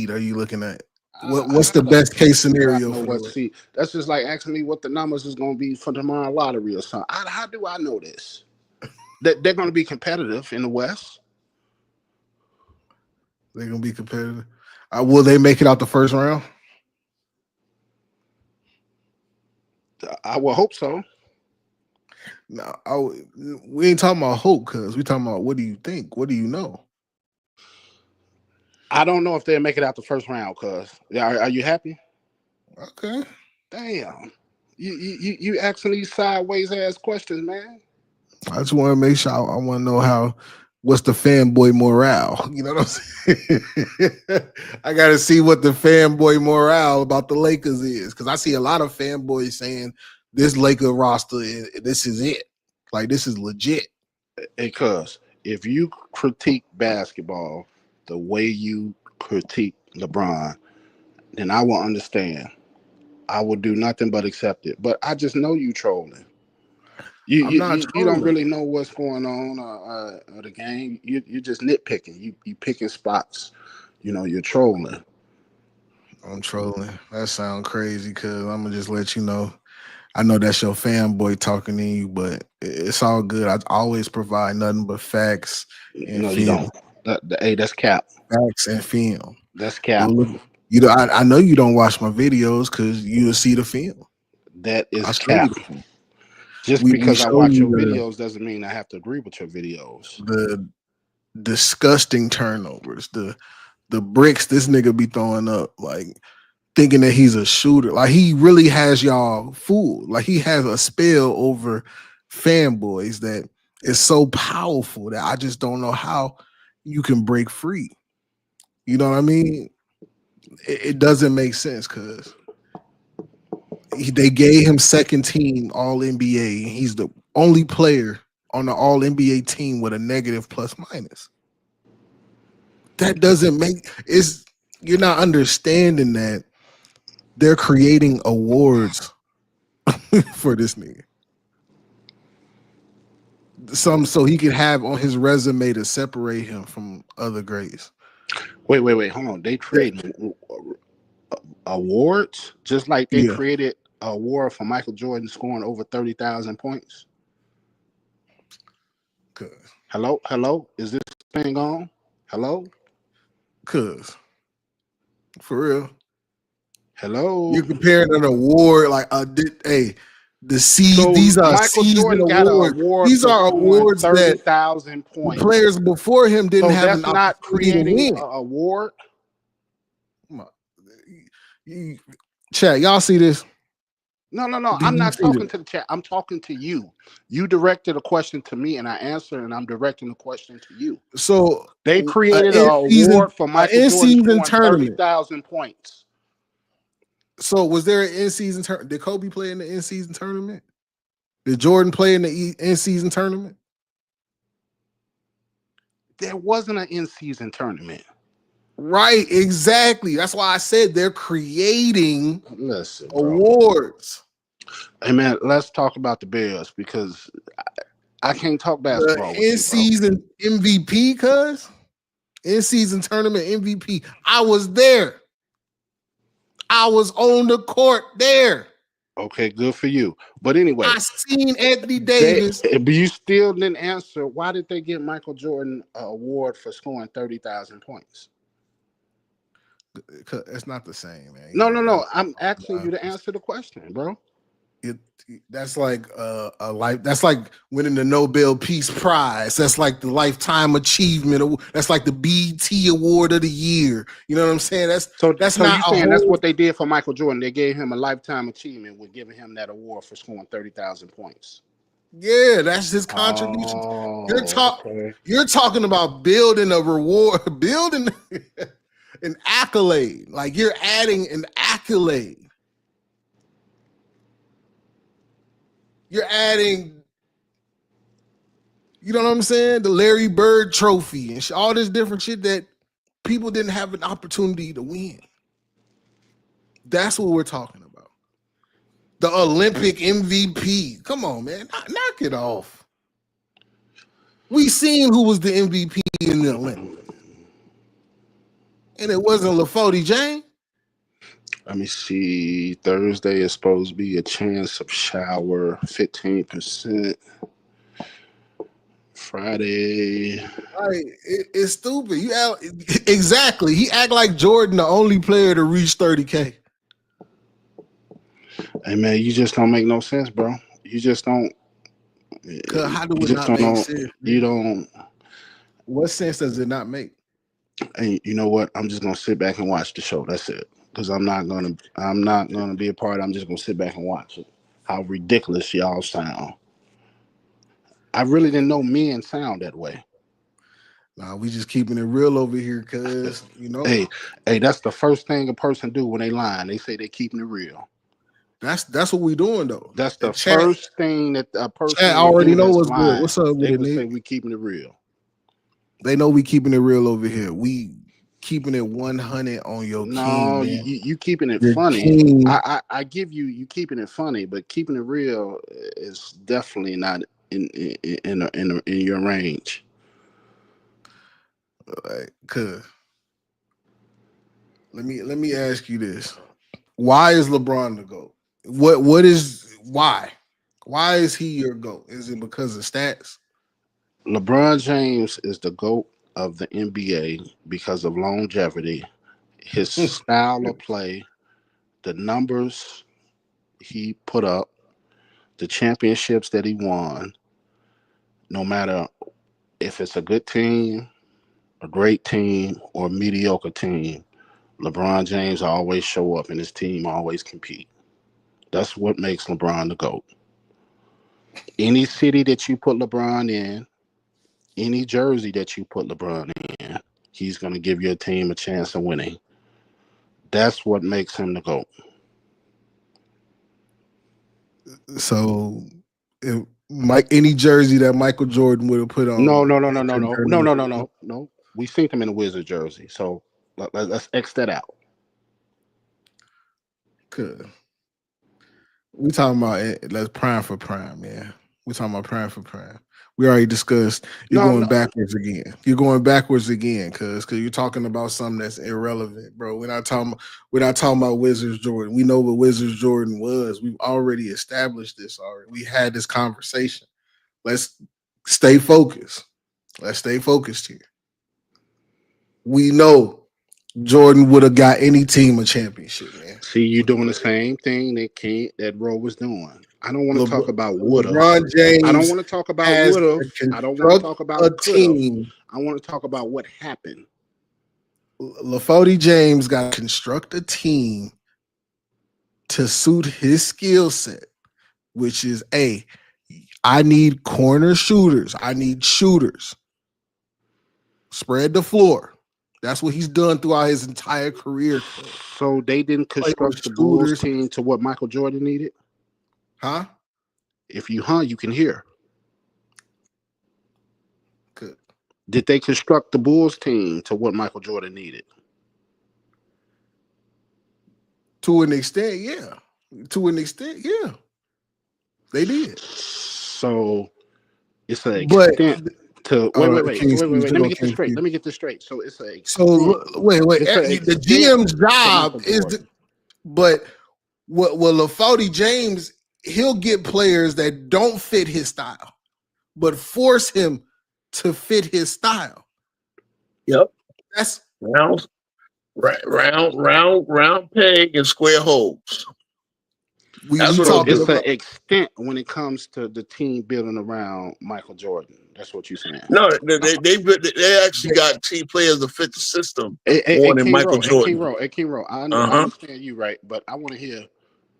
are you looking at? What's the best case scenario for what seed? That's just like asking me what the numbers is going to be for tomorrow lottery or something. How do I know this? They're going to be competitive in the West. They're going to be competitive. Will they make it out the first round? I will hope so. No, we ain't talking about hope, cuz we talking about what do you think? What do you know? I don't know if they'll make it out the first round, cuz. Are you happy? Okay. Damn. You asking these sideways ass questions, man. I just want to make sure I want to know what's the fanboy morale. You know what I'm saying? I got to see what the fanboy morale about the Lakers is, because I see a lot of fanboys saying this Laker roster, this is it. Like, this is legit. Because if you critique basketball the way you critique LeBron, then I will understand. I will do nothing but accept it. But I just know you trolling. You don't really know what's going on the game. You're just nitpicking. You picking spots. You're trolling. I'm trolling. That sounds crazy, because I'm gonna just let you know. I know that's your fanboy talking to you, but it's all good. I always provide nothing but facts and no, film. You don't. Hey, that's cap. Facts and film. That's cap. I know you don't watch my videos because you'll see the film. That is cap. Just because I watch your videos doesn't mean I have to agree with your videos. The disgusting turnovers, the bricks this nigga be throwing up, like thinking that he's a shooter. Like, he really has y'all fooled. Like, he has a spell over fanboys that is so powerful that I just don't know how you can break free. You know what I mean? It doesn't make sense, because they gave him second team All NBA. He's the only player on the All NBA team with a negative plus minus. That doesn't make you're not understanding that they're creating awards for this nigga. So he can have on his resume to separate him from other greats. Wait, hold on. They created awards just like they created an award for Michael Jordan scoring over 30,000 points. Hello, is this thing on? Hello, cuz for real. Hello, you're comparing an award like the season. So these are Michael Jordan got an award. These are awards 30,000 points. The players before him didn't have an not creating an award. Chat, y'all see this? No. I'm not talking to the chat. I'm talking to you. You directed a question to me, and I answered, and I'm directing the question to you. So they created an award for Michael Jordan scoring 30,000 points. So was there an in-season tournament? Did Kobe play in the in-season tournament? Did Jordan play in the in-season tournament? There wasn't an in-season tournament. Right, exactly. That's why I said they're creating Listen, bro. awards. Hey man, let's talk about the Bears because I can't talk The basketball with you, bro. in-season MVP, cuz in-season tournament MVP. I was there. I was on the court there. Okay, good for you. But anyway, I seen Anthony they Davis. but you still didn't answer. Why did they give Michael Jordan an award for scoring 30,000 points? It's not the same, man. No, no, no. I'm asking you to answer the question, bro. It, that's like a life. That's like winning the Nobel Peace Prize. That's like the lifetime achievement. That's like the BET Award of the year. You know what I'm saying? That's So not you a saying that's whole. what they did for Michael Jordan? They gave him a lifetime achievement with giving him that award for scoring 30,000 points. Yeah, that's his contribution. Oh, okay. You're talking about building a reward, building an accolade. Like you're adding an accolade. You're adding, you know what I'm saying? The Larry Bird trophy and all this different shit that people didn't have an opportunity to win. That's what we're talking about. The Olympic MVP. Come on, man. Knock it off. We seen who was the MVP in the Olympics. And it wasn't LaFody James. Let me see. Thursday is supposed to be a chance of shower, 15%. Friday. Like, it's stupid. Exactly. He act like Jordan, the only player to reach 30K. Hey man, you just don't make no sense, bro. You just don't. How do You it just not don't make know. sense? You don't. What sense does it not make? And you know what? I'm just gonna sit back and watch the show. That's it. Because I'm not gonna be a part. I'm just gonna sit back and watch it. How ridiculous y'all sound. I really didn't know men sound that way. Nah, we just keeping it real over here, cause Hey, that's the first thing a person do when they lying. They say they keeping it real. that's what we doing though. That's the Chat first thing that a person would already do know that's what's good. lying. What's up with They it, would say Nick? we keeping it real. They know we keeping it real over here. We keeping it 100 on your king, No, man. you keeping it Your funny. king. I give you keeping it funny, but keeping it real is definitely not in your range. Cause let me ask you this: why is LeBron the GOAT? What is why? Why is he your GOAT? Is it because of stats? LeBron James is the GOAT of the NBA because of longevity, his style of play, the numbers he put up, the championships that he won. No matter if it's a good team, a great team, or a mediocre team, LeBron James always show up and his team always compete. That's what makes LeBron the GOAT. Any city that you put LeBron in, any jersey that you put LeBron in, he's going to give your team a chance of winning. That's what makes him the GOAT. So, if any jersey that Michael Jordan would have put on, No. We seen him in a Wizard jersey, so let's X that out. Good. We talking about let's prime for prime, man. We talking about prime for prime. We already discussed. You're going backwards again. You're going backwards again, cause you're talking about something that's irrelevant, bro. We're not talking about Wizards Jordan. We know what Wizards Jordan was. We've already established this already. We had this conversation. Let's stay focused. Let's stay focused here. We know Jordan would have got any team a championship, man. See, you doing the same thing that Roe was doing. I don't want to talk about would have. LeBron James. I don't want to talk about would have. I don't want to talk about could have. I want to talk about what happened. LaFody James got to construct a team to suit his skill set, which is I need corner shooters. I need shooters. Spread the floor. That's what he's done throughout his entire career. So they didn't construct the Bulls team to what Michael Jordan needed? Huh? If you you can hear. Good. Did they construct the Bulls team to what Michael Jordan needed? To an extent, yeah. To an extent, yeah. They did. So it's an But extent to wait. Let me get this straight. So it's an extent. So wait. It's an The GM's job is, but what LaFody James, he'll get players that don't fit his style, but force him to fit his style. Yep. That's round peg and square holes. That's what it's an extent when it comes to the team building around Michael Jordan. That's what you're saying. No, they actually got team players to fit the system more than Michael Jordan. King-Ro, I understand you, right? But I want to hear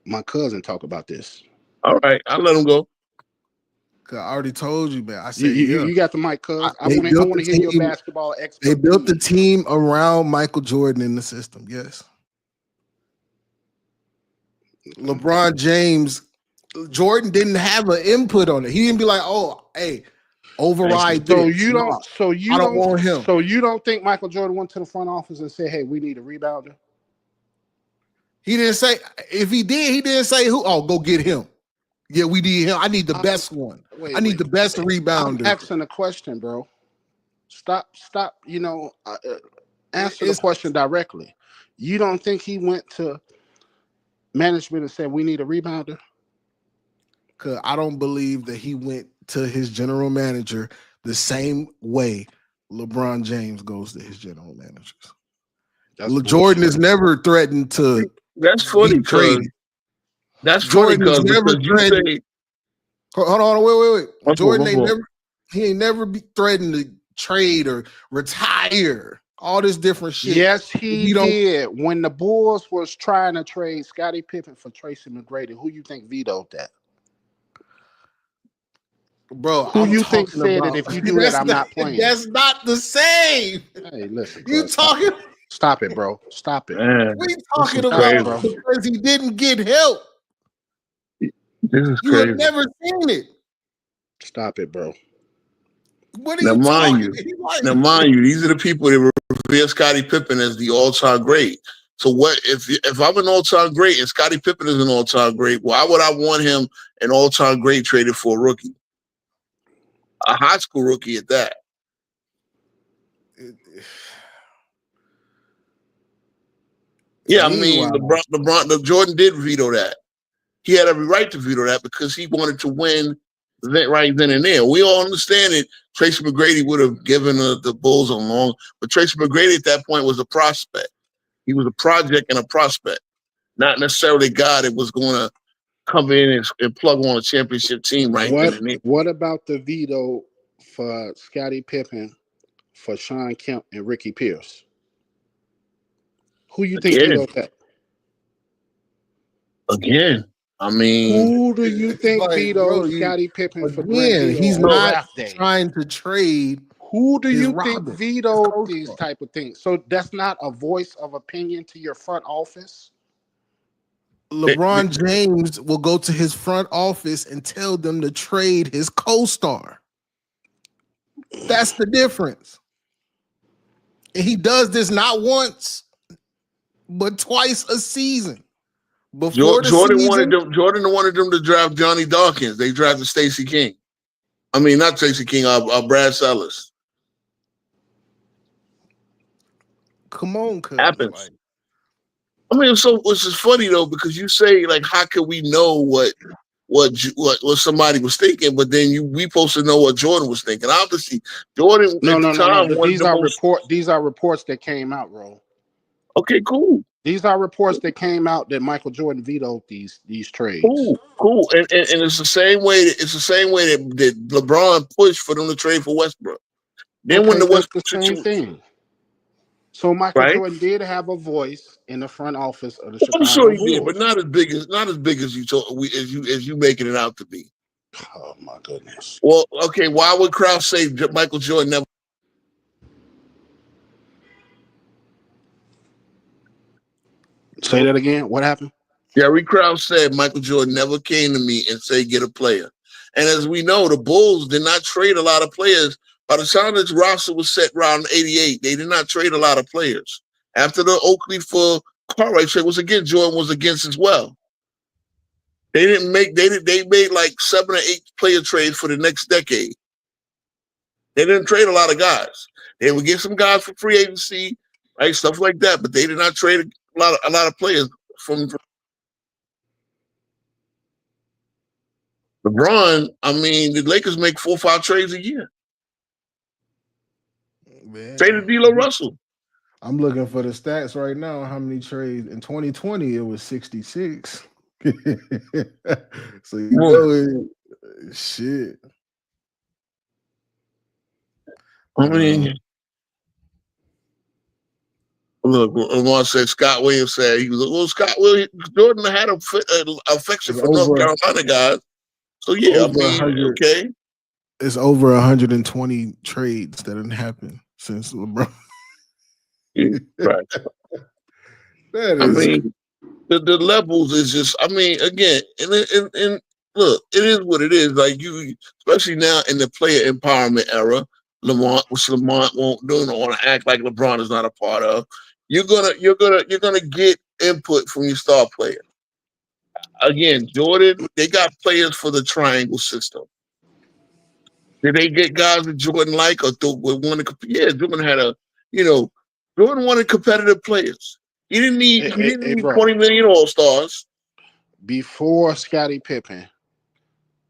my cousin talk about this. All right, I'll let him go. I already told you, man. I said you got the mic, cuz. I want to hear your basketball expert. They built the team around Michael Jordan in the system. Yes. LeBron James, Jordan didn't have an input on it. He didn't be like, "Oh, hey, override." So you don't want him. So you don't think Michael Jordan went to the front office and said, "Hey, we need a rebounder"? He didn't say. If he did, he didn't say who. Oh, go get him. Yeah, we need him. I need the best one. I need the best rebounder. I'm asking a question, bro. Stop. Answer the question directly. You don't think he went to management and said we need a rebounder? Because I don't believe that he went to his general manager the same way LeBron James goes to his general managers. Jordan has never threatened to. That's funny because that's funny because you say. Hold on, wait. Jordan ain't never be threatened to trade or retire. All this different shit. Yes, he did. When the Bulls was trying to trade Scottie Pippen for Tracy McGrady, who you think vetoed that? Bro, who you think said it? If you do that, I'm not playing. That's not the same. Hey, listen, you talking? Stop it, bro. Stop it. Man, we talking about bro. Because he didn't get help. This is you crazy. have never seen it. Stop it, bro. What are you talking? Now, mind you, these are the people that revere Scottie Pippen as the all-time great. So what if I'm an all-time great and Scottie Pippen is an all-time great? Why would I want him an all-time great traded for a rookie, a high school rookie at that? Yeah, I mean, Jordan did veto that. He had every right to veto that because he wanted to win right then and there. We all understand it. Tracy McGrady would have given the Bulls a long, but Tracy McGrady at that point was a prospect. He was a project and a prospect, not necessarily a guy that was going to come in and plug on a championship team then and there. What about the veto for Scottie Pippen, for Sean Kemp and Ricky Pierce? Who you think vetoed that? Again, I mean, who do you think vetoed Scottie Pippen for Grant? He's not trying to trade. Who do you think vetoed these type of things? So that's not a voice of opinion to your front office? LeBron James will go to his front office and tell them to trade his co-star. That's the difference. And he does this not once, but twice a season. Jordan wanted them to draft Johnny Dawkins. They drafted Stacey King. I mean, not Stacey King, Brad Sellers. Come on, cuz. Happens. I mean, so which is funny though, because you say like, how can we know what somebody was thinking? But then we supposed to know what Jordan was thinking. Obviously, Jordan. No. These are reports that came out, bro. Okay, cool. These are reports that came out that Michael Jordan vetoed these trades. Cool. And it's the same way. It's the same way that LeBron pushed for them to trade for Westbrook. Then when the Westbrook same thing. So Michael Jordan did have a voice in the front office of the Chicago Bulls. I'm sure he did, but not as big as you making it out to be. Oh my goodness. Well, okay. Why would Krause say Michael Jordan never? Say that again. What happened? Jerry Krause said Michael Jordan never came to me and said get a player. And as we know, the Bulls did not trade a lot of players. By the time this roster was set around 88, they did not trade a lot of players. After the Oakley for Cartwright trade was against. Jordan was against as well. They made like 7 or 8 player trades for the next decade. They didn't trade a lot of guys. They would get some guys for free agency, right? Stuff like that, but they did not trade a lot of players from LeBron. I mean, the Lakers make 4 or 5 trades a year. Man. Traded D'Lo Russell. I'm looking for the stats right now. How many trades in 2020? It was 66. So you know shit. I mean, look, Lamar said Scott Williams said he was like, well, Scott Williams Jordan had an affection for North Carolina guys. So yeah, I mean, okay. It's over 120 trades that didn't happen since LeBron. Right. I mean, the levels is just. I mean, again, and look, it is what it is. Like you, especially now in the player empowerment era, Lamont won't want to act like LeBron is not a part of. You're gonna get input from your star player. Again, Jordan, they got players for the triangle system. Did they get guys that Jordan like or wanted? Yeah, Jordan had Jordan wanted competitive players. He didn't need 20 million All-Stars. Before Scottie Pippen,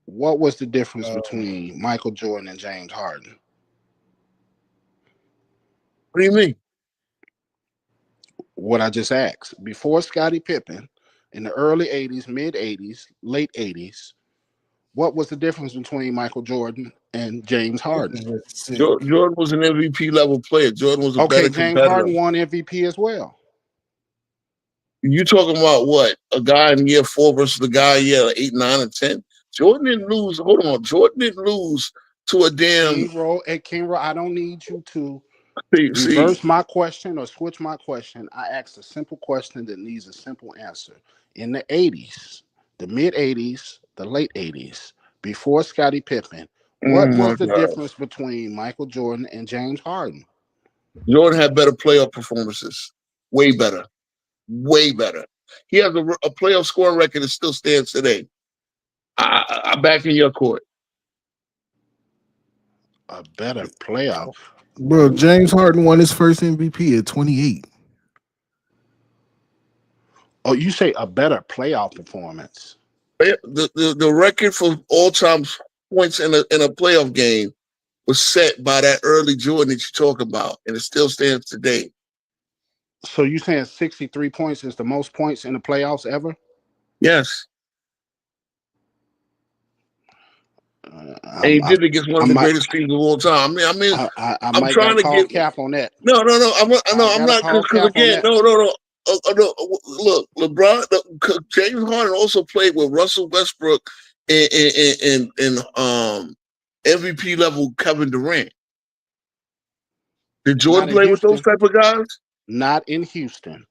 what was the difference between Michael Jordan and James Harden? What do you mean? What I just asked. Before Scottie Pippen, in the early 80s, mid 80s, late 80s, what was the difference between Michael Jordan and James Harden? Jordan was an MVP level player. Jordan was a better competitor. James Harden won MVP as well. You talking about what? A guy in year 4 versus the guy in year 8, 9, and 10? Jordan didn't lose. Hold on. Jordan didn't lose to a damn. King Ro, I don't need you to reverse my question or switch my question. I asked a simple question that needs a simple answer. In the 80s, the mid 80s, the late 80s, before Scottie Pippen, what was the difference between Michael Jordan and James Harden? Jordan had better playoff performances. Way better. Way better. He has a playoff scoring record that still stands today. I'm back in your court. A better playoff. Bro, James Harden won his first MVP at 28. Oh, you say a better playoff performance? The record for all-time points in a playoff game was set by that early Jordan that you talk about, and it still stands today. So you saying 63 points is the most points in the playoffs ever? Yes. And he did it against one of the greatest teams of all time. I'm trying to get cap on that. No. I'm not because again, no. Look, LeBron, James Harden also played with Russell Westbrook and MVP level Kevin Durant. Did Jordan play with those type of guys? Not in Houston.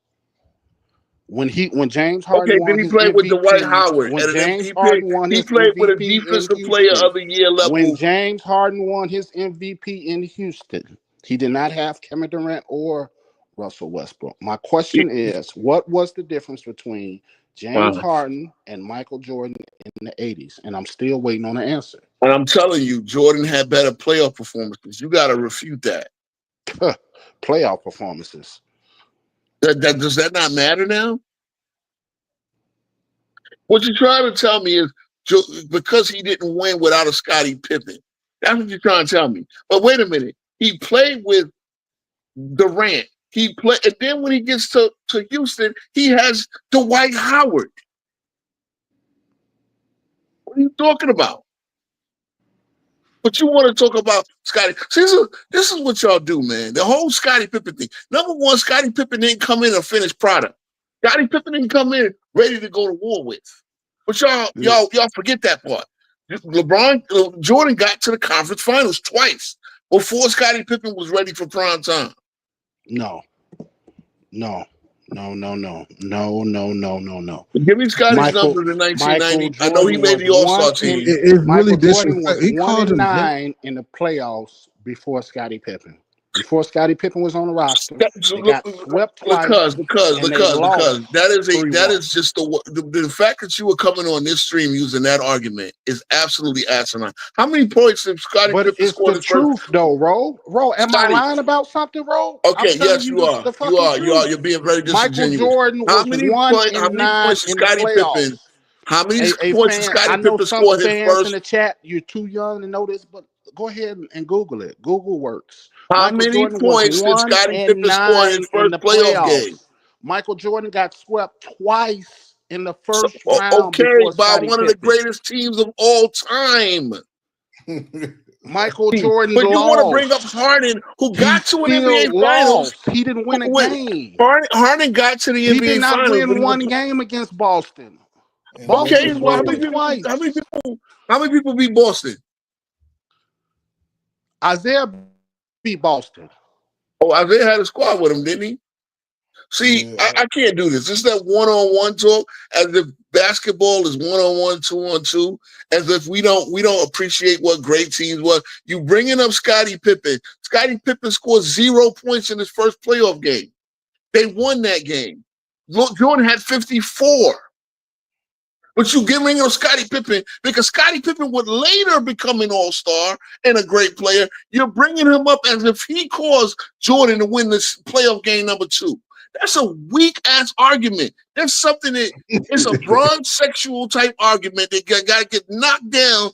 When James Harden won his MVP, played with Dwight Howard. When James Harden won his MVP, he played with a defensive player of the year level. When James Harden won his MVP in Houston, he did not have Kevin Durant or Russell Westbrook. My question is, what was the difference between James Harden and Michael Jordan in the 80s? And I'm still waiting on an answer. And I'm telling you, Jordan had better playoff performances. You got to refute that. Playoff performances. Does that not matter now? What you're trying to tell me is because he didn't win without a Scottie Pippen. That's what you're trying to tell me. But wait a minute. He played with Durant. And then when he gets to Houston, he has Dwight Howard. What are you talking about? But you want to talk about Scottie. This is what y'all do, man. The whole Scottie Pippen thing. Number one, Scottie Pippen didn't come in a finished product. Scottie Pippen didn't come in ready to go to war with. But y'all forget that part. Jordan got to the conference finals twice before Scottie Pippen was ready for prime time. No. Give me Scottie's numbers in 1990. I know he made the All-Star team. It's really Jordan was 1-9 in the playoffs before Scottie Pippen. before Scottie Pippen was on the roster. They got swept twice, and they lost that 3-1. is just the fact that you were coming on this stream using that argument is absolutely asinine. How many points did Scottie But Pippen it's score the his first? truth, though, Ro. Am I Scotty, lying about something, Ro? I'm okay, telling yes, you you are. the You fucking are. truth. You're being very Michael disingenuous. Jordan How was many 1 points? How and many 9 points did in the Scottie Pippen? playoffs. How many A points did fan, I Scottie know Pippen some score his fans in first? the chat, you're too young to know this, but go ahead and Google it. Google works. How Michael many Jordan was points did 1 Scottie and Pippen score in his 9 in first the playoff game? playoffs. Michael Jordan got swept twice in the So, first round okay, before by Scottie one of the Pippen. greatest teams of all time. Michael Jordan But you want to bring up lost. Harden, who He got to an still NBA Finals. lost. He didn't win a Wait, game. Harden got to the He did NBA not Finals, but win he was one game against Boston. And Boston okay. Memphis Well, swept was him twice. how many people beat Boston? Isaiah beat Boston. Oh, Isaiah had a squad with him, didn't he? See, yeah. I can't do this. It's that one-on-one talk, as if basketball is one-on-one, two-on-two, as if we don't appreciate what great teams was. You bringing up Scottie Pippen. Scottie Pippen scored 0 points in his first playoff game. They won that game. Jordan had 54. But you giving him Scottie Pippen because Scottie Pippen would later become an all-star and a great player. You're bringing him up as if he caused Jordan to win this playoff game number 2. That's a weak-ass argument. That's something that it's a bronze sexual type argument that got to get knocked down.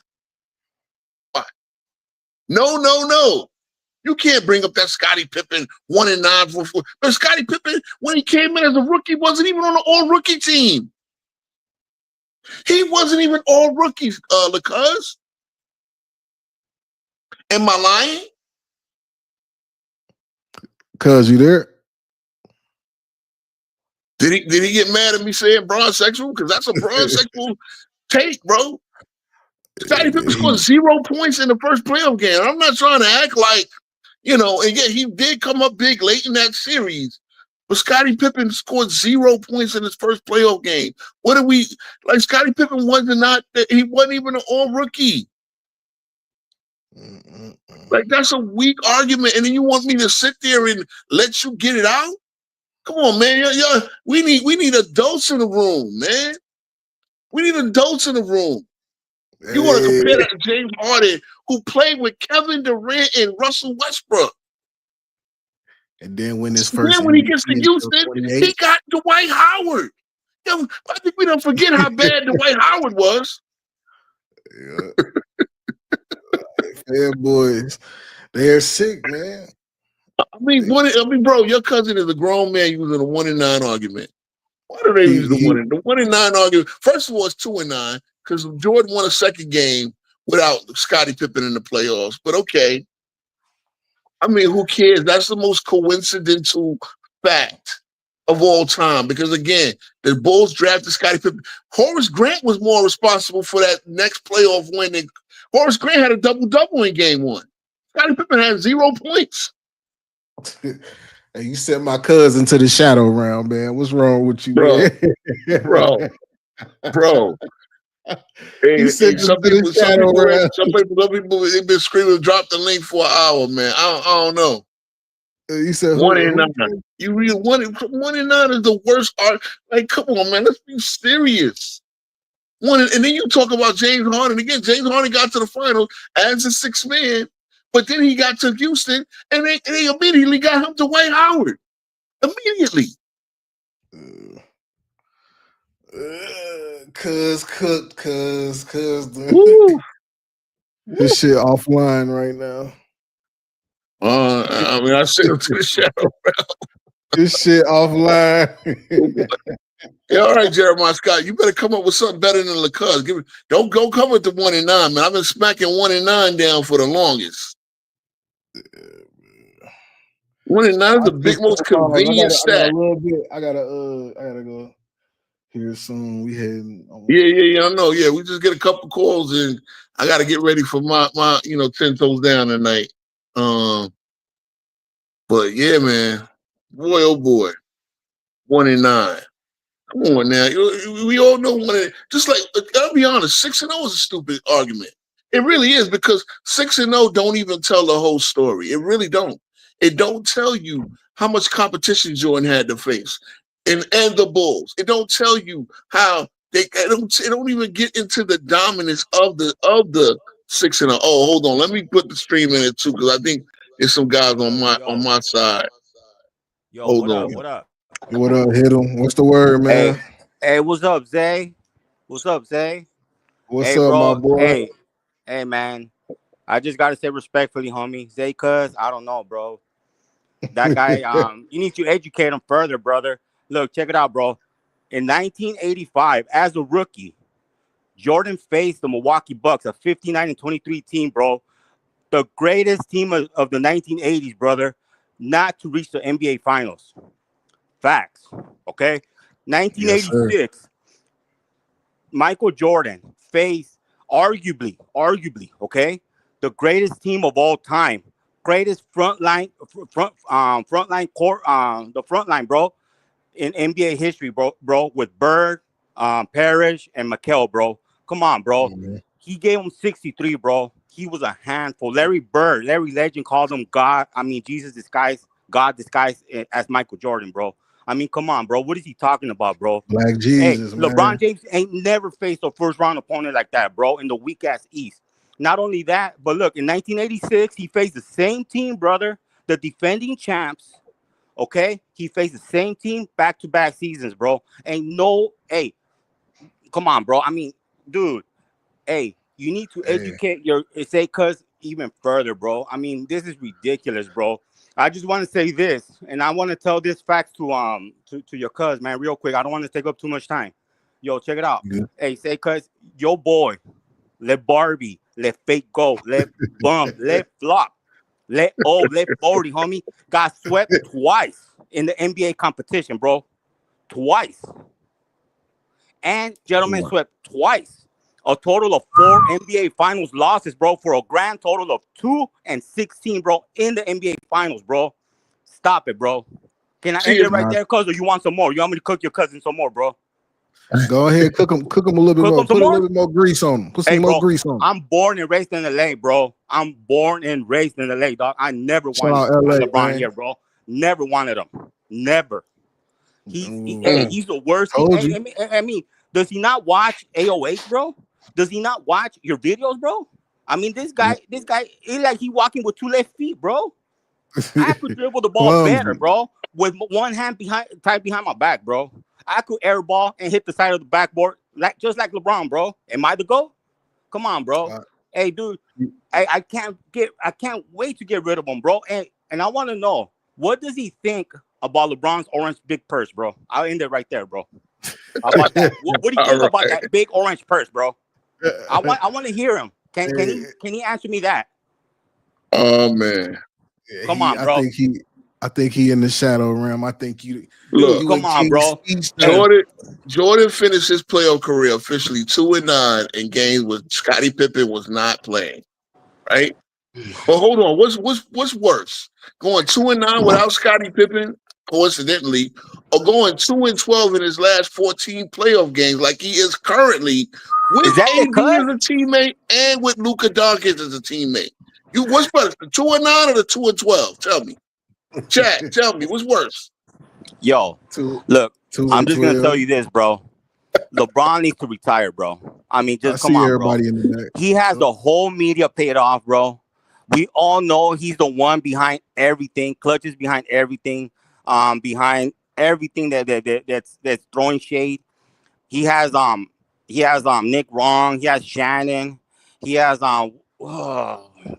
No. You can't bring up that Scottie Pippen 1 and 9 for 4. But Scottie Pippen, when he came in as a rookie, wasn't even on the all-rookie team. He wasn't even all rookies, Lacuz. Am I lying? Cuz, you there? Did he get mad at me saying bronze sexual? Because that's a bronze sexual take, bro. Scottie Pippen scored 0 points in the first playoff game. I'm not trying to act like, and yet he did come up big late in that series. But Scottie Pippen scored 0 points in his first playoff game. What are we like? Scottie Pippen he wasn't even an all rookie. Like, that's a weak argument. And then you want me to sit there and let you get it out? Come on, man. We need adults in the room, man. We need adults in the room. You want to compare that to James Harden, who played with Kevin Durant and Russell Westbrook. And then when his first, then when he gets to Houston, he got Dwight Howard. I think we don't forget how bad Dwight Howard was. Yeah. Fair boys, they're sick, man. I mean, bro, your cousin is a grown man using a 1 and 9 argument. Why do they use the 1 and 9 argument? First of all, it's 2 and 9 because Jordan won a second game without Scottie Pippen in the playoffs. But okay, I mean, who cares? That's the most coincidental fact of all time. Because again, the Bulls drafted Scottie Pippen. Horace Grant was more responsible for that next playoff win. Horace Grant had a double-double in game 1. Scottie Pippen had 0 points. Hey, you sent my cousin to the shadow round, man. What's wrong with you, man? Bro. Hey, some people, they've been screaming, drop the link for an hour, man. I don't know. You said 1 and 9. You read 1 and 9 is the worst art. Like, come on, man. Let's be serious. And then you talk about James Harden again. James Harden got to the finals as a 6th man, but then he got to Houston, and they immediately got him to Dwight Howard. Immediately. Cuz. This shit offline right now. I mean, I sent him to the shadow. This shit offline. Yeah, all right, Jeremiah Scott. You better come up with something better than Lacuz. Don't go come with the 1 and 9, man. I've been smacking 1 and 9 down for the longest. 1 and 9 is the big, most convenient stat. I gotta go here soon. We heading. Yeah. I know. Yeah, we just get a couple calls and I got to get ready for my 10 toes down tonight. But yeah, man, boy, oh boy, 1 and 9. Come on now, we all know just like I'll be honest, 6 and 0 is a stupid argument. It really is, because 6-0 don't even tell the whole story. It really don't. It don't tell you how much competition Jordan had to face, and the Bulls. It don't tell you how it don't even get into the dominance of the 6-0. Oh, hold on. Let me put the stream in it too, because I think there's some guys on my side. Yo, Hold what on. up? What up? What up, hit him? What's the word, man? Hey, what's up, Zay? What's up, Zay? What's Hey, up, my bro. boy? Hey, man. I just gotta say respectfully, homie, Zay, cuz I don't know, bro. That guy, you need to educate him further, brother. Look, check it out, bro. In 1985, as a rookie, Jordan faced the Milwaukee Bucks, a 59-23 team, bro. The greatest team of the 1980s, brother, not to reach the NBA Finals. Facts. Okay. Yes, sir. 1986, Michael Jordan faced arguably, okay, the greatest team of all time, greatest frontline court, the front line, bro, in NBA history, bro, with Bird, Parrish, and McHale, bro. Come on, bro. Mm-hmm. He gave him 63, bro. He was a handful. Larry Legend called him God. I mean, Jesus disguised, God disguised as Michael Jordan, bro. I mean, come on, bro. What is he talking about, bro? Black Hey, Jesus, LeBron man. James ain't never faced a first round opponent like that, bro, in the weak ass East. Not only that, but look, in 1986, he faced the same team, brother, the defending champs. Okay, he faced the same team back-to-back seasons, bro. Hey, come on, bro. I mean, dude, hey, you need to Hey, educate your say cuz even further, bro. I mean, this is ridiculous, bro. I just want to say this, and I want to tell this fact to your cuz, man, real quick. I don't want to take up too much time. Yo, check it out. good. Hey, say cuz your boy, let Barbie, let fake go, let bump, let flop, let 40, homie, got swept twice in the NBA competition, bro. Twice. And gentlemen swept twice. A total of 4 NBA Finals losses, bro, for a grand total of 2-16, bro, in the NBA Finals, bro. Stop it, bro. Can I See, end it it's right there, cuz, or you want some more? You want me to cook your cousin some more, bro? Go ahead, cook them a little bit Cook more. them some Put a more? little bit more grease on them. Put some Hey, more bro, grease on them. I'm born and raised in LA, bro. I'm born and raised in LA, dog. I never Shout wanted out LA, LeBron man. here, bro. Never wanted him. Never. Mm, He's the worst. told you. I mean, does he not watch AOH, bro? Does he not watch your videos, bro? I mean, this guy, it's like he walking with 2 left feet, bro. I could dribble the ball better, Clumsy. bro, with one hand tied behind my back, bro. I could air ball and hit the side of the backboard just like LeBron, bro. Am I the GOAT? Come on, bro. Hey, dude, I can't wait to get rid of him, bro. And I want to know, what does he think about LeBron's orange big purse, bro? I'll end it right there, bro. How about that? What do you think about that big orange purse, bro? I want to hear him. Can he answer me that? oh man. Come on, bro. I think he in the shadow realm. I think Dude, Look, come on, bro. Jordan finished his playoff career officially 2-9 in games when Scottie Pippen was not playing. Right? But hold on, what's worse? Going 2-9 without Scottie Pippen, coincidentally, or going 2-12 in his last 14 playoff games like he is currently with Is that AD it, cuz? as a teammate and with Luka Doncic as a teammate? What's worse, the 2-9 or the 2-12? Tell me. Chat, tell me, what's worse? Yo, look, I'm just gonna tell you this, bro. LeBron needs to retire, bro. I mean, just come on, bro. Everybody in the back. He has the whole media paid off, bro. We all know he's the one behind everything. Clutch is behind everything. Behind everything that's throwing shade. He has Nick Wrong. He has Shannon. He has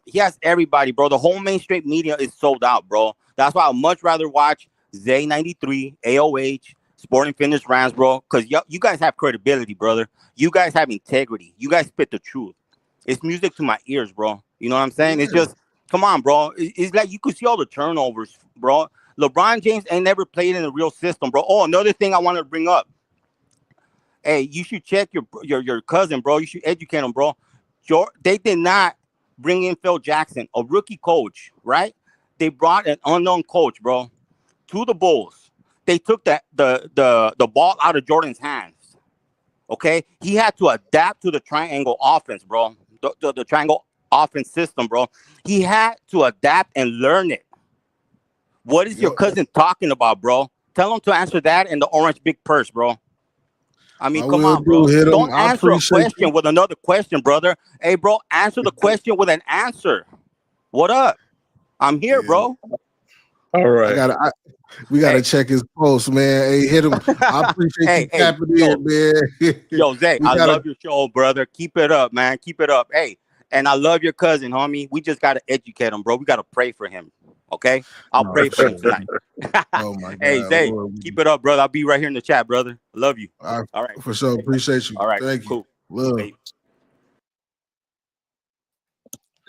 he has everybody, bro. The whole mainstream media is sold out, bro. That's why I'd much rather watch Zay 93, AOH, Sporting Fitness Rams, bro. Because you guys have credibility, brother. You guys have integrity. You guys spit the truth. It's music to my ears, bro. You know what I'm saying? It's just, come on, bro. It's like you could see all the turnovers, bro. LeBron James ain't never played in a real system, bro. Oh, another thing I want to bring up. Hey, you should check your cousin, bro. You should educate him, bro. They did not bring in Phil Jackson, a rookie coach, right? They brought an unknown coach, bro, to the Bulls. They took the ball out of Jordan's hands. Okay, he had to adapt to the triangle offense, bro. the triangle offense system, bro. He had to adapt and learn it. What is your Yep. cousin talking about, bro? Tell him to answer that in the orange big purse, bro. I mean, I come will on, do. bro. Hit him. Don't I answer a appreciate you. question with another question, brother. Hey, bro, answer the question with an answer. What up? I'm here, Yeah. bro. All right. We gotta Hey, check his post, man. Hey, hit him. I appreciate you hey, tapping yo, in, man. Zay, we I gotta love your show, brother. Keep it up, man. Keep it up. Hey, and I love your cousin, homie. We just gotta educate him, bro. We gotta pray for him. Okay, I'll no, pray for for him sure. tonight. Oh my Hey, God, Zay, Lord. keep it up, brother. I'll be right here in the chat, brother. I love you. I All right, for sure appreciate you. all right, Thank you. cool. Love. Hey,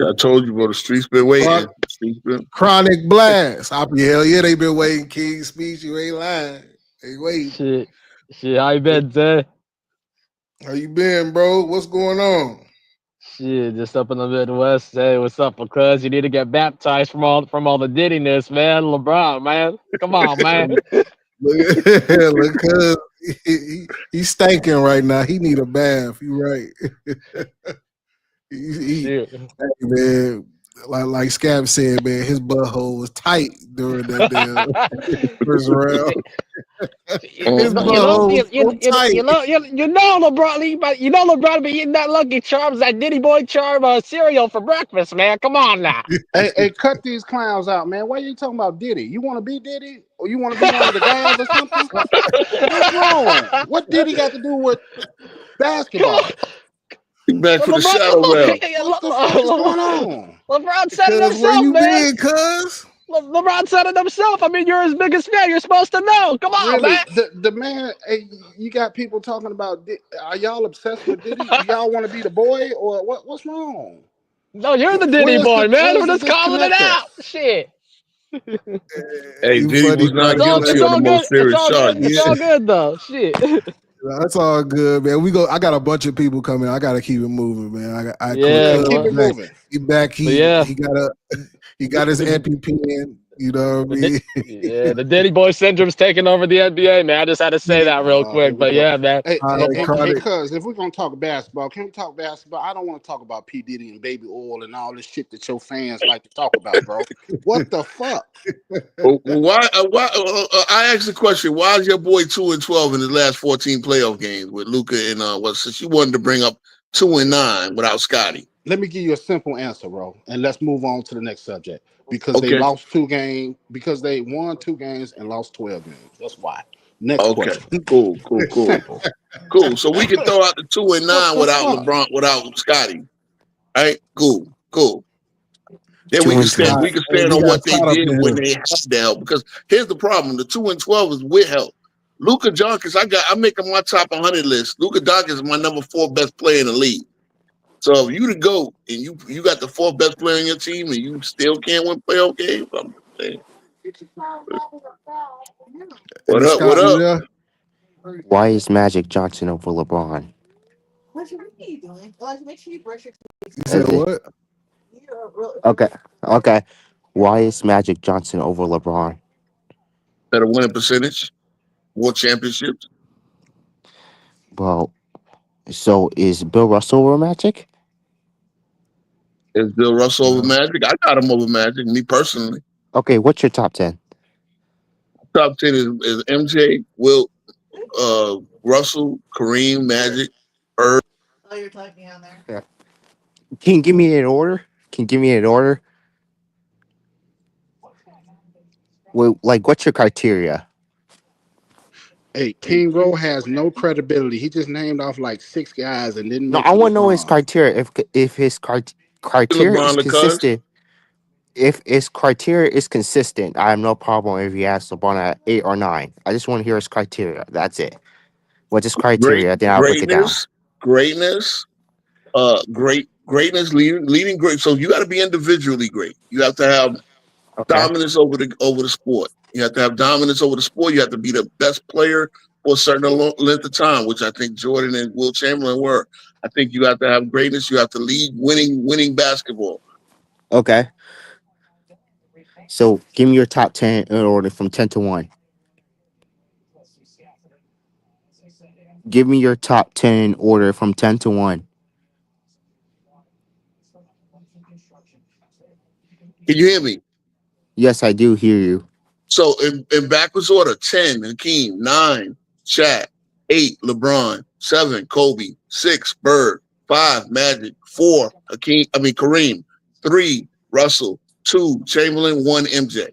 I told you, bro. The streets been waiting. The streets been. Chronic blast. Hell yeah, they been waiting. King speech. You ain't lying. They waiting. Shit, shit. How you been, Zay? How you been, bro? What's going on? Shit, just up in the Midwest. Hey, what's up, because you need to get baptized from all the Diddiness, man. LeBron, man, come on, man. Look, cuz he's stinking right now. He need a bath. You right. Shit. Hey, man, like Scab said, man, his butthole was tight during that damn first round. His Mm. butthole was so tight. You know LeBron, LeBron be eating that Lucky Charms, that Diddy Boy Charm cereal for breakfast, man. Come on now. Hey, cut these clowns out, man. Why you talking about Diddy? You want to be Diddy, or you want to be one of the guys or something? What's wrong? What Diddy got to do with Come on, basketball? Back for the LeBron. shadow realm. What the fuck is going on? LeBron said it Cuz where himself, you man. been, cuz? LeBron said it himself. I mean, you're his biggest fan. You're supposed to know. Come on, Really, man. the man. Hey, you got people talking about. Are y'all obsessed with Diddy? Do y'all want to be the boy, or what? What's wrong? No, you're the Diddy boy, man. Where's We're the just calling it disconnect at? out. Shit. Hey, You Diddy funny, was not Chronic. guilty It's on the all good. most serious It's charges. Yeah, all good though. Shit. that's all good, man. I got a bunch of people coming. I gotta keep it moving, man. Yeah, Okay, Cuz keep boy. it back. moving. He back. But yeah, He got his the, EpiPen. You know what I mean? the Diddy boy syndrome's taking over the NBA, man. I just had to say that real Here quick. we But go. yeah, man. Hey, All hey, right, hey, LeBron, hey, Chronic. cuz, if we're gonna talk basketball, can we talk basketball? I don't want to talk about P Diddy and Baby Oil and all this shit that your fans like to talk about, bro. What the fuck? Why? I asked the question. Why is your boy 2-12 in his last 14 playoff games with Luca and since you wanted to bring up 2-9 without Scotty? Let me give you a simple answer, bro, and let's move on to the next subject. Because they Okay. lost 2 games, because they won 2 games and lost 12 games. That's why. Next Okay. question. Cool. Simple. Cool. So we can throw out the What 2-9 the without fuck? LeBron, without Scotty. Right? Cool. Then we two can and stand. All ten. right, We can hey, stand we on got what they shot up did in when here. they had the help. Because here's the problem: the 2-12 is with help. Luka Doncic, I make him my top 100 list. Luka Doncic is my number 4 best player in the league. So if you the GOAT and you got the 4th best player on your team and you still can't win playoff games, I'm saying, Hey, what up? What Scott, you up? there? Why is Magic Johnson over LeBron? You said Is it what? okay? Okay. Why is Magic Johnson over LeBron? Better winning percentage, more championships. Well, so is Bill Russell over Magic? Is Bill Russell over No. Magic? I got him over Magic, me personally. Okay, what's your top 10? Top 10 is MJ, Will, Russell, Kareem, Magic, Bird. Yeah. Can you give me an order? Can you give me an order? Well, like, what's your criteria? Hey, King Rowe has no credibility. He just named off like 6 guys and didn't No, I mention want to know his LeBron. criteria. If his criteria is LeBron because consistent, if his criteria is consistent, I have no problem if he has LeBron at 8 or 9. I just want to hear his criteria. That's it. What's his great criteria? Then I'll break it down. greatness, greatness, leading great. So you got to be individually great. You have to have Okay. dominance over the sport. You have to have dominance over the sport. You have to be the best player for a certain length of time, which I think Jordan and Will Chamberlain were. I think you have to have greatness. You have to lead winning basketball. Okay. So give me your top 10 in order from 10 to 1. Give me your top 10 in order from 10 to 1. Can you hear me? Yes, I do hear you. So in backwards order: 10, Hakeem; 9, Shaq; 8, LeBron; 7, Kobe; 6, Bird; 5, Magic; 4, Kareem; 3, Russell; 2, Chamberlain; 1, MJ.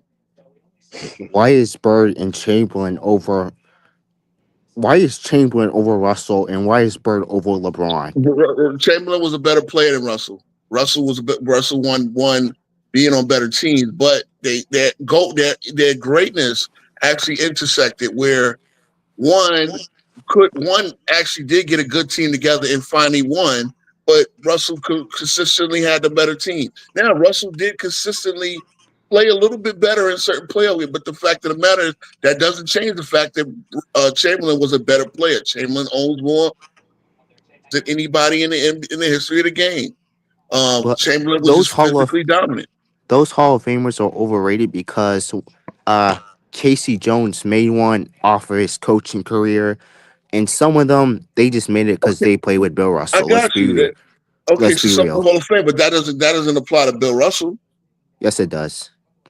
Why is Bird and Chamberlain over? Why is Chamberlain over Russell and why is Bird over LeBron? Chamberlain was a better player than Russell. Russell won being on better teams, but their greatness actually intersected where one one actually did get a good team together and finally won, but Russell consistently had the better team. Now Russell did consistently play a little bit better in certain playoff, but the fact of the matter is that doesn't change the fact that Chamberlain was a better player. Chamberlain owns more than anybody in the history of the game. But Chamberlain was those just physically dominant. Hall of Famers are overrated because Casey Jones made one off of his coaching career, and some of them they just made it because Okay, they play with Bill I Russell. Let's got be you. real. Okay, Let's so be some real. Hall of Fame, but that doesn't apply to Bill Russell. Yes, it does.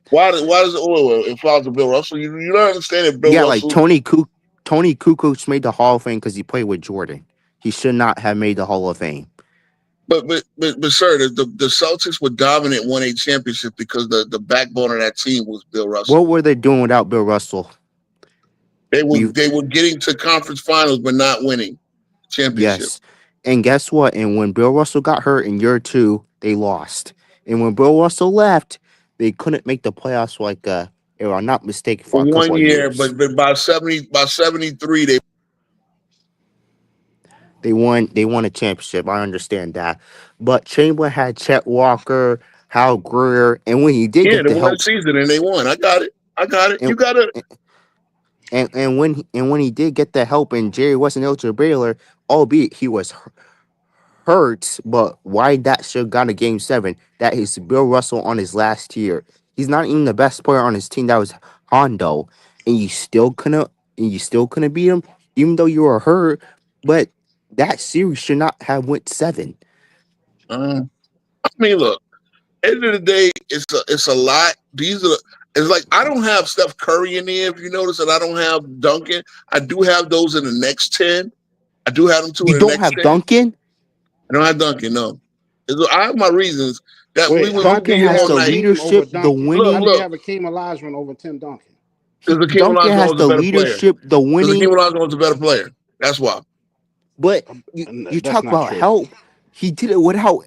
Why does it apply to Bill Russell? You don't understand that Bill Yeah, like Russell, Tony Kukoc made the Hall of Fame because he played with Jordan. He should not have made the Hall of Fame. but sir, the Celtics were dominant, won a championship because the backbone of that team was Bill Russell. What were they doing without Bill Russell? They were We they were getting to conference finals but not winning championship. Yes. And guess what? And when Bill Russell got hurt in year 2, they lost. And when Bill Russell left, they couldn't make the playoffs for if I'm not mistaken, For for a couple one of year, years. but by 73 They won a championship. I understand that. But Chamberlain had Chet Walker, Hal Greer, and when he did they get the won the help season and they won. I got it. and You got it. when he did get the help and Jerry wasn't able to Baylor, albeit he was hurts, but why that should have gone to game 7? That is Bill Russell on his last year. He's not even the best player on his team. That was Hondo. And you still couldn't beat him, even though you were hurt. But that series should not have went 7. I mean, look. End of the day, it's a lot. It's like I don't have Steph Curry in there. If you notice that I don't have Duncan, I do have those in the next 10. I do have them two You in the don't next have 10. Duncan? I don't have Duncan. No, I have my reasons that we Wait, would how be do Duncan you here has have all the night. Akeem over leadership, the Duncan? Look, How do winning. you look. have Akeem Olajuwon over Tim Duncan? Because Akeem Duncan Olajuwon has was a the better player. leadership, the Because winning. Akeem Olajuwon was a better player. That's why. But you That's talk not about true. help. He did it without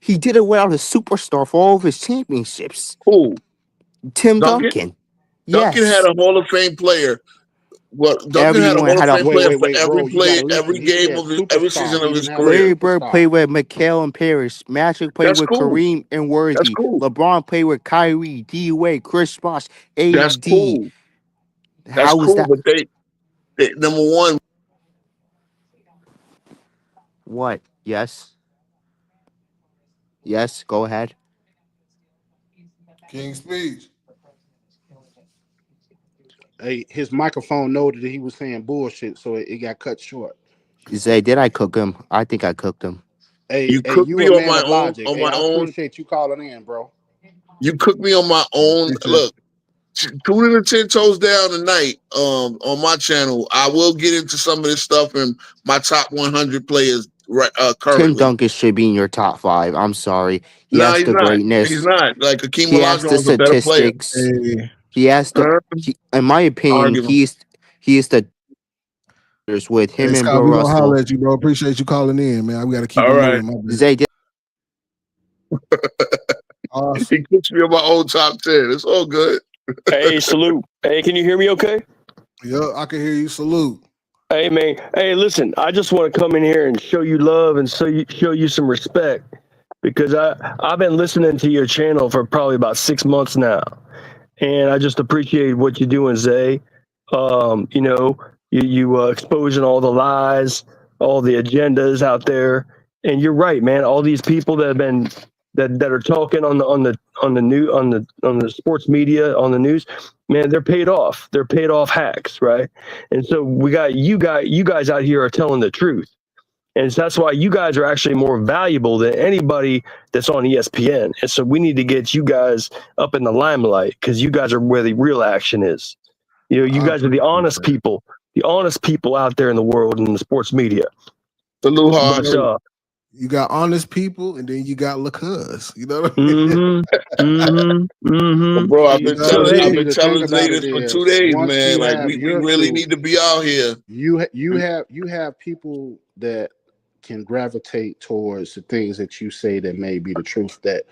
he did it without a superstar for all of his championships. Who? Tim Duncan. Duncan. Duncan had Yes. a Hall of Fame player. Well, Duncan had a Everyone Hall of had a Fame Wait, player wait, for wait, every bro. You play, gotta listen. every He game said of every superstar. season He of his didn't have a career. Larry Bird superstar. played with McHale and Parrish. Magic played That's with cool. Kareem and That's Worthy. cool. LeBron played with Kyrie, D Wade, Chris Bosh, That's AD. cool. That's How was cool. that? But they number one, What? Yes. Yes. Go ahead. King speech. Hey, his microphone noted that he was saying bullshit, so it got cut short. Zay, did I cook him? I think I cooked him. you Hey, cook you me a on man my of own. logic. On Hey, my I own. appreciate you calling in, bro. You cook me on my Yeah, own. appreciate Look, tuning in 10 toes down tonight. On my channel, I will get into some of this stuff and my top 100 players right Tim currently. Duncan should be in your top 5. I'm sorry. He No, has he's the not. He's greatness. not. Like Hakeem He has Olajuwon the was a better player. statistics. it. Hey, He has the. Uh, In my opinion, argument. he is the with hey, him and Scott, Bill we gonna holler Russell. at you, bro. Appreciate you calling in, man. We gotta keep All it right. moving, my bad. Zay, Awesome. He cooks me on my own top 10. It's all good. Hey, salute. Hey, can you hear me okay? Yeah, I can hear you. Salute. Hey, man. Hey, listen, I just want to come in here and show you love and show you some respect because I've been listening to your channel for probably about 6 months now. And I just appreciate what you're doing, Zay. You exposing all the lies, all the agendas out there. And you're right, man. All these people that have been that are talking on the sports media, on the news, man, they're paid off. They're paid off hacks, right? And so we got you guys out here are telling the truth. And that's why you guys are actually more valuable than anybody that's on ESPN. And so we need to get you guys up in the limelight because you guys are where the real action is. You guys are the honest people out there in the world in the sports media. Salute, Harden. But, you got honest people, and then you got LaCuz. You know what I But mean? bro, I've been telling the thing Zay about this it for is, 2 days, once man. you Like have we your really truth, need to be out here. you have people that can gravitate towards the things that you say that may be the truth, that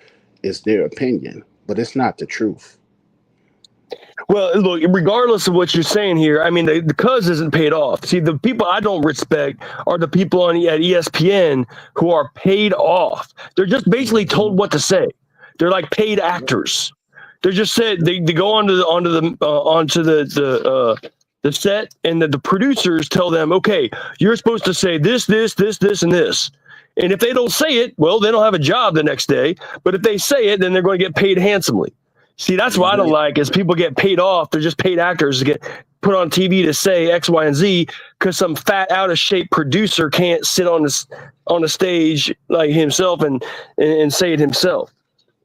is their opinion, but it's not the truth. Well, look, regardless of what you're saying here, I mean, the cuz isn't paid off. See, the people I don't respect are the people at ESPN who are paid off. They're just basically told what to say. They're like paid actors. They're just said they go onto the set, and the producers tell them, okay, you're supposed to say this, and this. And if they don't say it, well, they don't have a job the next day. But if they say it, then they're going to get paid handsomely. See, that's what I don't like is people get paid off. They're just paid actors to get put on TV to say X, Y, and Z because some fat, out of shape producer can't sit on the stage like himself and say it himself.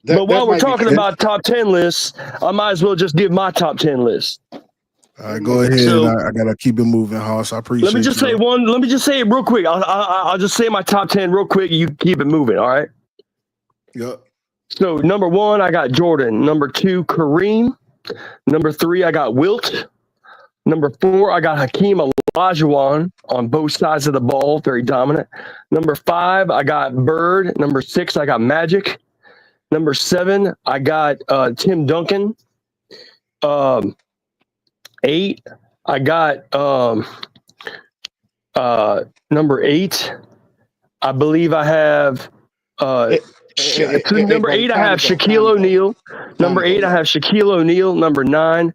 But while we're talking about top 10 lists, I might as well just give my top 10 list. All right, go ahead. So, I gotta keep it moving, Hoss. I appreciate. Let me just say it real quick. I'll just say my top 10 real quick. You keep it moving. All right. Yep. So number 1, I got Jordan. Number 2, Kareem. Number 3, I got Wilt. Number 4, I got Hakeem Olajuwon on both sides of the ball, very dominant. Number 5, I got Bird. Number 6, I got Magic. Number 7, I got Tim Duncan. 8, I got number 8. I believe I have number 8. I have Shaquille O'Neal. Number 8, I have Shaquille O'Neal. Number 9,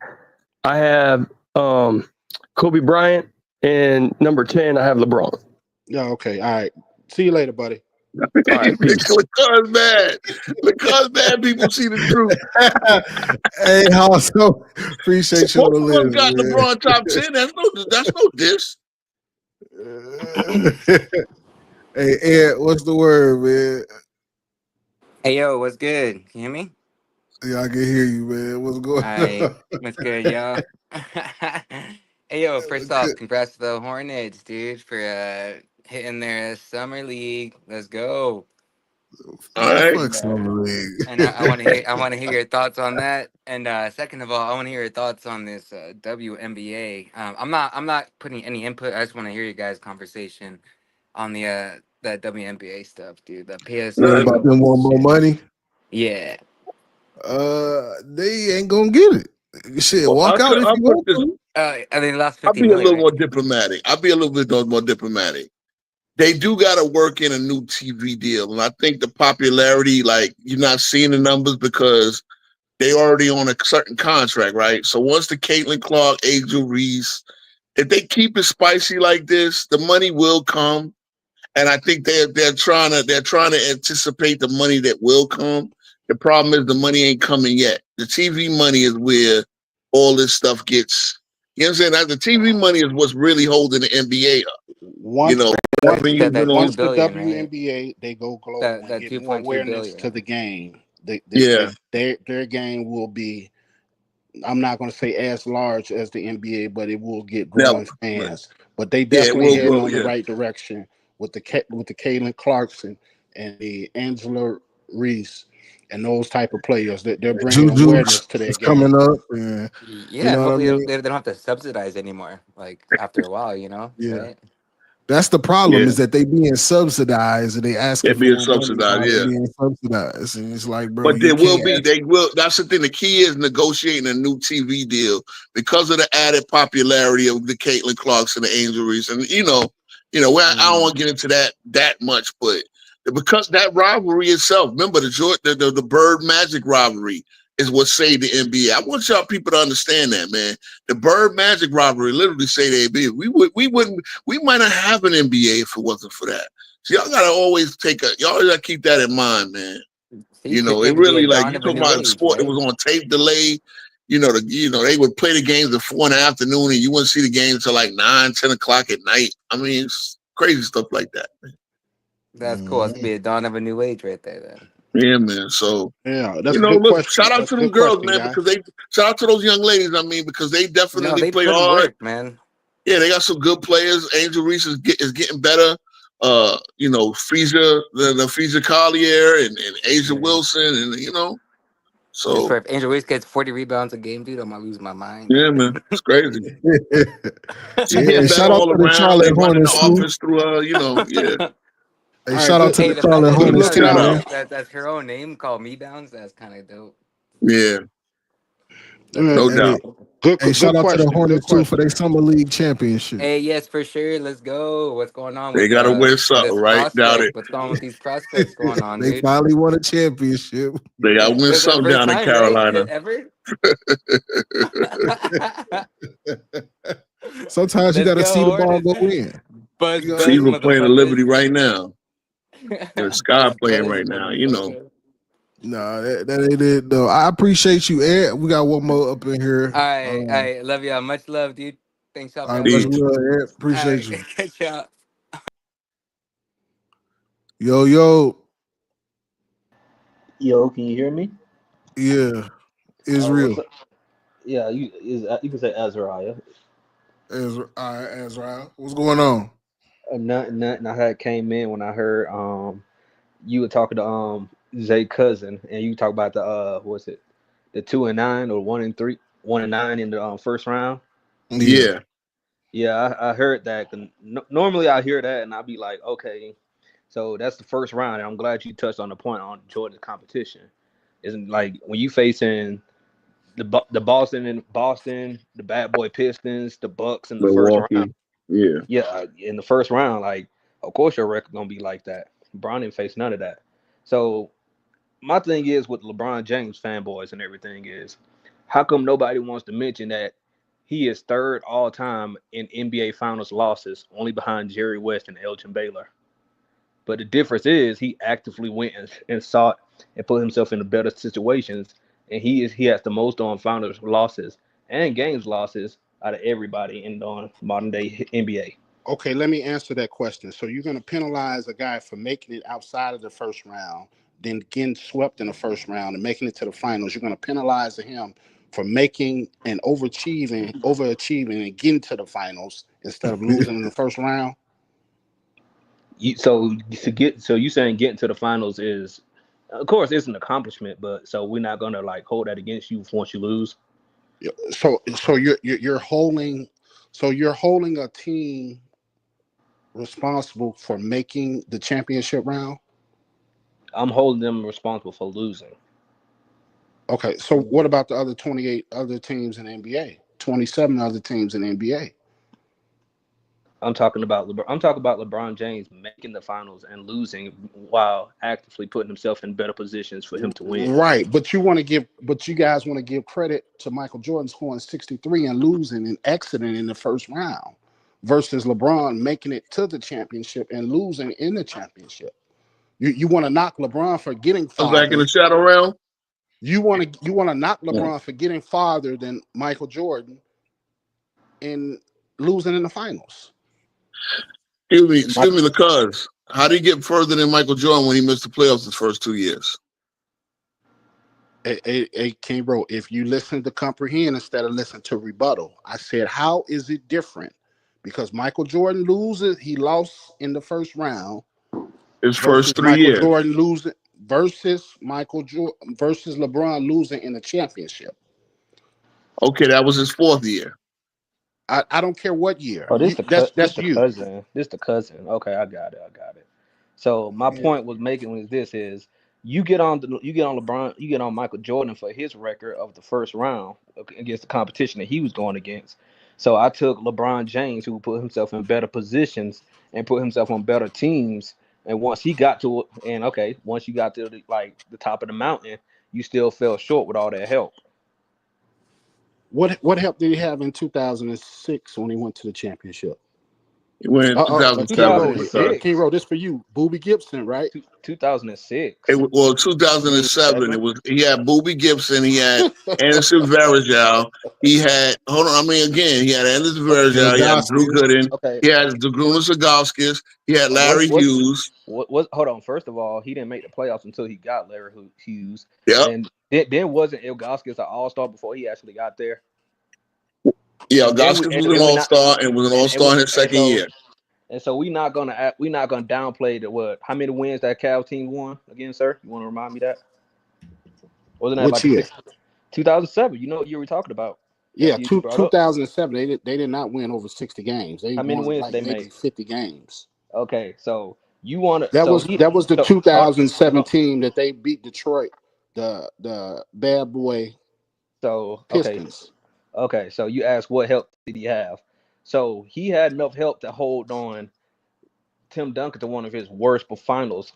I have Kobe Bryant, and number 10, I have LeBron. Yeah. Okay. All right. See you later, buddy. All right, LaCuz bad. People see the truth. Hey, Hoss, appreciate you on the list. Got man. LeBron top 10. That's no diss. Hey, Ed, what's the word, man? Hey, yo, what's good? Can you hear me? Yeah, I can hear you, man. What's going on? What's good, yo? Hey, yo, first off, congrats to the Hornets, dude, for hitting their summer league. Let's go. All right. Fuck summer league. And I want to hear your thoughts on that. And second of all, I want to hear your thoughts on this WNBA. I'm not putting any input. I just want to hear your guys' conversation on the WNBA stuff, dude. The PSL. About them want more money? Yeah. They ain't gonna get it. Shit, walk out if you want to. I mean, last I'll 15 be a little million, more diplomatic. They do got to work in a new TV deal. And I think the popularity, like, you're not seeing the numbers because they already on a certain contract, right? So once the Caitlin Clark, Angel Reese, if they keep it spicy like this, the money will come. And I think they're trying to anticipate the money that will come. The problem is the money ain't coming yet. The TV money is where all this stuff gets. You know what I'm saying? The TV money is what's really holding the NBA up. Once that the 2 billion, WNBA, right? they go global That and get more 2.2 awareness billion. to the game. Yeah. Their game will be, I'm not going to say as large as the NBA, but it will get growing fans. But they definitely heading on the right direction with the Caitlin Clarkson and the Angela Reese and those type of players that they're bringing awareness to their game. Coming up. Yeah, you know hopefully what I mean? they don't have to subsidize anymore. Like after a while, Yeah. right? That's the problem is that they being subsidized and they asking being for subsidized, money being subsidized. And it's like, bro, but they will. That's the thing. The key is negotiating a new TV deal because of the added popularity of the Caitlin Clarks and the Angel Reese. And I don't want to get into that much, but because that rivalry itself, remember the Bird Magic rivalry is what saved the NBA. I want y'all people to understand that, man. The Bird Magic rivalry literally saved the NBA. We might not have an NBA if it wasn't for that. So y'all gotta always keep that in mind, man. It really, like, you talking about a sport that was on tape delay. They would play the games at 4 in the afternoon and you wouldn't see the game until like 9, 10 o'clock at night. I mean, it's crazy stuff like that. That's cool. It's gonna be a dawn of a new age right there, then. Yeah, man. So Yeah, that's a good look, question. shout out That's to a them good girls, question, man, guy. because shout out to those young ladies. I mean, because they No, definitely they play put in hard. work, man. Yeah, they got some good players. Angel Reese is getting better. Frieza, the Frieza Collier and Asia Yeah. Wilson, and I so swear, if Angel Reese gets 40 rebounds a game, dude, I might lose my mind. yeah, man, it's crazy. She's Yeah, getting and better shout out all to the around. They Charlotte running the Hornets too. offense through yeah. Hey, All right, shout out good. to Hey, the the fact Charlotte that she Good Hornets calls too, looking out. man. that's her own name called me bounds. That's kind of dope. Yeah, Yeah, no Hey, doubt. hey, shout good out to the question. Good Hornets too for question. their summer league championship. Hey, yes, for sure. Let's go. What's going on They with got to win something, this right? Doubt prospect? it. What's going on with these prospects going on, They dude? finally won a championship. They got to win Is that the something first down in time, right? Carolina. Ever? Sometimes you Let's got to go, see the ball Hornets. go in. Buzz, You know what I buzz, Fever mean? playing at Liberty motherfuckers. right now. And Sky Buzz, playing buzz, right now. motherfucker. Nah, that ain't it though. I appreciate you, Ed. We got one more up in here. All right. Love y'all. Much love, dude. Thanks y'all for All right, having much me. Peace. love, Ed. All Appreciate right. you. Catch y'all. Yo, yo, Yo, can you hear me? yeah, What's Israel. up? Yeah, you can say Azariah. Azrael. What's going on? Nothing. I had came in when I heard you were talking to Zay Cousin, and you talk about the what's it, the 2-9 or 1-3, 1-9 in the first round. Yeah. Yeah. Yeah, I heard that. Normally I hear that and I'll be like, okay, so that's the first round. And I'm glad you touched on the point on Jordan's competition. Isn't like when you facing the Boston, the Bad Boy Pistons, the Bucks in the first round. Milwaukee. Yeah. Yeah, in the first round, like of course your record gonna be like that. LeBron didn't face none of that. So my thing is with LeBron James fanboys and everything is, how come nobody wants to mention that he is third all time in NBA Finals losses, only behind Jerry West and Elgin Baylor. But the difference is he actively went and sought and put himself into better situations, and he has the most on finals losses and games losses out of everybody in the modern day NBA. Okay, let me answer that question. So you're going to penalize a guy for making it outside of the first round, then getting swept in the first round and making it to the finals. You're going to penalize him for making and overachieving, and getting to the finals instead of losing in the first round. So you saying getting to the finals is, of course, it's an accomplishment, but so we're not gonna like hold that against you once you lose. So you're holding, a team responsible for making the championship round. I'm holding them responsible for losing. Okay, so what about the other 28 other teams in the NBA? 27 other teams in the NBA. I'm talking about LeBron James making the finals and losing while actively putting himself in better positions for him to win. Right, but you guys want to give credit to Michael Jordan scoring 63 and losing and exiting in the first round versus LeBron making it to the championship and losing in the championship. You want to knock LeBron for getting I'm back in farther. the shadow realm. You want to knock LeBron for getting farther than Michael Jordan and losing in the finals. Excuse me, because how did he get further than Michael Jordan when he missed the playoffs his first 2 years? Hey, King Bro, if you listen to comprehend instead of listen to rebuttal, I said, how is it different? Because Michael Jordan he lost in the first round His versus first 3 Michael years. Jordan losing versus Michael Jordan versus LeBron losing in the championship. Okay, that was his 4th year. I don't care what year. Oh, this That's the you. cousin. This the cousin. Okay, I got it. So my point was making was this is you get on LeBron, you get on Michael Jordan for his record of the first round against the competition that he was going against. So I took LeBron James, who put himself in better positions and put himself on better teams. And once you got to the top of the mountain, you still fell short with all that help. What help did he have in 2006 when he went to the championship? He went in 2007. With, 2006. King Road, this for you. Booby Gibson, right? 2006. 2007. It was he had Boobie Gibson. He had Anderson Varejao. He had he had Anderson Varejao. He had Drew Gooden. Okay. He had Zydrunas Ilgauskas. He had Larry Hughes. Hold on. First of all, he didn't make the playoffs until he got Larry Hughes. Yeah. And then wasn't Ilgauskas an all-star before he actually got there? Yeah, Ilgauskas was an all-star and was an all-star in his second year. And so we're not gonna downplay how many wins that Cavs team won again, sir? You want to remind me that? Wasn't that Which year? 2007. You know what you were talking about? Yeah, 2007. They did not win over 60 games. They how many won wins like they maybe made? 50 games. Okay, so you want to? That was the 2007 team that they beat Detroit, the bad boy. So Pistons. Okay, so you asked what help did he have? So he had enough help to hold on Tim Duncan to one of his worst finals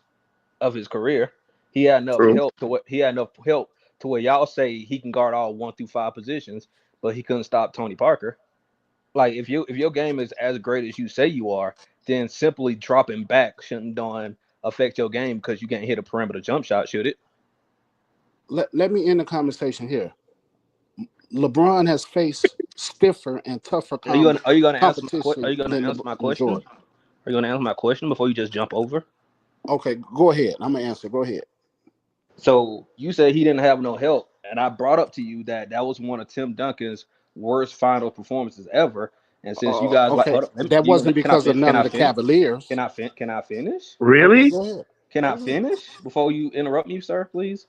of his career. He had enough help to where y'all say he can guard all 1 through 5 positions, but he couldn't stop Tony Parker. Like if your game is as great as you say you are, then simply dropping back shouldn't affect your game because you can't hit a perimeter jump shot, should it? Let me end the conversation here. LeBron has faced stiffer and tougher competition. Are you gonna answer my question? Are you gonna answer my question before you just jump over? Okay, go ahead. I'm gonna answer. Go ahead. So you said he didn't have no help, and I brought up to you that was one of Tim Duncan's worst final performances ever. And since you guys that wasn't because of none of the Cavaliers. Can I finish? Really? Okay, go ahead. Can I finish before you interrupt me, sir, please?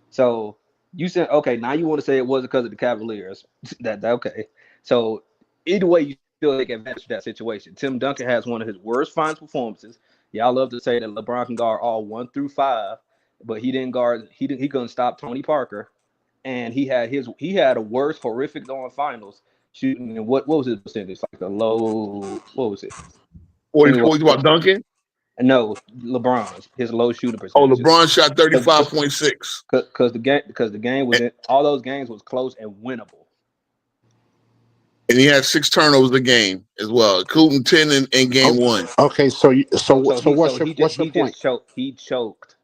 So you said, okay, now you want to say it wasn't because of the Cavaliers. That okay. So either way, you still take advantage of that situation. Tim Duncan has one of his worst finals performances. Y'all love to say that LeBron can guard all 1 through 5, but he didn't guard. He couldn't stop Tony Parker, and he had a worst horrific on finals shooting. And what was his percentage? Like a low. What was it? What are you about Duncan? No, LeBron's his low shooting percentage. Oh, LeBron shot 35.6. Because the game was all those games was close and winnable. And he had 6 turnovers a game as well, including 10 in game 1. Okay, so what's your point? He choked.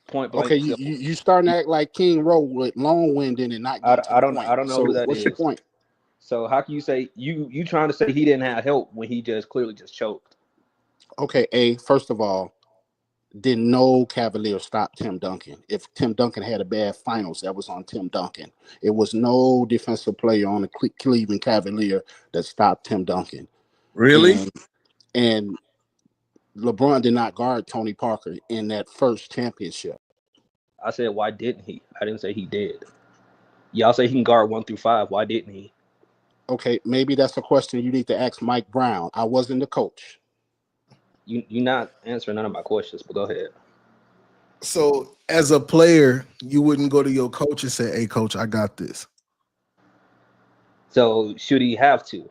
Point blank. Okay, you starting to act like King Rowe with long-winded and not getting to the point. I don't know who that is. What's your point? So how can you say you trying to say he didn't have help when he just clearly just choked? Okay, first of all, did no Cavalier stop Tim Duncan? If Tim Duncan had a bad finals, that was on Tim Duncan. It was no defensive player on the Cleveland Cavalier that stopped Tim Duncan. Really? And LeBron did not guard Tony Parker in that first championship. I said, why didn't he? I didn't say he did. Y'all say he can guard 1 through 5. Why didn't he? Okay, maybe that's a question you need to ask Mike Brown. I wasn't the coach. You're not answering none of my questions, but go ahead. So as a player, you wouldn't go to your coach and say, hey, coach, I got this. So should he have to?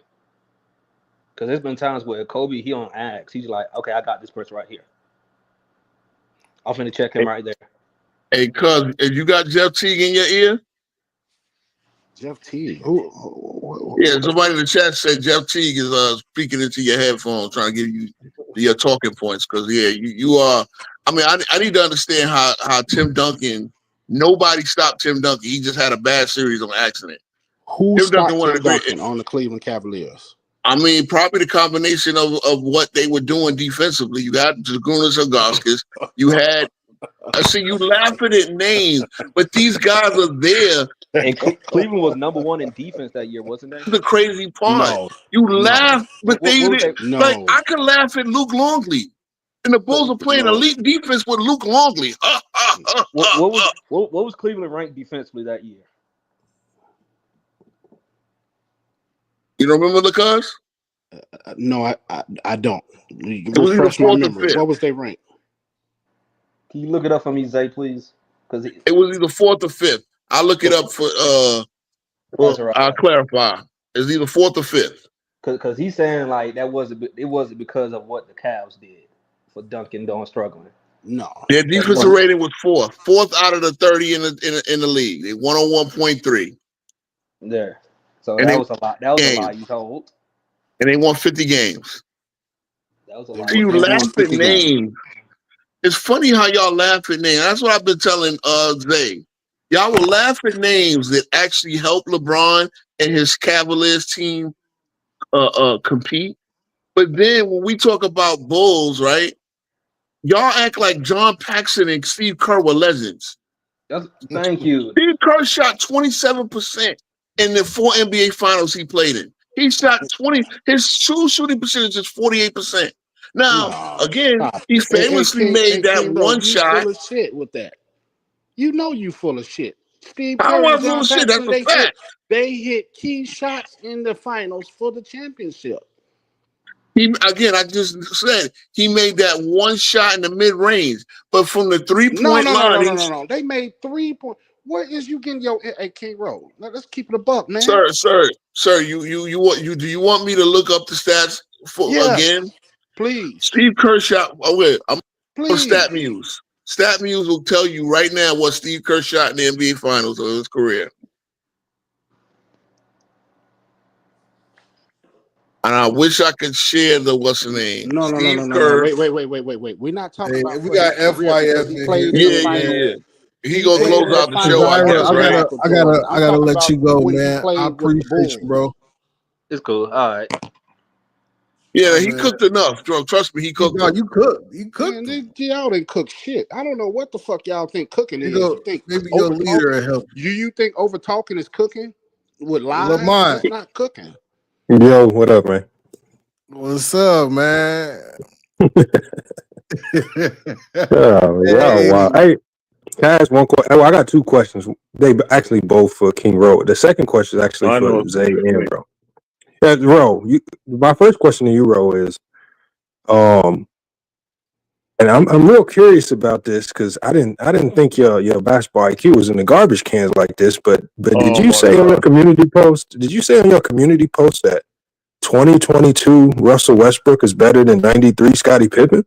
Because there's been times where Kobe, he don't ask. He's like, okay, I got this person right here. I'm finna check him right there. Hey, cuz, if you got Jeff Teague in your ear? Jeff Teague. Yeah, somebody in the chat said Jeff Teague is speaking into your headphones, trying to give you your talking points. Because you are. I mean, I need to understand how Tim Duncan. Nobody stopped Tim Duncan. He just had a bad series on accident. Who stopped Tim Duncan on the Cleveland Cavaliers? I mean, probably the combination of what they were doing defensively. You got Zydrunas Ilgauskas. You had. I see you laughing at names, but these guys are there. And Cleveland was number 1 in defense that year, wasn't they? The crazy part. No, you laugh, but what like I could laugh at Luke Longley. And the Bulls are playing elite defense with Luke Longley. What was Cleveland ranked defensively that year? You don't remember the cuz? No, I don't. Refresh my memory. What was they ranked? Can you look it up for me, Zay, please? Because it was either 4th or 5th. I'll look it up for I'll clarify. It's either 4th or 5th. Because he's saying like it wasn't because of what the Cavs did for Duncan struggling. No. Their defensive rating was 4th out of the 30 in the league. They 101.3. There. So that was a lot. That was a lie you told. And they won 50 games. That was a They lot. See, you they laugh won at 50 games. names. It's funny how y'all laugh at names. That's what I've been telling Zay. Y'all will laugh at names that actually help LeBron and his Cavaliers team compete. But then when we talk about Bulls, right? Y'all act like John Paxson and Steve Kerr were legends. Thank you. Steve Kerr shot 27% in the 4 NBA finals he played in. He shot 20, his true shooting percentage is 48%. Now, No, again, stop he it. famously Hey, made that King, bro, one you shot. full of shit with that. You know you full of shit. Steve I Kerr and want full John of shit. That's Paxson, a fact. they hit key shots in the finals for the championship. I just said he made that one shot in the mid range, but from the 3-point line, No. They made 3 points. Where is you getting your King Road? Let's keep it a buck, man. sir, do you want me to look up the stats for Yes, again? please, Steve Kerr shot. Oh wait, I'm on please. StatMuse. StatMuse will tell you right now what Steve Kerr shot in the NBA Finals of his career. And I wish I could share the what's the name. No. Steve Kerr. Wait. We're not talking Hey, about we for got his career because FYF he in here played in the too, finals. man. Yeah. He He gonna Hey, played close in the out the finals show, I Zyra, guess, once with right? Michael Jordan. I'm I gotta talking let about you go, when he man. I played with the appreciate you, Bulls. bro. It's cool. All right. Yeah, Oh he man, cooked enough. Trust me, he cooked no, them. you Man, cooked them. y'all didn't cook shit. I don't know what the fuck y'all think cooking You is. go, You think maybe your over leader talking? will help You think over talking is cooking with you. lies? Lamont, That's not cooking. Yo, what up, man? what's up, man? Oh, yeah, Hey, wow. Hey, can I ask one question? Oh, I got two questions. They actually both for King Ro. The second question is actually I know for it's Zay good, and man. Ro. Yeah, Ro, my first question to you, Ro, is um, and I'm real curious about this because I didn't think your basketball IQ was in the garbage cans like this. But did Oh you my say on your God. community post? Did you say on your community post that 2022 Russell Westbrook is better than 93 Scottie Pippen?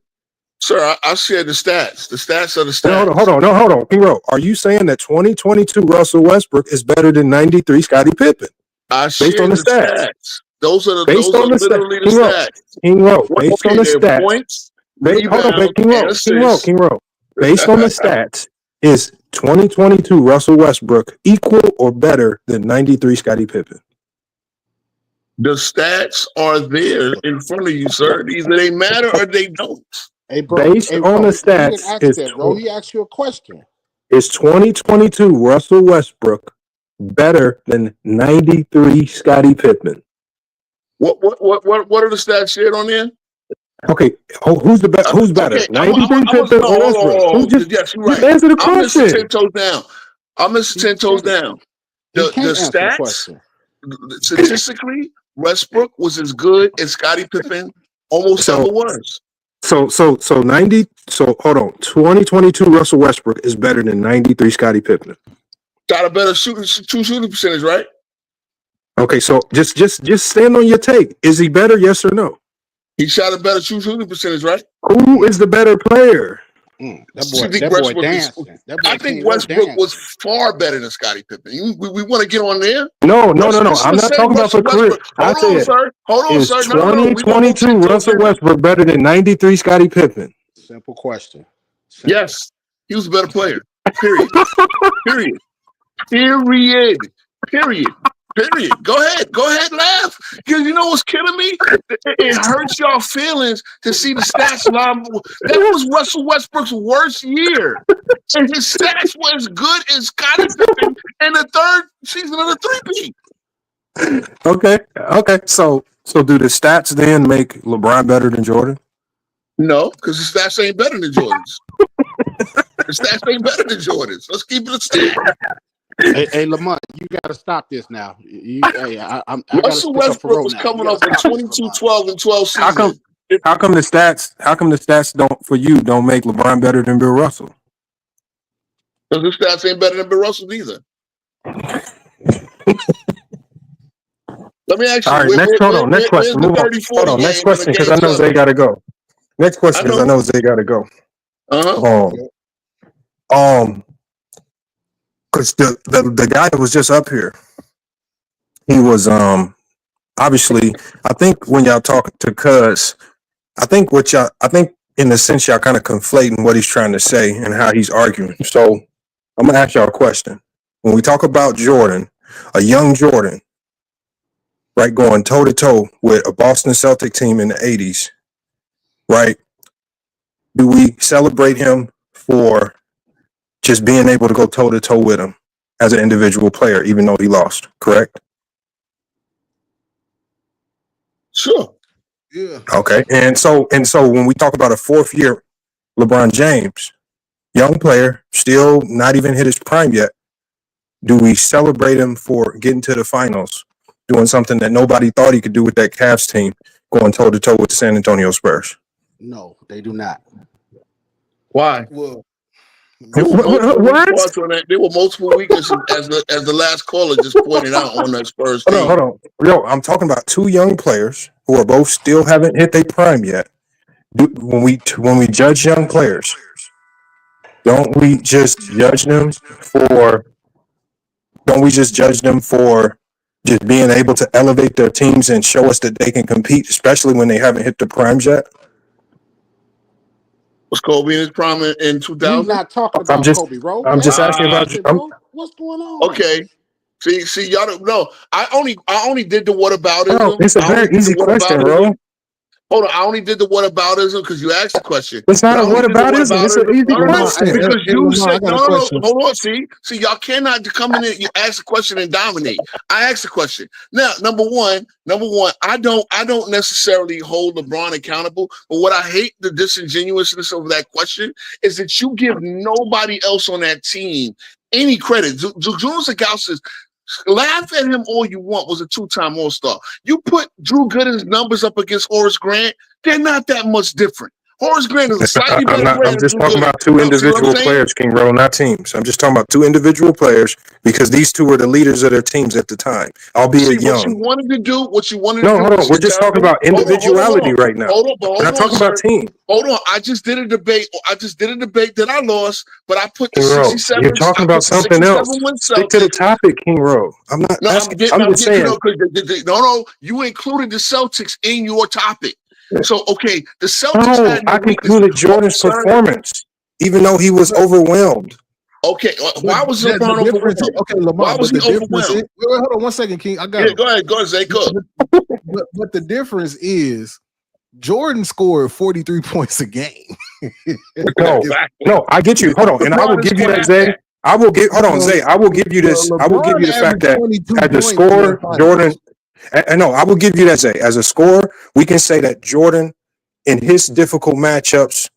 Sir, I shared the stats. The stats are the No, stats. hold on. King Ro, are you saying that 2022 Russell Westbrook is better than 93 Scottie Pippen I based on shared the the stats? stats. Those are Based on the stats, literally the stats. King Ro, What, based on okay, the they're stats. points, rebounds, and assists. King Ro. Based on the stats, is 2022 Russell Westbrook equal or better than 93 Scottie Pippen? The stats are there in front of you, sir. Either they matter or they don't. Hey, bro. Based Hey, on bro. the He didn't stats, ask that, bro. He asked you a question. is 2022 Russell Westbrook better than 93 Scottie Pippen? What are the stats shared on there? Okay, who's the best? Who's better, Okay, 93 I'm Pippen no, or hold Westbrook? Who on. Yes, you're just right. answer the I'm Mr. question? 10 toes down. I'm Mr. He 10 toes can't. down. He The can't answer the stats, question. statistically, Westbrook was as good as Scottie Pippen almost So ever was. so 90. So hold on, 2022 Russell Westbrook is better than 93 Scottie Pippen. Got a better true shooting percentage, right? Okay, so just stand on your take. Is he better? Yes or no? He shot a better true shooting percentage, right? Who is the better player? That boy dancing. That I boy think King Rowe Westbrook was dancing. far better than Scottie Pippen. We want to get on there. No. Listen I'm to not say talking about for Russell career. Westbrook. I said, Hold on, is sir. No. We're going to go 2022 10 toes Russell down. Westbrook better than 93 Scottie Pippen? Simple question. Simple. Yes, he was a better player. Period. Period. Period. Period. Period. Go ahead, laugh. Because you know what's killing me? It hurts y'all feelings to see the stats line. That was Russell Westbrook's worst year. And his stats were as good as Scottie Pippen in the third season of the three-peat. Okay. So do the stats then make LeBron better than Jordan? No, because his stats ain't better than Jordan's. His stats ain't better than Jordan's. Let's keep it a stat. Hey, Lamont, you got to stop this now. I got to Russell stick up for Westbrook Rowe was now. You coming got off to a stop this, 22, Lamont. 12, and 12 How come season. how come the stats don't for you don't make LeBron better than Bill Russell? Because his stats ain't better than Bill Russell either. Let me ask you, All right, next where's question. the Move on. 30-40 Hold on, next game in a question because game I know Zay 7? got to go. Next question I because I know. know Zay got to go. Uh-huh. Because the guy that was just up here, he was obviously, I think when y'all talk to Cuz, I think in a sense y'all kind of conflating what he's trying to say and how he's arguing. So I'm gonna ask y'all a question. When we talk about Jordan, a young Jordan, right, going toe to toe with a Boston Celtic team in the '80s, right? Do we celebrate him for just being able to go toe to toe with him as an individual player, even though he lost? Correct. Sure. Yeah. Okay. And so when we talk about a fourth year LeBron James, young player, still not even hit his prime yet, do we celebrate him for getting to the finals, doing something that nobody thought he could do with that Cavs team, going toe to toe with the San Antonio Spurs? No, they do not. Why? Well, There were multiple weak What? parts on that. There were multiple weaknesses, as the last caller just pointed out on that Spurs team. Hold on. Yo, I'm talking about two young players who are both still haven't hit their prime yet. When we judge young players, don't we just judge them for? Don't we just judge them for just being able to elevate their teams and show us that they can compete, especially when they haven't hit the primes yet? Was Kobe in his prime in We're 2000? not talking about Kobe, bro. I'm just asking about. bro. What's going on? Okay. See, y'all don't know. I only did the whataboutism. Oh, it's a very easy question, bro. Hold on, I only did the whataboutism because you asked the question. It's not a whataboutism. It's an easy question. Because you said no, hold on. See, y'all cannot come in and you ask a question and dominate. I asked the question. Now, number one, I don't necessarily hold LeBron accountable, but what I hate the disingenuousness of that question is that you give nobody else on that team any credit. Julius Agaustis, laugh at him all you want, was a two-time All-Star. You put Drew Gooden's numbers up against Horace Grant, they're not that much different. Horace Grant is a slightly better player. I'm just talking about two individual players, King Roll, not teams. I'm just talking about two individual players because these two were the leaders of their teams at the time, albeit young. What you wanted to do. No, hold on. We're just talking about individuality right now. Hold on, we're not talking about team. Hold on. I just did a debate that I lost, but I put the King Roll, 67. you're talking about something else. Stick to the topic, King Roll. I'm not asking. I'm just saying. No, you included the Celtics in your topic. So, okay, the Celtics I concluded Jordan's performance, even though he was overwhelmed. Okay, why was LeBron overwhelmed? Okay, Lamar, why was he overwhelmed? Wait, hold on 1 second, King. I got it. Go ahead, Zay. Cook. But the difference is Jordan scored 43 points a game. No, I get you. Hold on, and I will give you that, Zay. Zay. I will give you this. I will give you the fact that at the score, Jordan. And no, I will give you that, Zay. As a scorer, we can say that Jordan, in his difficult matchups,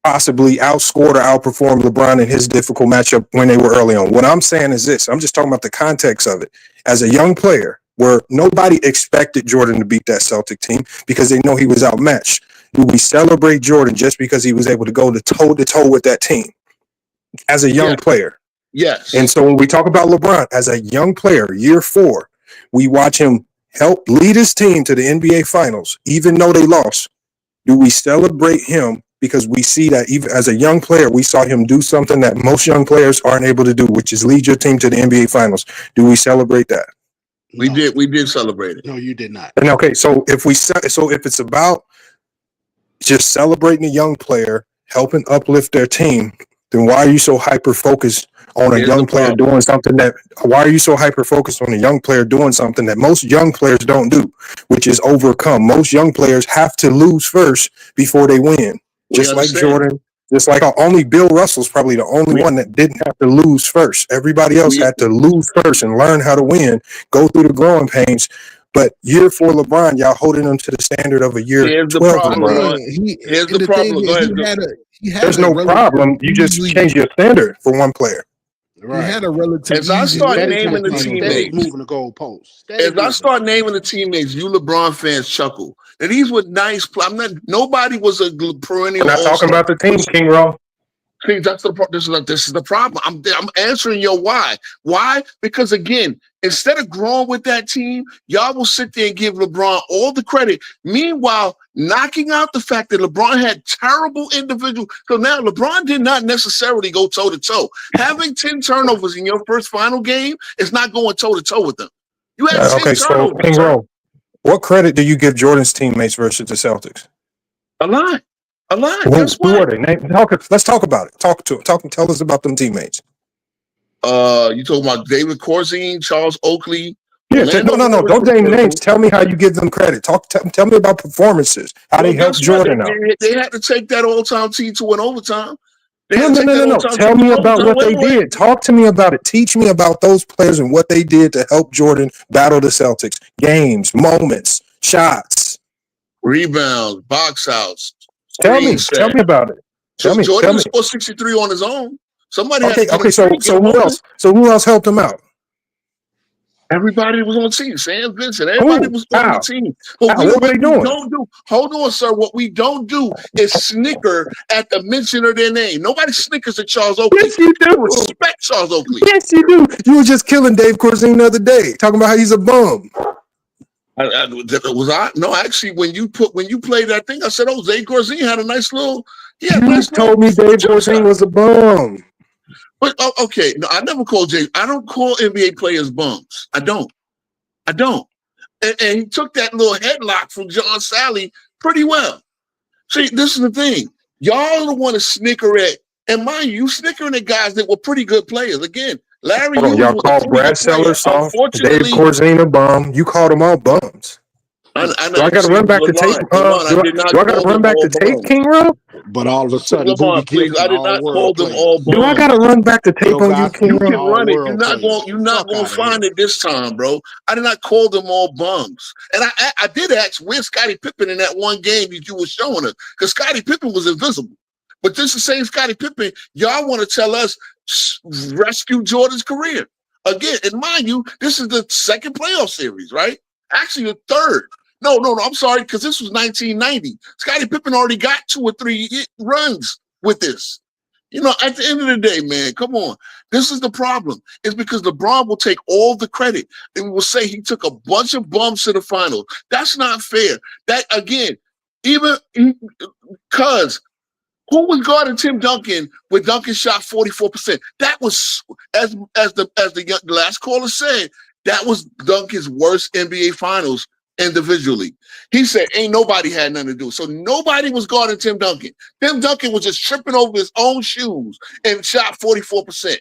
possibly outscored or outperformed LeBron in his difficult matchup when they were early on. What I'm saying is this. I'm just talking about the context of it. As a young player, where nobody expected Jordan to beat that Celtic team because they know he was outmatched, do we celebrate Jordan just because he was able to go toe-to-toe with that team as a young player? Yes. And so when we talk about LeBron as a young player, year 4, we watch him help lead his team to the NBA Finals, even though they lost. Do we celebrate him because we see that even as a young player, we saw him do something that most young players aren't able to do, which is lead your team to the NBA Finals? Do we celebrate that? We did celebrate it. No, you did not. And okay, so if it's about just celebrating a young player, helping uplift their team, then why are you so hyper focused on a young player doing something that? Why are you so hyper focused on a young player doing something that most young players don't do, which is overcome? Most young players have to lose first before they win. Just like Jordan, just like only Bill Russell's probably the only one that didn't have to lose first. Everybody else had to lose first and learn how to win, go through the growing pains. But year 4 LeBron, y'all holding him to the standard of a year 12 LeBron. Here's the problem. Go ahead. There's no problem. You just change your standard for one player. Right. He had a relative. As I start naming the teammates, moving the goalposts. As I start naming the teammates, you LeBron fans chuckle. And these were nice. Nobody was a perennial. We're not talking about the team, King Roll. See, this is the problem. I'm answering your why. Why? Because again, instead of growing with that team, y'all will sit there and give LeBron all the credit. Meanwhile, knocking out the fact that LeBron had terrible individual. So now LeBron did not necessarily go toe to toe. Having 10 turnovers in your first final game is not going toe to toe with them. You had 10 turnovers. So King Roll, what credit do you give Jordan's teammates versus the Celtics? A lot. Who Guess what? are they? Let's talk about it. Tell us about them teammates. You talking about David Corzine, Charles Oakley? Yeah, Orlando no. Harris Don't was name terrible. names. Tell me how you give them credit. Tell me about performances. How they helped guess what? Jordan out. They had to take that all-time team to an overtime. No. Tell me about what they did. Talk to me about it. Teach me about those players and what they did to help Jordan battle the Celtics. Games, moments, shots, rebounds, box outs. Tell me about it. Jordan scored 63 on his own. Somebody had to get him so who else? So who else helped him out? Everybody was on the team. Sam Vincent. Everybody was on the team. But what were they doing? Hold on, sir. What we don't do is snicker at the mention of their name. Nobody snickers at Charles Oakley. Yes, you do. Respect Charles Oakley. Yes, you do. You were just killing Dave Corzine the other day, talking about how he's a bum. Was I? No, actually, when you played that thing, I said, "Oh, Dave Corzine had a nice little." Yeah, you told me Dave Corzine was a bum. But okay, no, I never call Jay. I don't call NBA players bums. I don't. And he took that little headlock from John Sally pretty well. See, this is the thing. Y'all don't want to snicker at, and mind you snickering at guys that were pretty good players. Again, Larry Hughes y'all was called Brad Sellers soft. Dave Corzine a bum. You called them all bums. Do I got to run back to tape? Do I got to run back to tape, King Rob? But all of a sudden, please, I did not call them all bums. Do I got to run back to tape on you, King Rob? You can run it. You're not going to find it this time, bro. I did not call them all bums. And I did ask where's Scottie Pippen in that one game that you were showing us, because Scottie Pippen was invisible. But this is the same Scottie Pippen. Y'all want to tell us rescue Jordan's career again? And mind you, this is the second playoff series, right? Actually, the third. No, I'm sorry, because this was 1990. Scottie Pippen already got 2 or 3 runs with this. You know, at the end of the day, man, come on. This is the problem. It's because LeBron will take all the credit and will say he took a bunch of bums to the finals. That's not fair. That, again, because who was guarding Tim Duncan when Duncan shot 44%? That was, as the last caller said, that was Duncan's worst NBA finals individually. He said ain't nobody had nothing to do. So nobody was guarding Tim Duncan. Tim Duncan was just tripping over his own shoes and shot 44%.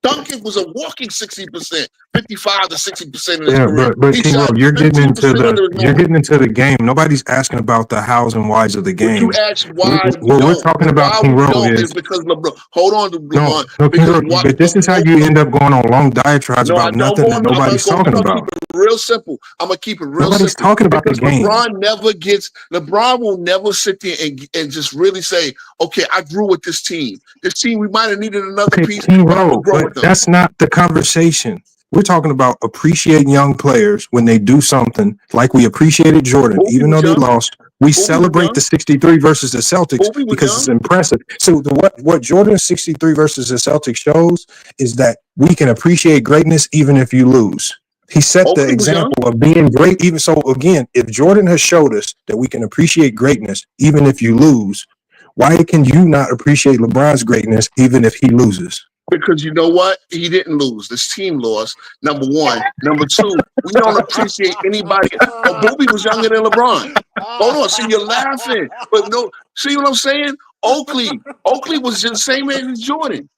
Duncan was a walking 60%, 55 to 60% in his career. But King Rob, you're getting into the game. Nobody's asking about the hows and whys of the game. You ask why what we're talking about, King Rob, is because LeBron. Hold on, LeBron. No, King Rob, but this is how you end up going on long diatribes about nothing that nobody's talking about. Real simple. I'm gonna keep it real Nobody's simple. talking about the game. LeBron will never sit there and just really say, okay, I grew with this team. This team, we might have needed another piece. King Rob, but that's not the conversation. We're talking about appreciating young players when they do something, like we appreciated Jordan, even though they lost. We celebrate the 63 versus the Celtics because it's impressive. So what Jordan's 63 versus the Celtics shows is that we can appreciate greatness even if you lose. He set the example of being great. Even so, again, if Jordan has showed us that we can appreciate greatness even if you lose, why can you not appreciate LeBron's greatness even if he loses? Because you know what? He didn't lose. This team lost, number one. Number two, we don't appreciate anybody. Booby was younger than LeBron. Hold on. See, you're laughing. But no, see what I'm saying? Oakley was the same age as Jordan.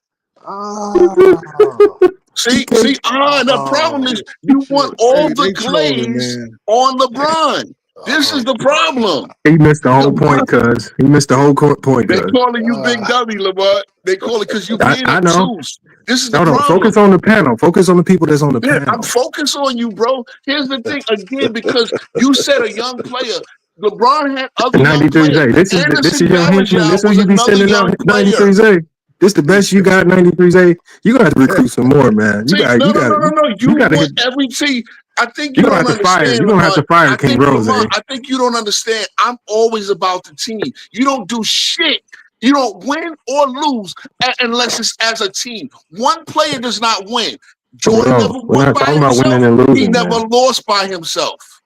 The problem is you want all the glaze on LeBron. This is the problem. He missed the whole point, cuz. He missed the whole point, cuz. They calling you Big Dummy, Lamar. They call it because you being obtuse. This is the problem. Focus on the panel. Focus on the people that's on the panel. I'm focused on you, bro. Here's the thing, again, because you said a young player. LeBron had other young players. This is your henchman. This is what you be sending out 93Z. This the best you got, 93Z. You gotta recruit some more, man. You gotta every team. I think you don't understand. You're gonna have to fire King Rose. I think you don't understand. I'm always about the team. You don't do shit. You don't win or lose unless it's as a team. One player does not win. Jordan never won by himself. He never lost by himself.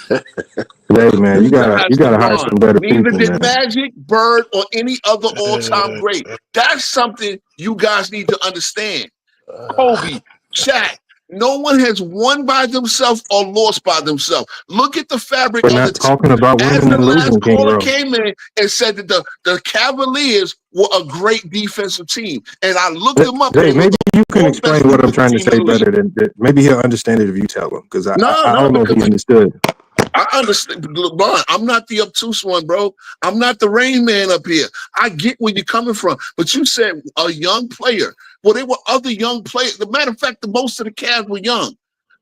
Hey man, you gotta hire some better people. Neither did Magic, Bird, or any other all-time great. That's something you guys need to understand. Kobe, Shaq, No one has won by themselves or lost by themselves. Look at the fabric We're of the not team. talking about As winning the and last losing, King caller Rowe. came in and said that the Cavaliers were a great defensive team, and I looked them up. Jay, They were maybe the you can fourth best explain what I'm defensive trying to team in say the league. better than that. Maybe he'll understand it if you tell him, because I No, don't know if he because understood. I understand, LeBron. I'm not the obtuse one, bro. I'm not the Rain Man up here. I get where you're coming from, but you said a young player. Well, there were other young players. The matter of fact, most of the Cavs were young.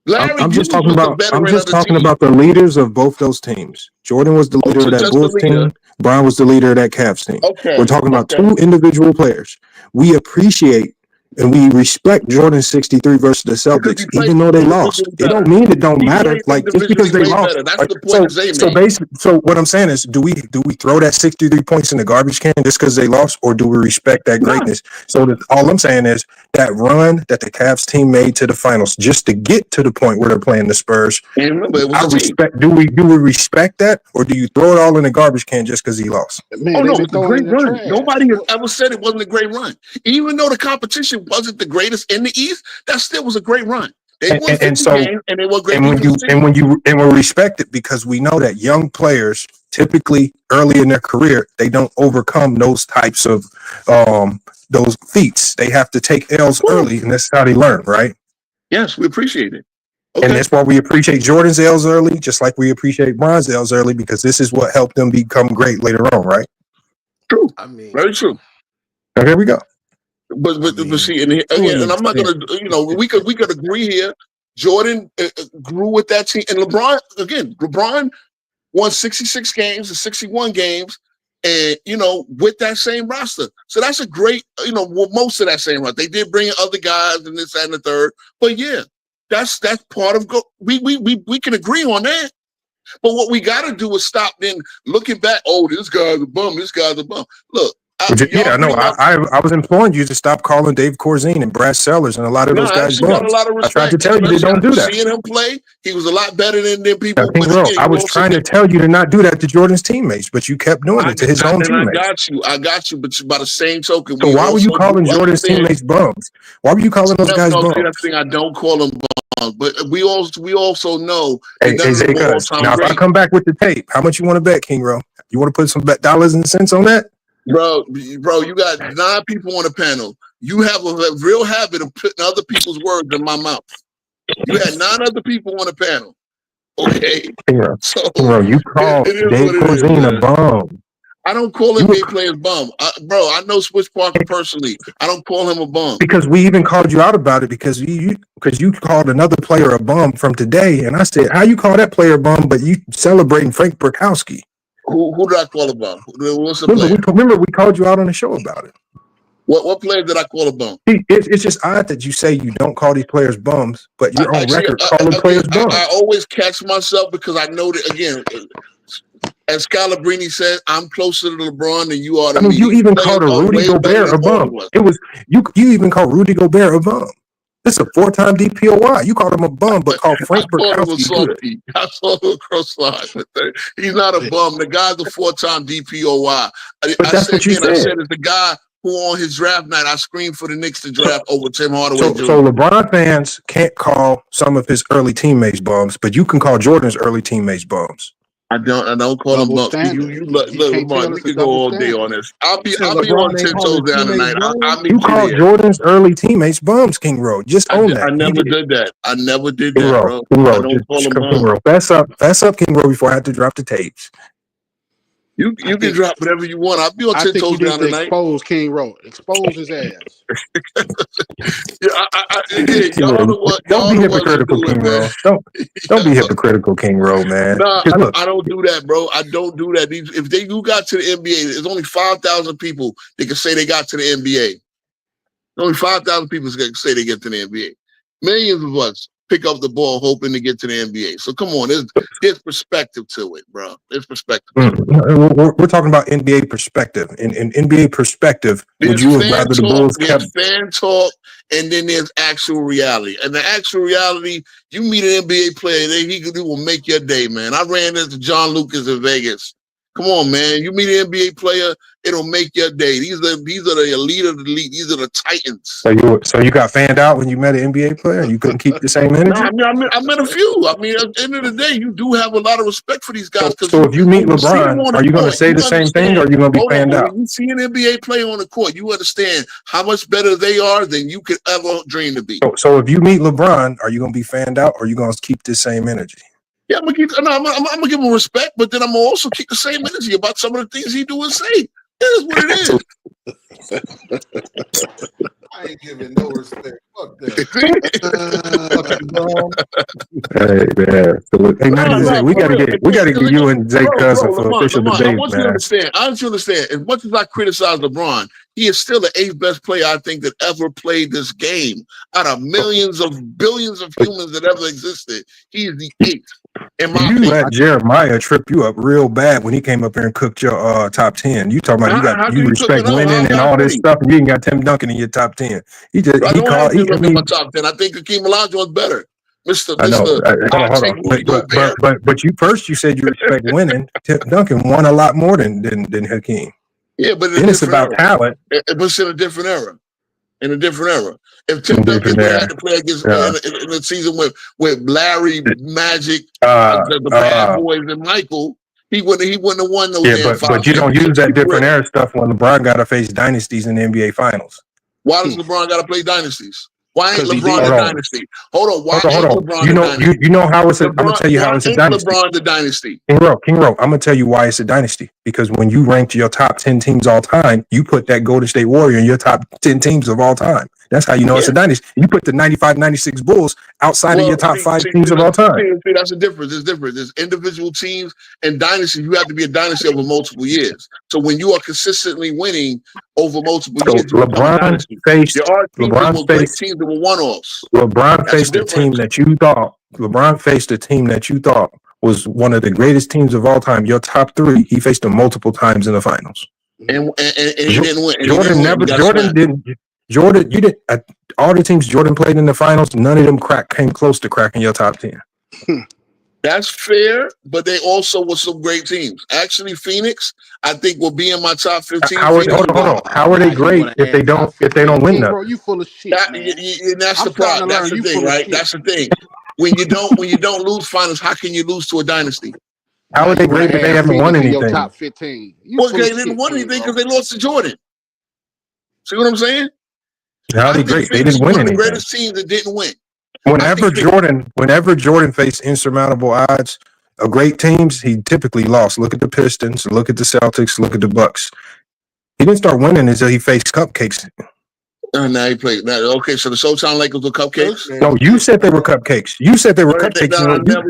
Larry I'm just Hughes talking was the about veteran of the team. the leaders of both those teams. Jordan was the leader So of that just the Bulls leader. team. Brian was the leader of that Cavs team. Okay. We're talking about Okay. two individual players. We appreciate and we respect Jordan's 63 versus the Because Celtics, he played even though they individually lost. It better. don't mean it don't He matter. played Like just individually because they way lost. better. That's the point that Zay made. So what I'm saying is, do we throw that 63 points in the garbage can just because they lost, or do we respect that greatness? So that all I'm saying is that run that the Cavs team made to the finals just to get to the point where they're playing the Spurs. And remember, it was I a team. respect. Do we respect that, or do you throw it all in the garbage can just because he lost? Man, Oh they no, be it's a throwing great in the run. trash. Nobody has ever said it wasn't a great run. Even though the competition wasn't the greatest in the East, that still was a great run. They won 50 games and they were great. And we respect it because we know that young players typically early in their career they don't overcome those types of those feats. They have to take L's early, and that's how they learn, right? Yes, we appreciate it. Okay. And that's why we appreciate Jordan's L's early, just like we appreciate Bron's L's early, because this is what helped them become great later on, right? True. I mean, Very true. So here we go. But see, and I'm not gonna, we could agree here. Jordan grew with that team, and LeBron won 66 games and 61 games, and with that same roster. So that's a great, most of that same roster. They did bring in other guys and this and the third, but yeah, that's part of we can agree on that. But what we got to do is stop then looking back. Oh, this guy's a bum. This guy's a bum. Look. I was imploring you to stop calling Dave Corzine and Brad Sellers and a lot of those guys bums. I tried to tell you they don't do that. Seeing him play, he was a lot better than people. I was trying to tell you to not do that to Jordan's teammates, but you kept doing it to his own teammates. I got you. But by the same token, so why were you calling Jordan's teammates bums? Why were you calling those guys bums? That's the thing. I don't call them bums, but we also know. Hey, Zay, now if I come back with the tape, how much you want to bet, King Rowe? You want to put some dollars and cents on that? Bro, you got 9 people on the panel. You have a real habit of putting other people's words in my mouth. You had 9 other people on the panel. Okay. Bro, you call Dave Corzine a bum. I don't call NBA players bum. I know Switch Parker personally. I don't call him a bum. Because we even called you out about it because you called another player a bum from today. And I said, how you call that player a bum, but you celebrating Frank Burkowski? Who did I call a bum? What's the player? Remember, we called you out on the show about it. What player did I call a bum? It's just odd that you say you don't call these players bums, but you're on record calling players bums. I always catch myself because I know that, again, as Scalabrini said, I'm closer to LeBron than you are to me. You even called Rudy Gobert a bum. It was you even called Rudy Gobert a bum. This is a 4-time DPOY. You called him a bum, but called Frank Burkowski. I saw him cross line. He's not a bum. The guy's a 4-time DPOY. I said it's the guy who on his draft night, I screamed for the Knicks to draft over Tim Hardaway Jr. So LeBron fans can't call some of his early teammates bums, but you can call Jordan's early teammates bums. I don't call them bumps. You look, LeBron, we could go all day on this. I'll be on 10 toes down tonight. You call Jordan's early teammates bums, King Rowe. Just own that. I never did that. I never did that, bro. I don't call them bums. Fess up, King Rowe, before I have to drop the tapes. You can drop whatever you want. I'll be on 10 toes down tonight. Expose King Rowe. Expose his ass. Don't be hypocritical, King Rowe. Don't be hypocritical, King Rowe, man. Nah, I don't do that, bro. I don't do that. If you got to the NBA, there's only 5,000 people that can say they got to the NBA. Only 5,000 people can say they get to the NBA. Millions of us pick up the ball hoping to get to the NBA. So come on, there's perspective to it, bro. There's perspective. We're talking about NBA perspective. In NBA perspective, would you have rather the Bulls kept fan talk, and then there's actual reality. And the actual reality, you meet an NBA player, he will make your day, man. I ran into John Lucas in Vegas, Come on, man. You meet an NBA player, it'll make your day. These are the elite of the elite. These are the titans. So you got fanned out when you met an NBA player and you couldn't keep the same energy? No, I met a few. I mean, at the end of the day, you do have a lot of respect for these guys. So if you meet LeBron, are you going to say the same thing, or are you going to be fanned out? When you see an NBA player on the court, you understand how much better they are than you could ever dream to be. So if you meet LeBron, are you going to be fanned out, or are you going to keep the same energy? Yeah, I'm gonna give him respect, but then I'm gonna also keep the same energy about some of the things he do and say. That is what it is. I ain't giving no respect. Fuck that. Hey man, we gotta get you and Zay Cousin for official debate, I want you to understand. As much as I criticize LeBron, he is still the 8th best player I think that ever played this game. Out of billions of humans that ever existed, he is the 8th. You let Jeremiah trip you up real bad when he came up here and cooked your top 10. You talking about you respect winning and all this stuff, and you ain't got Tim Duncan in your top 10. He called my top 10. I think Hakeem Olajuwon's better. But you said you respect winning. Tim Duncan won a lot more than Hakeem. Yeah, but it's about talent. It was in a different era. If Tim Duncan had to play against in the season with Larry, Magic, the Bad Boys, and Michael, he wouldn't have won those. Yeah, but you don't use that different era stuff when LeBron got to face dynasties in the NBA Finals. Why does LeBron got to play dynasties? Why ain't LeBron the dynasty? Hold on. Why ain't LeBron the dynasty? You know how it's I'm going to tell you how it's a dynasty. LeBron the dynasty. King Rowe, I'm going to tell you why it's a dynasty. Because when you ranked your top 10 teams all time, you put that Golden State Warrior in your top 10 teams of all time. That's how you know it's a dynasty. You put the 95-96 Bulls outside of your top 5 teams of all time. See, that's the difference. There's difference. There's individual teams and dynasties. You have to be a dynasty over multiple years. So when you are consistently winning over multiple years, LeBron faced teams that were one-offs. LeBron faced a team that you thought was one of the greatest teams of all time. Your top 3, he faced them multiple times in the finals. And he didn't win. Jordan, you didn't. All the teams Jordan played in the finals, none of them came close to cracking your top 10. That's fair, but they also were some great teams. Actually, Phoenix, I think, will be in my top 15. Hold on. How are they great if they don't win them? Bro, you full of shit. That's the problem. That's the thing, right? That's the thing. When you don't lose finals, how can you lose to a dynasty? How are they great if they haven't won anything? Top 15. Well, they didn't win anything because they lost to Jordan. See what I'm saying? How are they great? They didn't win anything. The greatest teams that didn't win. Whenever Jordan faced insurmountable odds of great teams, he typically lost. Look at the Pistons, look at the Celtics, look at the Bucks. He didn't start winning until he faced cupcakes. Now he played. Okay, so the Showtime Lakers were cupcakes? No, you said they were cupcakes. You said they were cupcakes.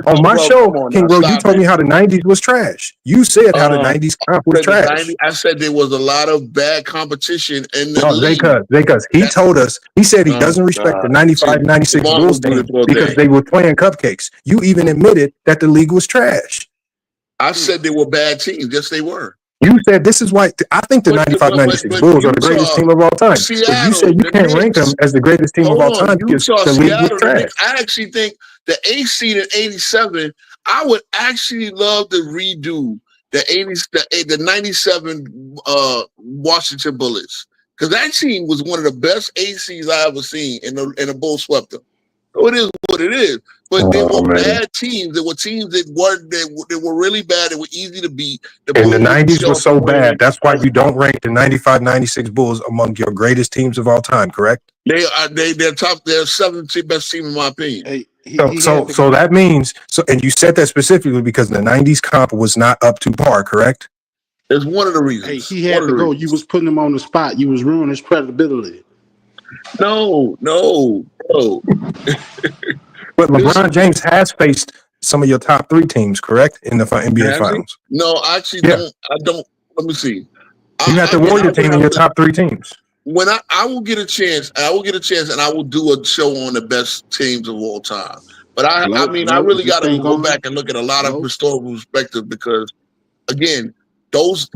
On my show, King Bro, you told me how the 90s was trash. You said how the 90s comp was trash. I said there was a lot of bad competition in the league. Because he told us, he said he doesn't respect the 95-96 Bulls team because they were playing cupcakes. You even admitted that the league was trash. I said they were bad teams. Yes, they were. You said this is why I think the 95-96 Bulls are the greatest team of all time. Seattle, but you said you can't rank them as the greatest team of all time because the league was trash. I actually think the 8th seed in 87, I would actually love to redo the 97 Washington Bullets. Because that team was one of the best 8 seeds I ever seen and the Bulls swept them. So it is what it is. But they were bad teams. There were teams that were really bad. They were easy to beat. And the 90s was so bad. That's why you don't rank the 95-96 Bulls among your greatest teams of all time, correct? They're top. They're 7th best team in my opinion. Hey, so that means and you said that specifically because the 90s comp was not up to par, correct? That's one of the reasons. Hey, he had to go. You was putting him on the spot. You was ruining his credibility. No. But LeBron James has faced some of your top 3 teams, correct? In the NBA Finals. No, I actually don't. I don't. Let me see. You got the Warrior team in your top 3 teams. When I will get a chance, and I will do a show on the best teams of all time. But I really got to go back and look at a lot of historical perspective because, again, those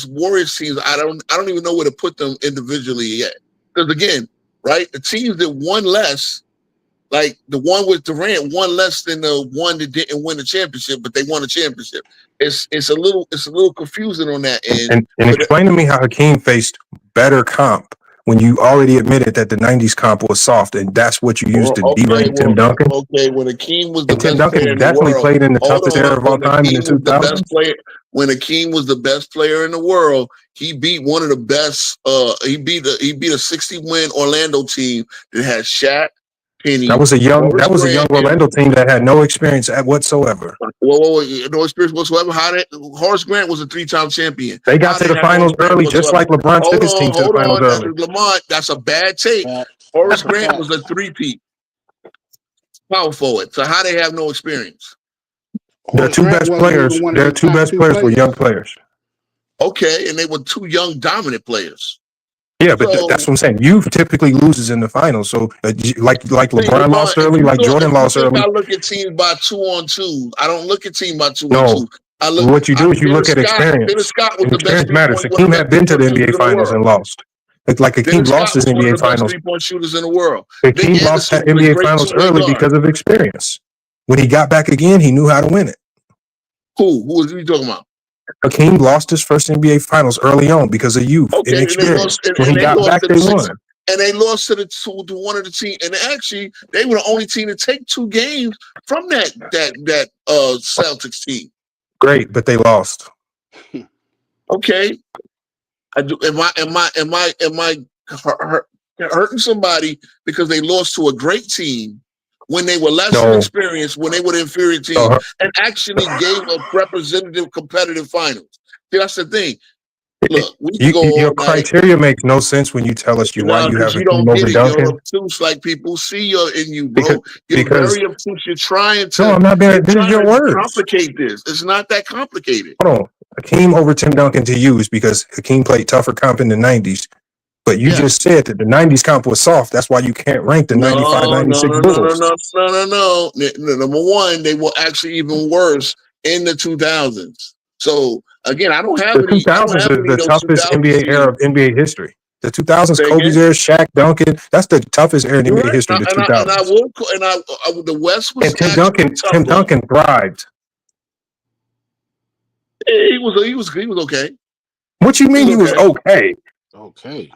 Warriors teams, I don't even know where to put them individually yet. Because again, right, the teams that won less Like the one with Durant won less than the one that didn't win the championship, but they won a championship. It's a little confusing on that end. And explain to me how Hakeem faced better comp when you already admitted that the '90s comp was soft, and that's what you used to derank Tim Duncan. Okay, when Hakeem was the And Tim best player Duncan in the definitely world. played in the Hold toughest on, era of all when time in the Hakeem was the best 2000s. player, when Hakeem was the best player in the world, he beat one of the best. He beat a 60-win Orlando team that had Shaq, Penny. That was a young Grant, Orlando team that had no experience whatsoever. Whoa, no experience whatsoever. Horace Grant was a 3-time champion. They got to the finals early, just like LeBron took his team to the finals early. Lamont, that's a bad take. Horace Grant was a 3-peat power forward. So how they have no experience? Their two best players. Their two best players were young players. Okay, and they were two young dominant players. Yeah, but that's what I'm saying. You typically loses in the finals. So, like LeBron lost early, like Jordan lost early. I look at teams by 2-on-2. I don't look at teams by 2-on-2. No, what you do is you look at experience. Dennis Scott was the best. Experience matters. Hakeem had been to the NBA finals and lost. It's like Hakeem lost his NBA finals. 3-point shooters in the world. Hakeem lost that NBA finals early because of experience. When he got back again, he knew how to win it. Who was you talking about? Hakeem lost his first NBA finals early on because of youth and experience. When he got back, they won. And they lost to one of the teams. And actually, they were the only team to take 2 games from that Celtics team. Great, but they lost. Okay. Am I hurting somebody because they lost to a great team when they were less experienced, when they were the inferior team, and actually gave a representative competitive finals? See, that's the thing. Look, your criteria makes no sense when you tell us why you have a team over Duncan. You're obtuse, like people see in you, bro. You're very obtuse. You're trying to. No, I'm not being. This is your words. Complicate this. It's not that complicated. Hold on. Hakeem over Tim Duncan to you is because Hakeem played tougher comp in the '90s. But you just said that the '90s comp was soft. That's why you can't rank the '95, '96 Bulls. No. Number one, they were actually even worse in the 2000s. So again, I don't have the 2000s is the toughest NBA era of NBA history. The 2000s, Kobe's era, Shaq, Duncan. That's the toughest era in NBA history. The 2000s. The West was. And Tim Duncan thrived. He was okay. What you mean he was okay? Okay.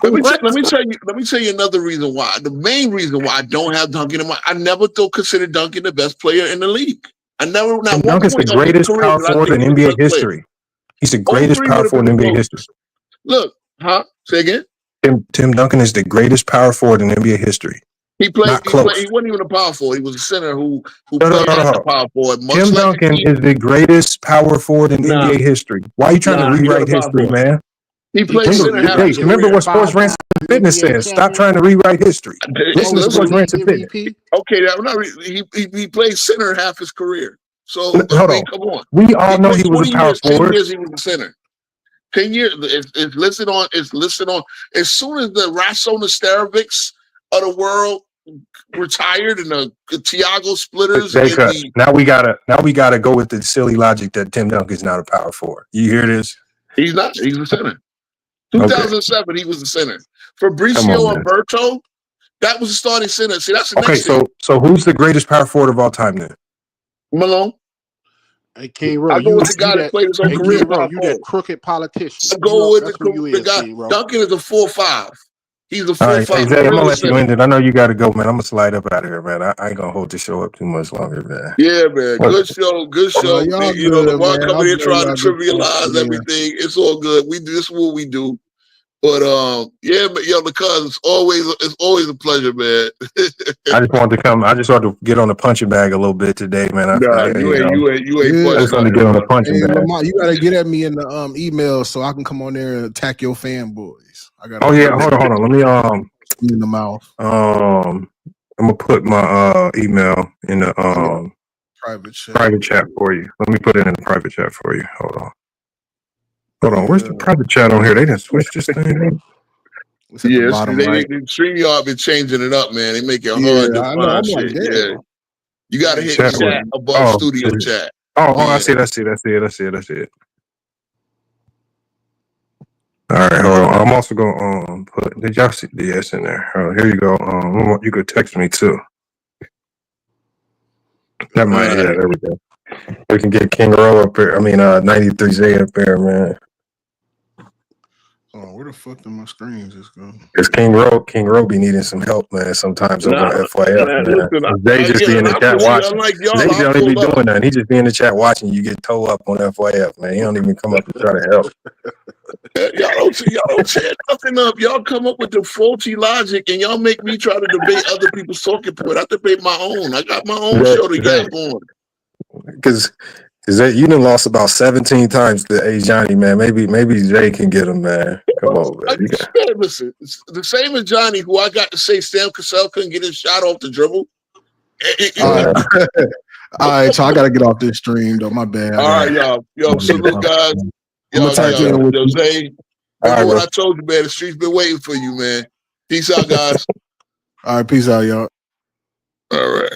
Let me tell you another reason why. The main reason why I don't have Duncan in my. I never considered Duncan the best player in the league. I never. Duncan's the greatest power forward in NBA history. He's the greatest power forward in NBA history. Look, say again. Tim Duncan is the greatest power forward in NBA history. He wasn't even a power forward. He was a center who played as a power forward. Tim Duncan is the greatest power forward in NBA history. Why are you trying to rewrite history, man? He played center. Remember what Sports Rants and Fitness says. Stop trying to rewrite history. Listen to Sports Rants and Fitness. Okay, he played center half his career. So hold on. Come on. We all know he was a power forward. 10 years he was a center. 10 years. It's listed on. As soon as the Raso Nesterovics of the world retired and the Thiago Splitters. Now we gotta go with the silly logic that Tim Duncan's not a power forward. You hear this? He's not. He's a center. 2007, he was the center. Fabricio Umberto, that was the starting center. See, that's the next thing. So who's the greatest power forward of all time then? Malone. Hey, K-Roll, I go with the guy that played his whole career. You that crooked politician. I go with the guy. Duncan is a 4-5. He's a 4-5. Right, hey, Zay, I'm gonna let you end it. I know you gotta go, man. I'm gonna slide up out of here, man. I ain't gonna hold the show up too much longer, man. Yeah, man. Good show. LeBron coming here trying to trivialize everything. It's all good. We do this. Is what we do. But because it's always a pleasure, man. I just wanted to come. I just wanted to get on the punching bag a little bit today, man. You ain't. I just wanted to get on the punching bag. Lamont, you gotta get at me in the email so I can come on there and attack your fanboys. Hold on. Let me in the mouth. I'm gonna put my email in the private chat for you. Let me put it in the private chat for you. Hold on. Where's the private chat on here? They didn't switch this thing. Yeah, the StreamYard been changing it up, man. They make it hard to find shit. Yeah, you gotta hit chat above studio chat. I see it. All right, hold on. I'm also gonna put. Did y'all see the S in there? Here you go. You could text me too. That might, All yeah, right. there we go. We can get King Row up here. I mean, 93Z up there, man. Oh, where the fuck did my screen just go? Because King Row be needing some help, man, sometimes over Nah, on FYF, man. listen, They just be in the chat see, watching. unlike y'all, They I'll don't even be pull up. doing nothing. He just be in the chat watching you get toe up on FYF, man. He don't even come up and try to help. Y'all don't tear nothing up. Y'all come up with the faulty logic, and y'all make me try to debate other people's talking point. I debate my own. I got my own show to yap on. Because you done lost about 17 times to A Johnny, man. Maybe Jay can get him, man. Come on, man. Listen, it's the same as Johnny, who I got to say Sam Cassell couldn't get his shot off the dribble. All right, so I gotta get off this stream though. My bad. All right, y'all. Yo, salute, guys. I'm gonna type in with you. Zay, remember what I told you, man. The street's been waiting for you, man. Peace out, guys. All right, peace out, y'all. All right.